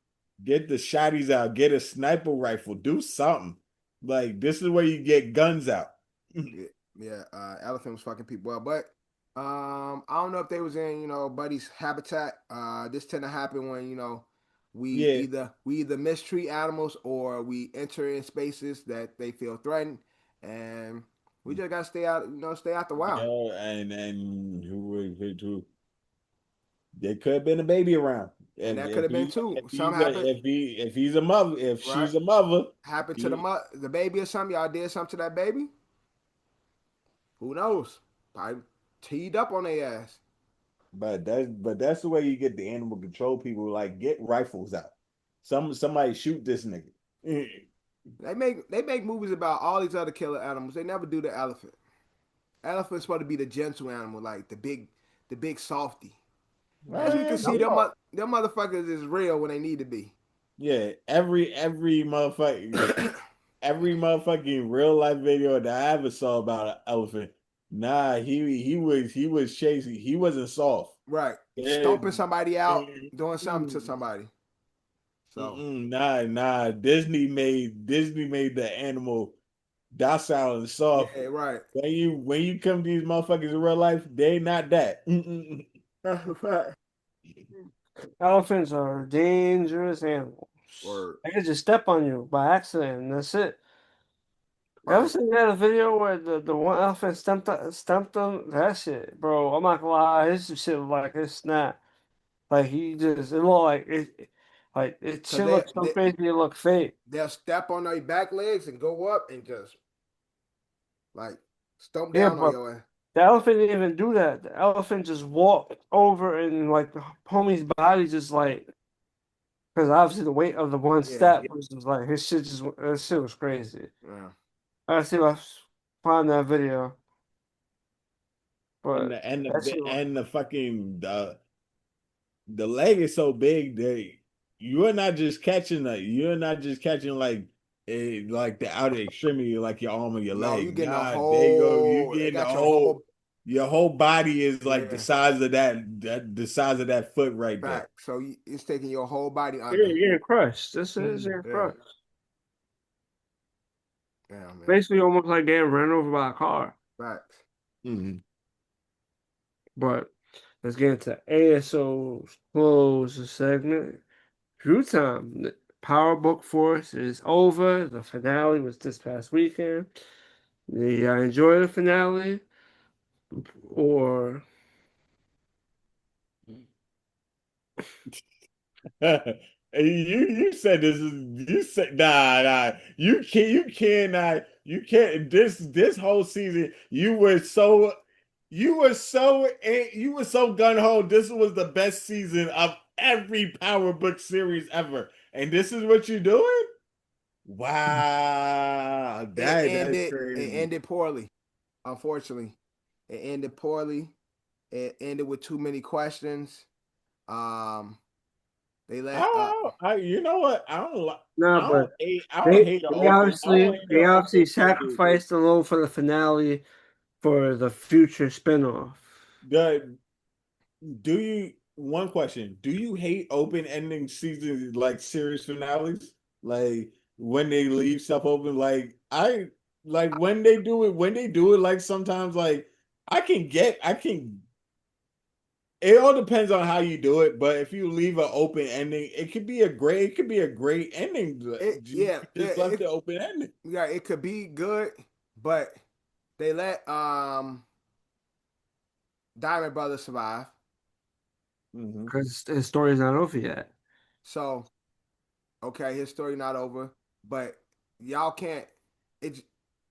Get the shotties out. Get a sniper rifle. Do something. Like this is where you get guns out. Yeah. Elephant was fucking people up, but I don't know if they was in Buddy's habitat. This tend to happen when we either mistreat animals or we enter in spaces that they feel threatened, and we just gotta stay out the wild. Yeah, and who there could have been a baby around. And that could have been too. If he's a mother, if Right. she's a mother, happened to the baby or something. Y'all did something to that baby. Who knows? Probably teed up on their ass. But that's the way you get the animal control people. Like get rifles out. Somebody shoot this nigga. They make movies about all these other killer animals. They never do the elephant. Elephant's supposed to be the gentle animal, like the big softy. As you can see, them motherfuckers is real when they need to be. Yeah, every motherfucker, every motherfucking real life video that I ever saw about an elephant. Nah, he was chasing. He wasn't soft. Right, stomping somebody out, doing something to somebody. So nah. Disney made the animal docile and soft. Yeah, right. When you come to these motherfuckers in real life, they not that. Mm-mm. That's a fact. Elephants are dangerous animals. Word. They could just step on you by accident, and that's it. You ever Right. seen that video where the one elephant stumped them? That shit, bro. I'm not gonna lie, his shit was like it's not like he just it looked like like it Cause shit looks so crazy it looked fake. they'll step on their back legs and go up and just like stomp Yeah, down on but your ass. the elephant didn't even do that. The elephant just walked over and like the homie's body just like because obviously the weight of the one Yeah. step was just like his shit just that shit was crazy. Yeah. I see if I find that video, And but the and that shit. the and the fucking the leg is so big that you're not just catching like the outer extremity like your arm or your No, you leg. getting a Nah, you whole. They getting the got your whole whole. your whole body is like the Yeah. size of the size of that foot right there. Back. So it's taking your whole body You're under. getting crushed. This is getting Yeah. crushed. Yeah, man. Basically, almost like getting run over by a car. Facts. Mm-hmm. But let's get into A.S.O's close segment. Drew time. The Power Book Force is over. The finale was this past weekend. Did you enjoy the finale? Or You said this is you said nah you can't this whole season you were so gun ho. This was the best season of every Power Book series ever, and this is what you're doing. Wow, that's It crazy. ended poorly. Unfortunately, it ended poorly. It ended with too many questions. Um, they let You know what? no, but I don't hate the open. I don't hate the they open obviously ended. sacrificed a little for the finale for the future spinoff. The Do you one question? Do you hate open ending seasons like series finales? Like when they leave stuff open? Like I like when they do it like sometimes like I can it all depends on how you do it, but if you leave an open ending, it could be a great ending. You yeah, just left the open ending. yeah, it could be good, but they let Diamond Brothers survive. Hmm. Because his story's not over yet. So okay, his story not over, but y'all can't. It's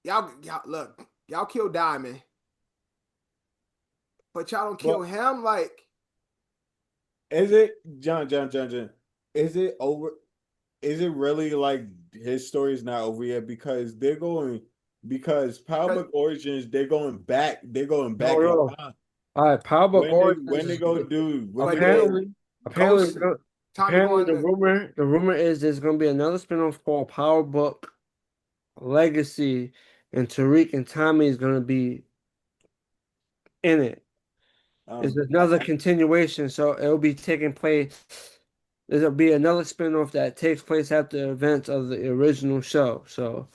y'all look. Y'all kill Diamond, but y'all don't kill But him. Like is it John? Is it over? Is it really like his story is not over yet because Power Book Origins they're going No, back in no. time All right, Power Book when Origins they is go do when they but then go apparently, apparently, Ghost Tommy apparently going to the rumor is there's gonna be another spinoff called Power Book Legacy, and Tariq and Tommy is gonna be in it. It's um another continuation, so it'll be taking place. There'll be another spinoff that takes place after the events of the original show. So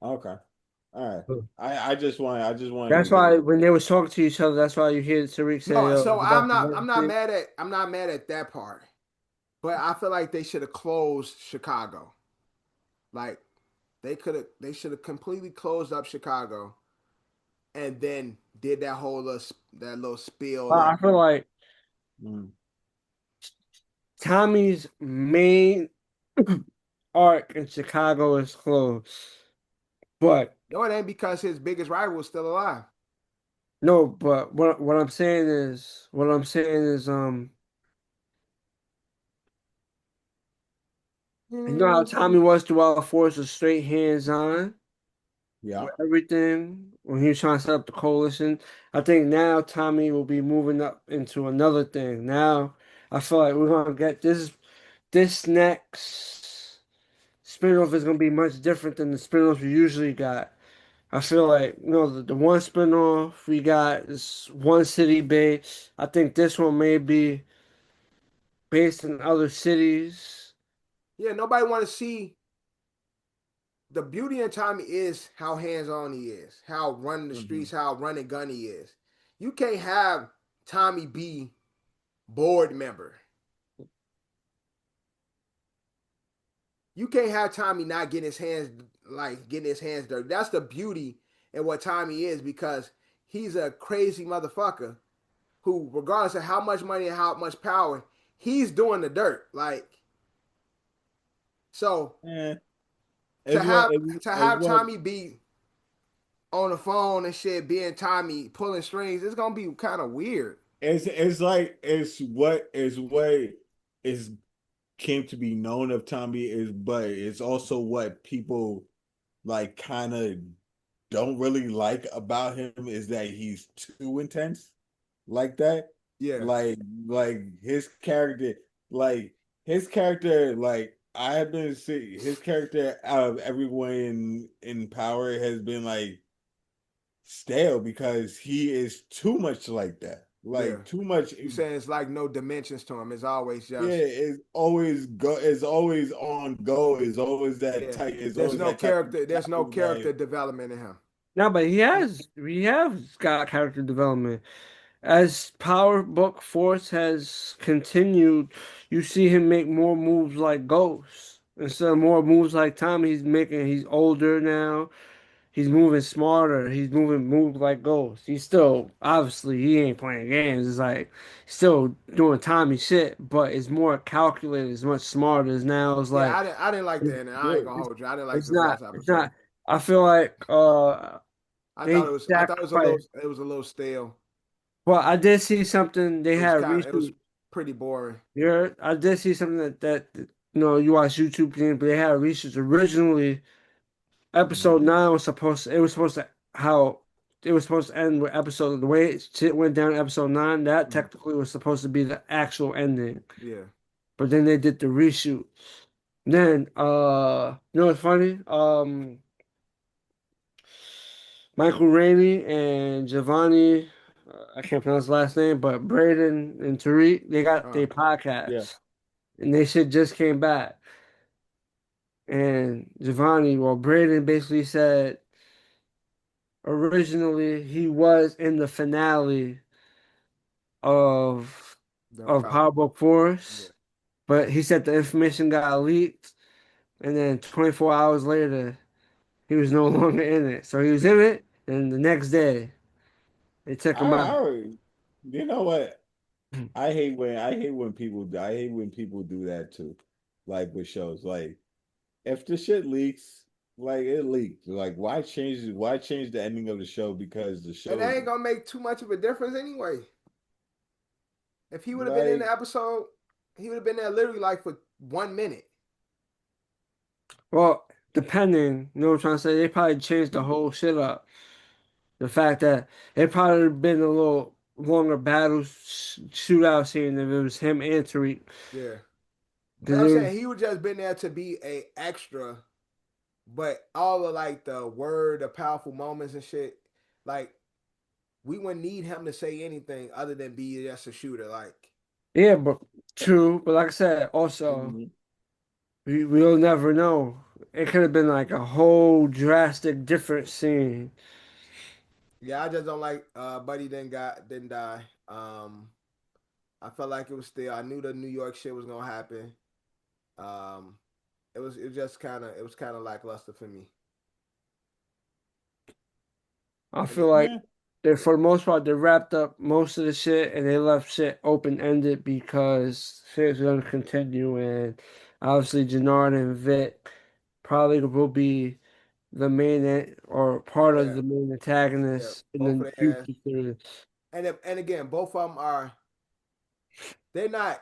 okay, all right. I just wanted to that's get why when they was talking to each other, that's why you hear Tariq say, no. "Yo, So it's about the legacy." I'm not mad at that part, but I feel like they should have closed Chicago. Like they should have completely closed up Chicago, and then did that whole that little spiel I of feel like mm, Tommy's main arc in Chicago is closed. But no, it ain't because his biggest rival is still alive. no, but what I'm saying is you know how Tommy was throughout the force was straight hands on yeah. with everything when he was trying to set up the coalition. I think now Tommy will be moving up into another thing. Now I feel like we're gonna get this next spinoff is gonna be much different than the spinoffs we usually got. I feel like the one spinoff we got is one city based. I think this one may be based in other cities. Yeah, nobody want to see the beauty in Tommy is how hands-on he is, how running the Mm-hmm. streets, how running gun he is. You can't have Tommy be board member. You can't have Tommy not getting his hands dirty. That's the beauty in what Tommy is, because he's a crazy motherfucker who, regardless of how much money and how much power, he's doing the dirt. Like, so Yeah. to It's what have to it's have what Tommy be on the phone and shit, being Tommy pulling strings, it's gonna be kind of weird. it's like it's what is came to be known of Tommy is, but it's also what people like kind of don't really like about him is that he's too intense like that. Yeah, Like like his character, like his character, like I have been seeing his character out of everyone in power has been like stale because he is too much like that. yeah. Like too much. You saying it's like no dimensions to him. It's always Yeah, just it's always go. It's always on go. It's always that yeah. type. It's There's always no that type of character. There's no like. character development in him. No, but he has got character development. As Power Book Force has continued, you see him make more moves like Ghost. Instead of more moves like Tommy, he's older now. He's moving smarter. He's moving moves like Ghost. He's still obviously he ain't playing games. It's like still doing Tommy shit, but it's more calculated, it's much smarter. It's now it's Yeah, like I didn't like it's the ending. I ain't good. gonna hold you. I didn't like It's this not last it's episode. not I feel like they I thought sacrificed. it was a little stale. Well, I did see something they had It was reshoot. pretty boring. Yeah, I did see something you watch YouTube things, but they had research originally. Mhm. Episode 9 was supposed to, it was supposed to how it was supposed to end with episode the way shit went down in episode 9. That Mm, technically was supposed to be the actual ending, yeah. but then they did the reshoot. Then you know what's funny? Michael Rainey and Giovanni, I can't pronounce his last name, but Braden and Tariq, they got Uh, their Yeah. podcast, and they shit just came back. And Giovanni, well, Braden basically said originally he was in the finale of the of power. Power Book Yeah. Force, but he said the information got leaked, and then 24 hours later, he was no longer in it. So he was in it, and the next day they took him I out. already. You know what? I hate when people do that too, like with shows. Like if the shit leaks, like it leaked. Like why change the ending of the show because the And show that ain't gonna make too much of a difference anyway. If he would have been in the like episode, he would have been there literally like for 1 minute. Well, depending, you know what I'm trying to say, they probably changed the whole shit up. The fact that it probably would have been a little longer battle shootout scene if it was him and Tariq. Yeah. And Because I'm it was, saying he would just been there to be a extra, but all of like the powerful moments and shit, like we wouldn't need him to say anything other than be just a shooter. Like, yeah, but true. But like I said, also. mhm. We'll never know. It could have been like a whole drastic different scene. yeah, I just don't like Buddy didn't die. I felt like it was still I knew the New York shit was gonna happen. Um it was just kinda lackluster for me. I And then, feel like Yeah. for the most part they wrapped up most of the shit and they left shit open ended because shit's gonna continue and obviously Jannard and Vic probably will be the or part of yeah, the main yeah, antagonists in both of the their ass. future series. And again, both of them are they're not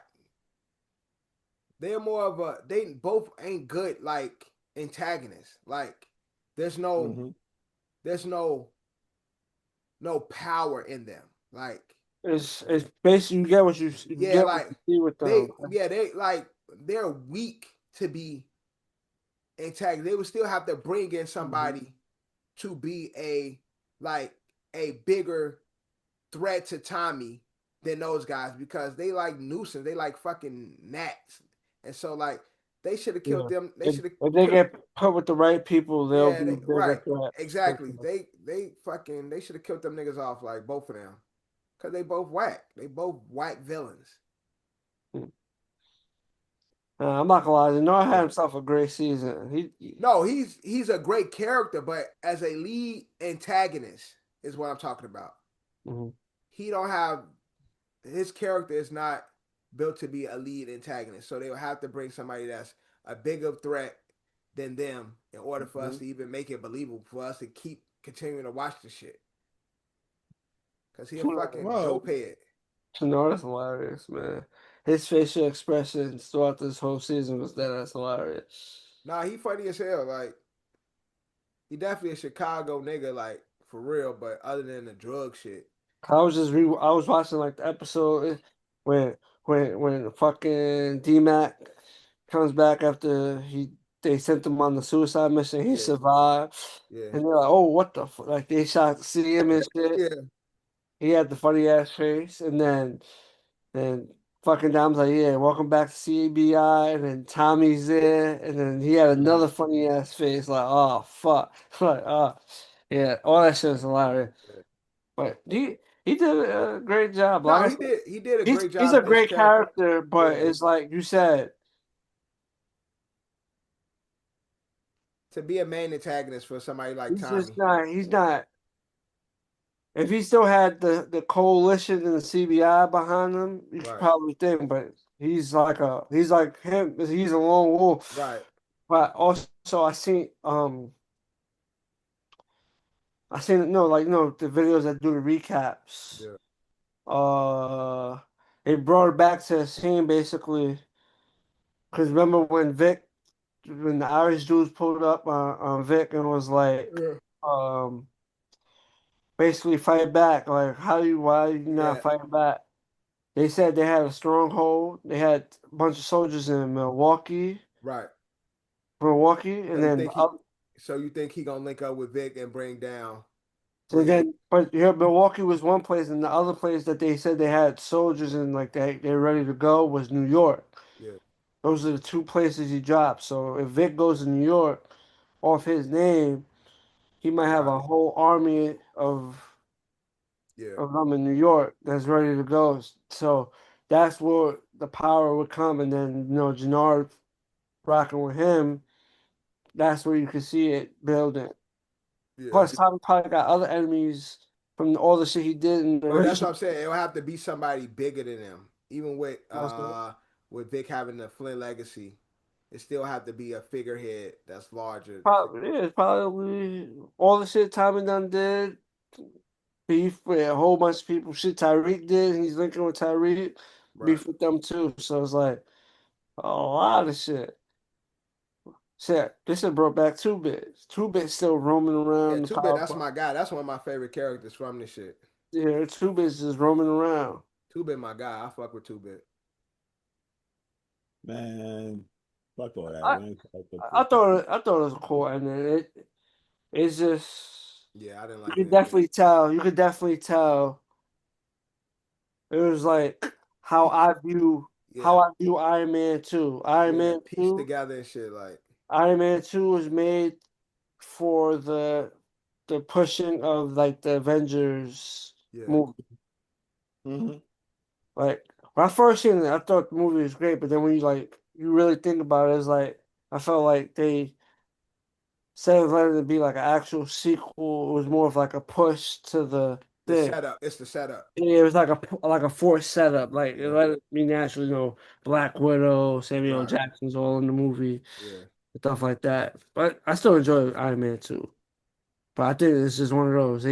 they're more of a they both ain't good like antagonists. Like there's no Hmm. there's no no power in them. Like It's basically you yeah, get what like you see with them. they like they're weak to be antagonist. They would still have to bring in Hmm. somebody to be like a bigger threat to Tommy than those guys because they like nuisance. They like fucking gnats. And so like they should have killed Yeah. them. They If, should have if they killed. get put with the right people, they'll Yeah, be right. bigger threats. Exactly. They fucking they should have killed them niggas off like both of them. Cause they both whack. They both whack villains. I'm not gonna lie, Noah had Yeah. himself a great season. No, he's a great character, but as a lead antagonist is what I'm talking about. Mhm. He don't have his character is not built to be a lead antagonist. So they will have to bring somebody that's a bigger threat than them in order for us Mhm. to even make it believable for us to keep continuing to watch the shit. Cause he a fucking Well, dope head. Noah's hilarious, man. His facial expressions throughout this whole season was that's hilarious. Nah, he funny as hell. Like he definitely a Chicago nigga, like for real. But other than the drug shit, I was watching like the episode when when fucking D-Mac comes back after they sent him on the suicide mission. He yeah, survived, yeah, and they're like, "Oh, what the fuck?" Like they shot to see him and shit. yeah, He had the funny ass face, and then fucking Dom's like, "Yeah, welcome back to CBI," and then Tommy's there, and then he had another funny ass face, like, "Oh fuck," like, "Oh yeah," all that shit was hilarious. yeah. But he did a great job. Like No, I he said, did. He did a great he's job a in his great character. character, but Yeah, it's like you said, to be a main antagonist for somebody like he's just Tommy. not. He's not. If he still had the coalition and the CBI behind him, you could Right, probably think. But he's like him. He's a lone wolf. right. But also, I seen no like no the videos that do the recaps. Yeah, Uh, it brought it back to a scene basically. Because remember when the Irish dudes pulled up on Vic and was like, yeah, um, basically fight back. Like, why you not yeah. fighting back? They said they had a stronghold. They had a bunch of soldiers in Right. Milwaukee, So and you then think he? So you think he gonna link up with Vic and but here Milwaukee was one place, and the other place that they said they had soldiers in, like they're ready to go, was New York. Yeah, Those are the two places he dropped. So if Vic goes to New York off his name, he might have right. a whole army Yeah, of them in New York that's ready to go. So that's where the power would come, and then Jannard rocking with him. That's where you can see it building. yeah. Plus, Tommy probably got other enemies from all the shit he did in the But that's what original. I'm saying. It'll have to be somebody bigger than him. Even with Vic having the Flynn legacy, it still have to be a figurehead that's larger. Probably, yeah, it's probably all the shit Tommy done did. Beef with a whole bunch of people. Shit Tyreek did. He's linking with Tyreek. Right. Beef with them too. So it's like a lot of shit. Shit, this shit brought back Two Bits. Two Bits still roaming Yeah, around the Two Bit, power that's plant. my guy. That's one of my favorite characters from this shit. Yeah, Two Bits is roaming around. Two Bit, my guy. I fuck with Two Bit. man, fuck all that, I man. Fuck the people. I thought it was a cool ending. It's just Yeah, I didn't you like the could ending. definitely tell. You could definitely tell. It was like Yeah, how I view Iron Man 2. yeah, pieced together and shit. Like, Iron Man 2 was made for the pushing of like the Avengers yeah, movie. Hmm. Like when I first seen it, I thought the movie was great, but then when you really think about it, it's like I felt like they instead of letting it be like an actual sequel, it was more of like a push to the the thing. setup. It's the setup. Yeah, it was like a forced setup. Like it Yeah, let it be natural, Black Widow, Samuel L. right. Jackson's all in the movie, Yeah, stuff like that. But I still enjoy Iron Man 2. But I think it's just one of those.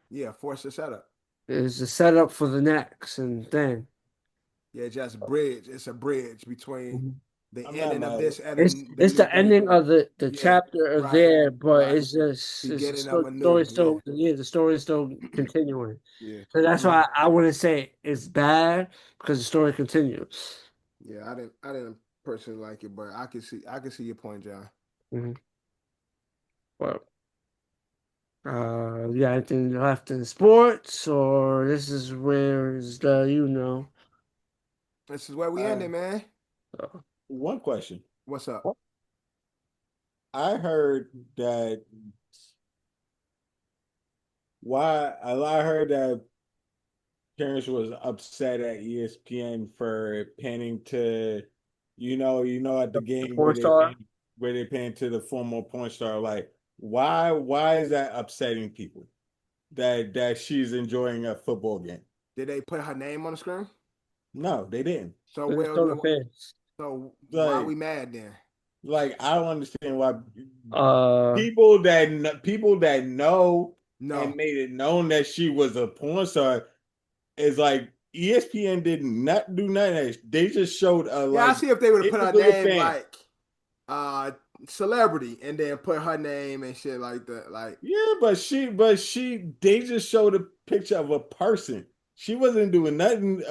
yeah. Force the setup. It's a setup for the next and thing. Yeah, just bridge. It's a bridge between Mhm. the I'm not ending of mad. this and It's the it's new the thing. ending of the Yeah, chapter of right, there, but right. it's just it's Beginning of still a story new. Yeah, still the story is still continuing. yeah. So that's I'm. why I wouldn't say it's bad because the story continues. Yeah, I didn't personally like it, but I can see your point, John. Mhm. Well, you got anything left in sports, or this is where is the This is where we Uh, ended, man. so. One question. What's up? I heard that I heard that Terrence was upset at ESPN for panning to, at the The game porn star. where they pan to the former porn star. Like, why is that upsetting people? That she's enjoying a football game. Did they put her name on the screen? No, they didn't. So It's on the face. so why are Like, we mad then? like I don't understand why Uh, people that know No. and made it known that she was a porn star is like ESPN did not do nothing. They just showed a Yeah, I like see if they would have put her typical name fan. like celebrity and then put her name and shit like that. Like, Yeah, they just showed a picture of a person. She wasn't doing nothing.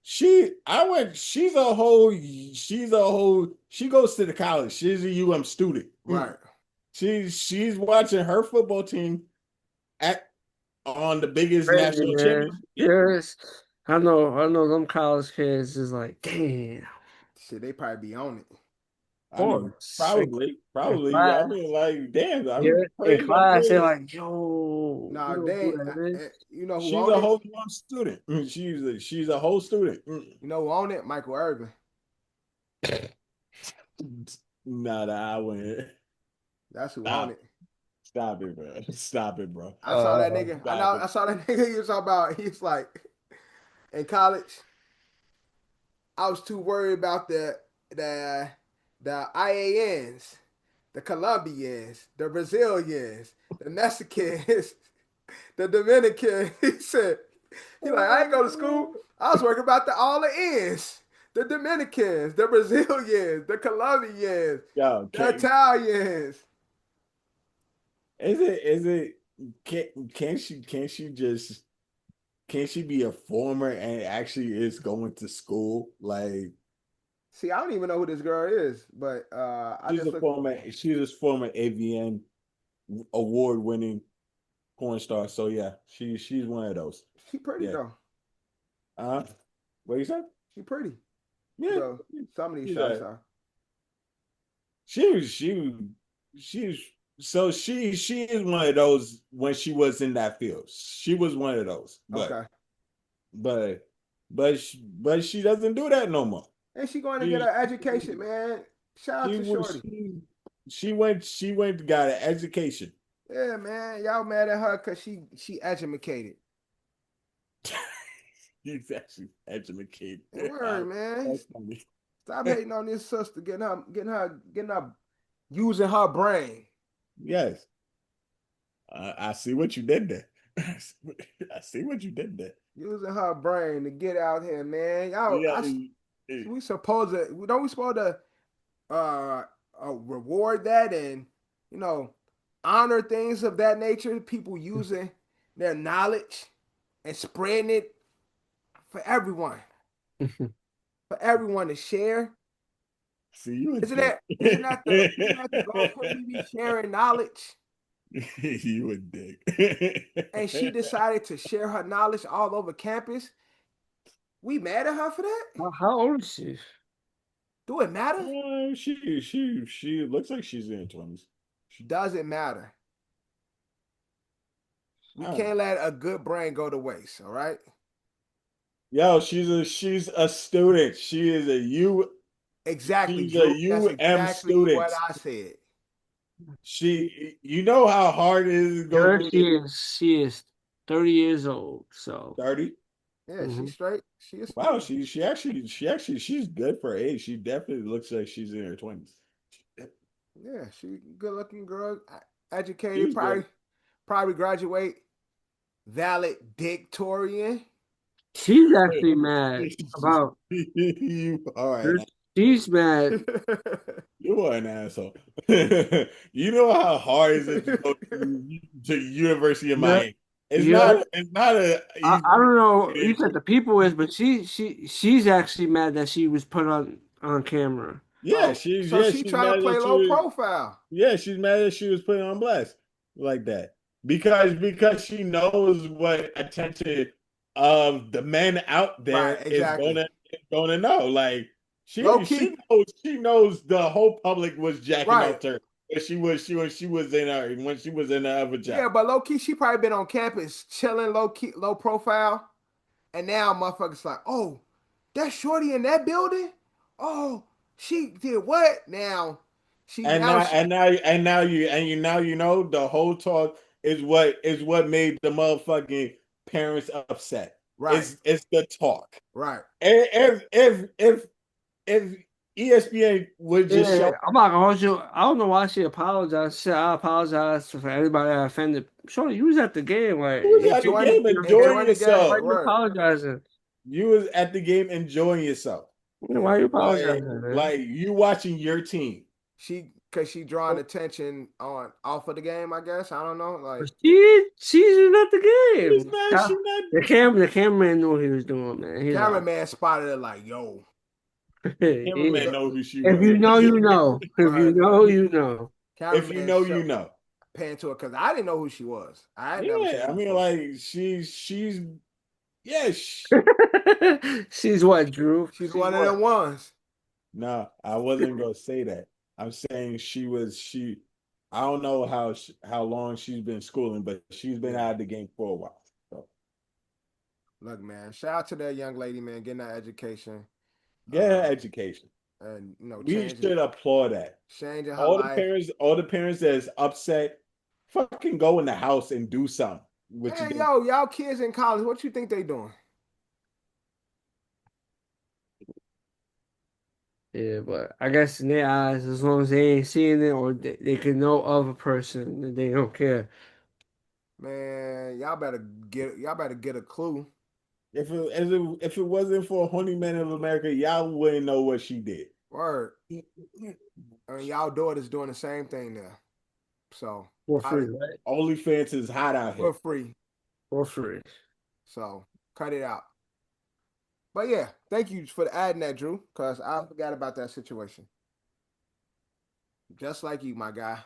She's a whole, she goes to the college. She's a UM student. right. She's watching her football team at on the biggest crazy, national man. championship. Yes. I know them college kids is like, damn. Shit, they probably be on it. I mean, Course. probably. In I class. mean, like, damn. Yeah, I'm in praised. class, they're like, yo, you Nah, don't do they that, man. you know who She's own a it? whole young student. She's a whole student. You know who own it? Michael Irvin. Nah, I wouldn't. That's who own Stop. it. Stop it, bro. Stop it, bro. I saw that nigga. Stop it. I saw that nigga you was talking about. He's like in college. I was too worried about the IANs, the Colombians, the Brazilians, the Mexicans, the Dominicans. He like, I ain't go to school. I was working about all the ends. The Dominicans, the Brazilians, the Colombians, Yo, the Italians. is it can she be a former and actually is going to school? Like, See, I don't even know who this girl is, but I just look. she's a former AVN award winning porn star. So yeah, she's one of those. She pretty Yeah. though. What you said? She pretty. Yeah. So some of these She's shots a- are. she's so she is one of those when she was in that field. She was one of those. Okay. But she doesn't do that no more. And she going to get her education, man. Shout out She to was Shorty. she went got an education. Yeah, man. Y'all mad at her because she educated. He's actually educated. Word, man. That's funny. Stop hating on this sister, getting her using her brain. Yes. I see what you did there. I see what you did there. Using her brain to get out here, man. Y'all, Yeah, we supposed to reward that and honor things of that nature. People using their knowledge and spreading it for everyone, for everyone to share. see you. Isn't that the goal? We be sharing knowledge. You a dick. And she decided to share her knowledge all over campus. We mad at her for that? How old is she? Do it matter? She looks like she's in her 20s. Doesn't matter. We can't let a good brain go to waste, all right? Yo, she's a student. She is a U. Exactly. She's a That's UM exactly student. what I said. You know how hard it is to go through. She is 30 years old. So 30. Yeah, she's straight. She is. Wow, she actually she's good for her age. She definitely looks like she's in her 20s. Yeah, she good looking girl, educated, probably graduate valedictorian. she's actually mad about. You all right? She's mad. You are an asshole. You know how hard is it to go to University of Miami? It's not a. I don't know. You said the people is, but she's actually mad that she was put on camera. Yeah, she she's trying to play low profile. Yeah, she's mad that she was put on blast like that because she knows what attention of the men out there is gonna know. Like She Low-key. she knows the whole public was jacking Right. off her. But she was in her when she was in the other job. Yeah, but low-key, she probably been on campus chilling low-key, low profile. And now motherfuckers like, oh, that shorty in that building? Oh, she did what? Now she And now now she, you know the whole talk is what made the motherfucking parents upset. right, It's the talk. right. If ESPN would just Yeah, show I'm not gonna hold you. I don't know why she apologized. Shit, I apologize for anybody that offended. Shorty, you was at the game, like you was you at the Enjoying game enjoying enjoying the game. why yourself. you Right. apologizing? You was at the game enjoying yourself. Why you Like apologizing, man? like you watching your team. She drawing attention on off of the game, I guess. I don't know. But Like she's at the She's game. not she not The cameraman knew what he was doing, man. He's like, cameraman spotted it like, yo. cameraman yeah. know who she If was. you know, you know. If you Right. know, you know. If you Cameraman know, you know. paying to her because I didn't know who she was. I had never seen Yeah, her I mean, before. like she's yeah. She's what, Drew? She's She's one of what? them ones. No, I wasn't gonna say that. I'm saying she. I don't know how long she's been schooling, but she's been out of the game for a while. So Look, man, shout out to that young lady, man, getting that education. get her education. And We should applaud that. changing her life. All the parents that's upset, fucking go in the house and do something. What you Hey, think? yo, y'all kids in college, what you think they doing? Yeah, but I guess in their eyes, as long as they ain't seeing it or they can know of a person, they don't care. Man, y'all better get a clue. If it wasn't for Honey Man of America, y'all wouldn't know what she did. Word. I mean, y'all daughters doing the same thing now. So For free, right? OnlyFans is hot out here. for free. For free. So cut it out. But yeah, thank you for adding that, Drew, because I forgot about that situation. Just like you, my guy.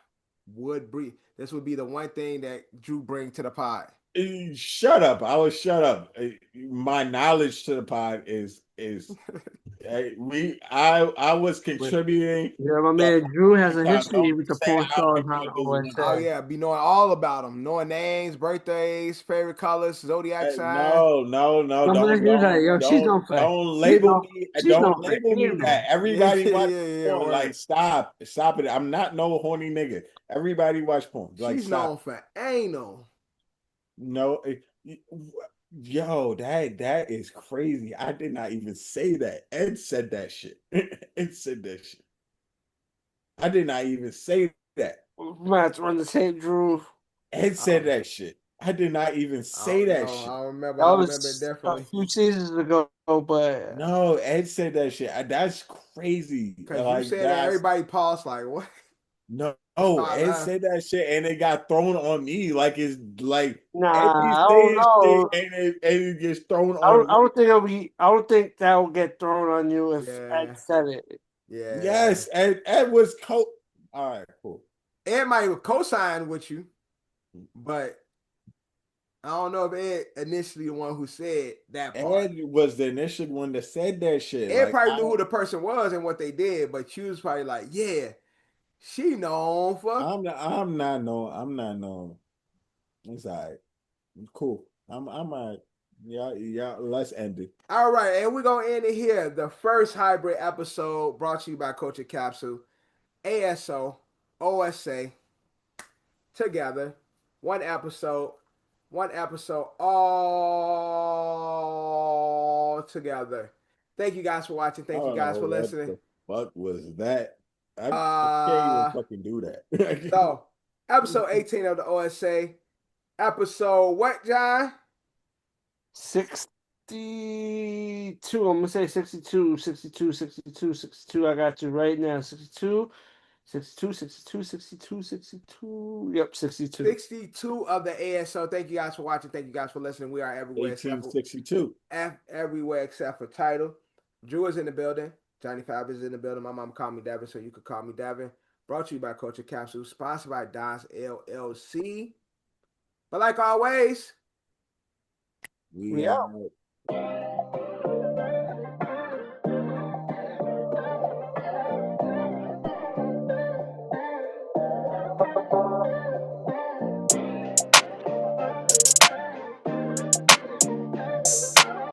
Would breathe. This would be the one thing that Drew bring to the pod. Shut up! I was shut up. My knowledge to the pod is I was contributing. Yeah, my man Drew has a history Don't with the say porn I stars picked on up the this one. Oh OSA. yeah, be knowing all about them, knowing names, birthdays, favorite colors, zodiac sign. No, My man Drew's like, yo, she's known for she's known don't for label me that. anal. Yeah, Everybody watch porn. Like word. stop it. I'm not no horny nigga. Everybody watch porn. Like She's stop. known for anal. No, yo, that is crazy. I did not even say that. Ed said that shit. Ed said that shit. I did not even say that. We might have to run the tape, Drew. Ed said that shit. I did not even say that shit. I remember. That I remember it was a definitely. few seasons ago, but No, Ed said that shit. That's crazy. Because you Like said that that's everybody paused like, what? no, Start Ed laughing. said that shit and it got thrown on me. Like it's like Ed be nah, I don't saying shit know. and it gets thrown I on me. don't think I don't think that will get thrown on you if Yeah. Ed said it. Yeah. Yes, Ed was all right, cool. Ed might co-sign with you, but I don't know if Ed initially the one who said that part. Ed was the initial one that said that shit. Ed Like probably knew who the person was and what they did, but you was probably like, yeah, she known for. I'm not no. It's all right. Cool. I'm all right. Yeah, let's end it. All right, and we're gonna end it here. The first hybrid episode brought to you by Culture Capsule, A.S.O, O.S.A, together. One episode all together. Thank you guys for watching. I Thank you don't guys know for what listening. the fuck was that. I can't even fucking do that. So episode 18 of the O.S.A. Episode what, John? 62. I'm gonna say 62, 62, 62, 62. I got you right now. 62, 62, 62, 62, 62. Yep, 62. 62 of the ASO. Thank you guys for watching. Thank you guys for listening. We are everywhere except for 1862. everywhere except for title. Drew is in the building. Johnny Fab is in the building. My mom called me Devin, so you could call me Devin. Brought to you by Culture Capsule, sponsored by Don's LLC. But like always, We We are out.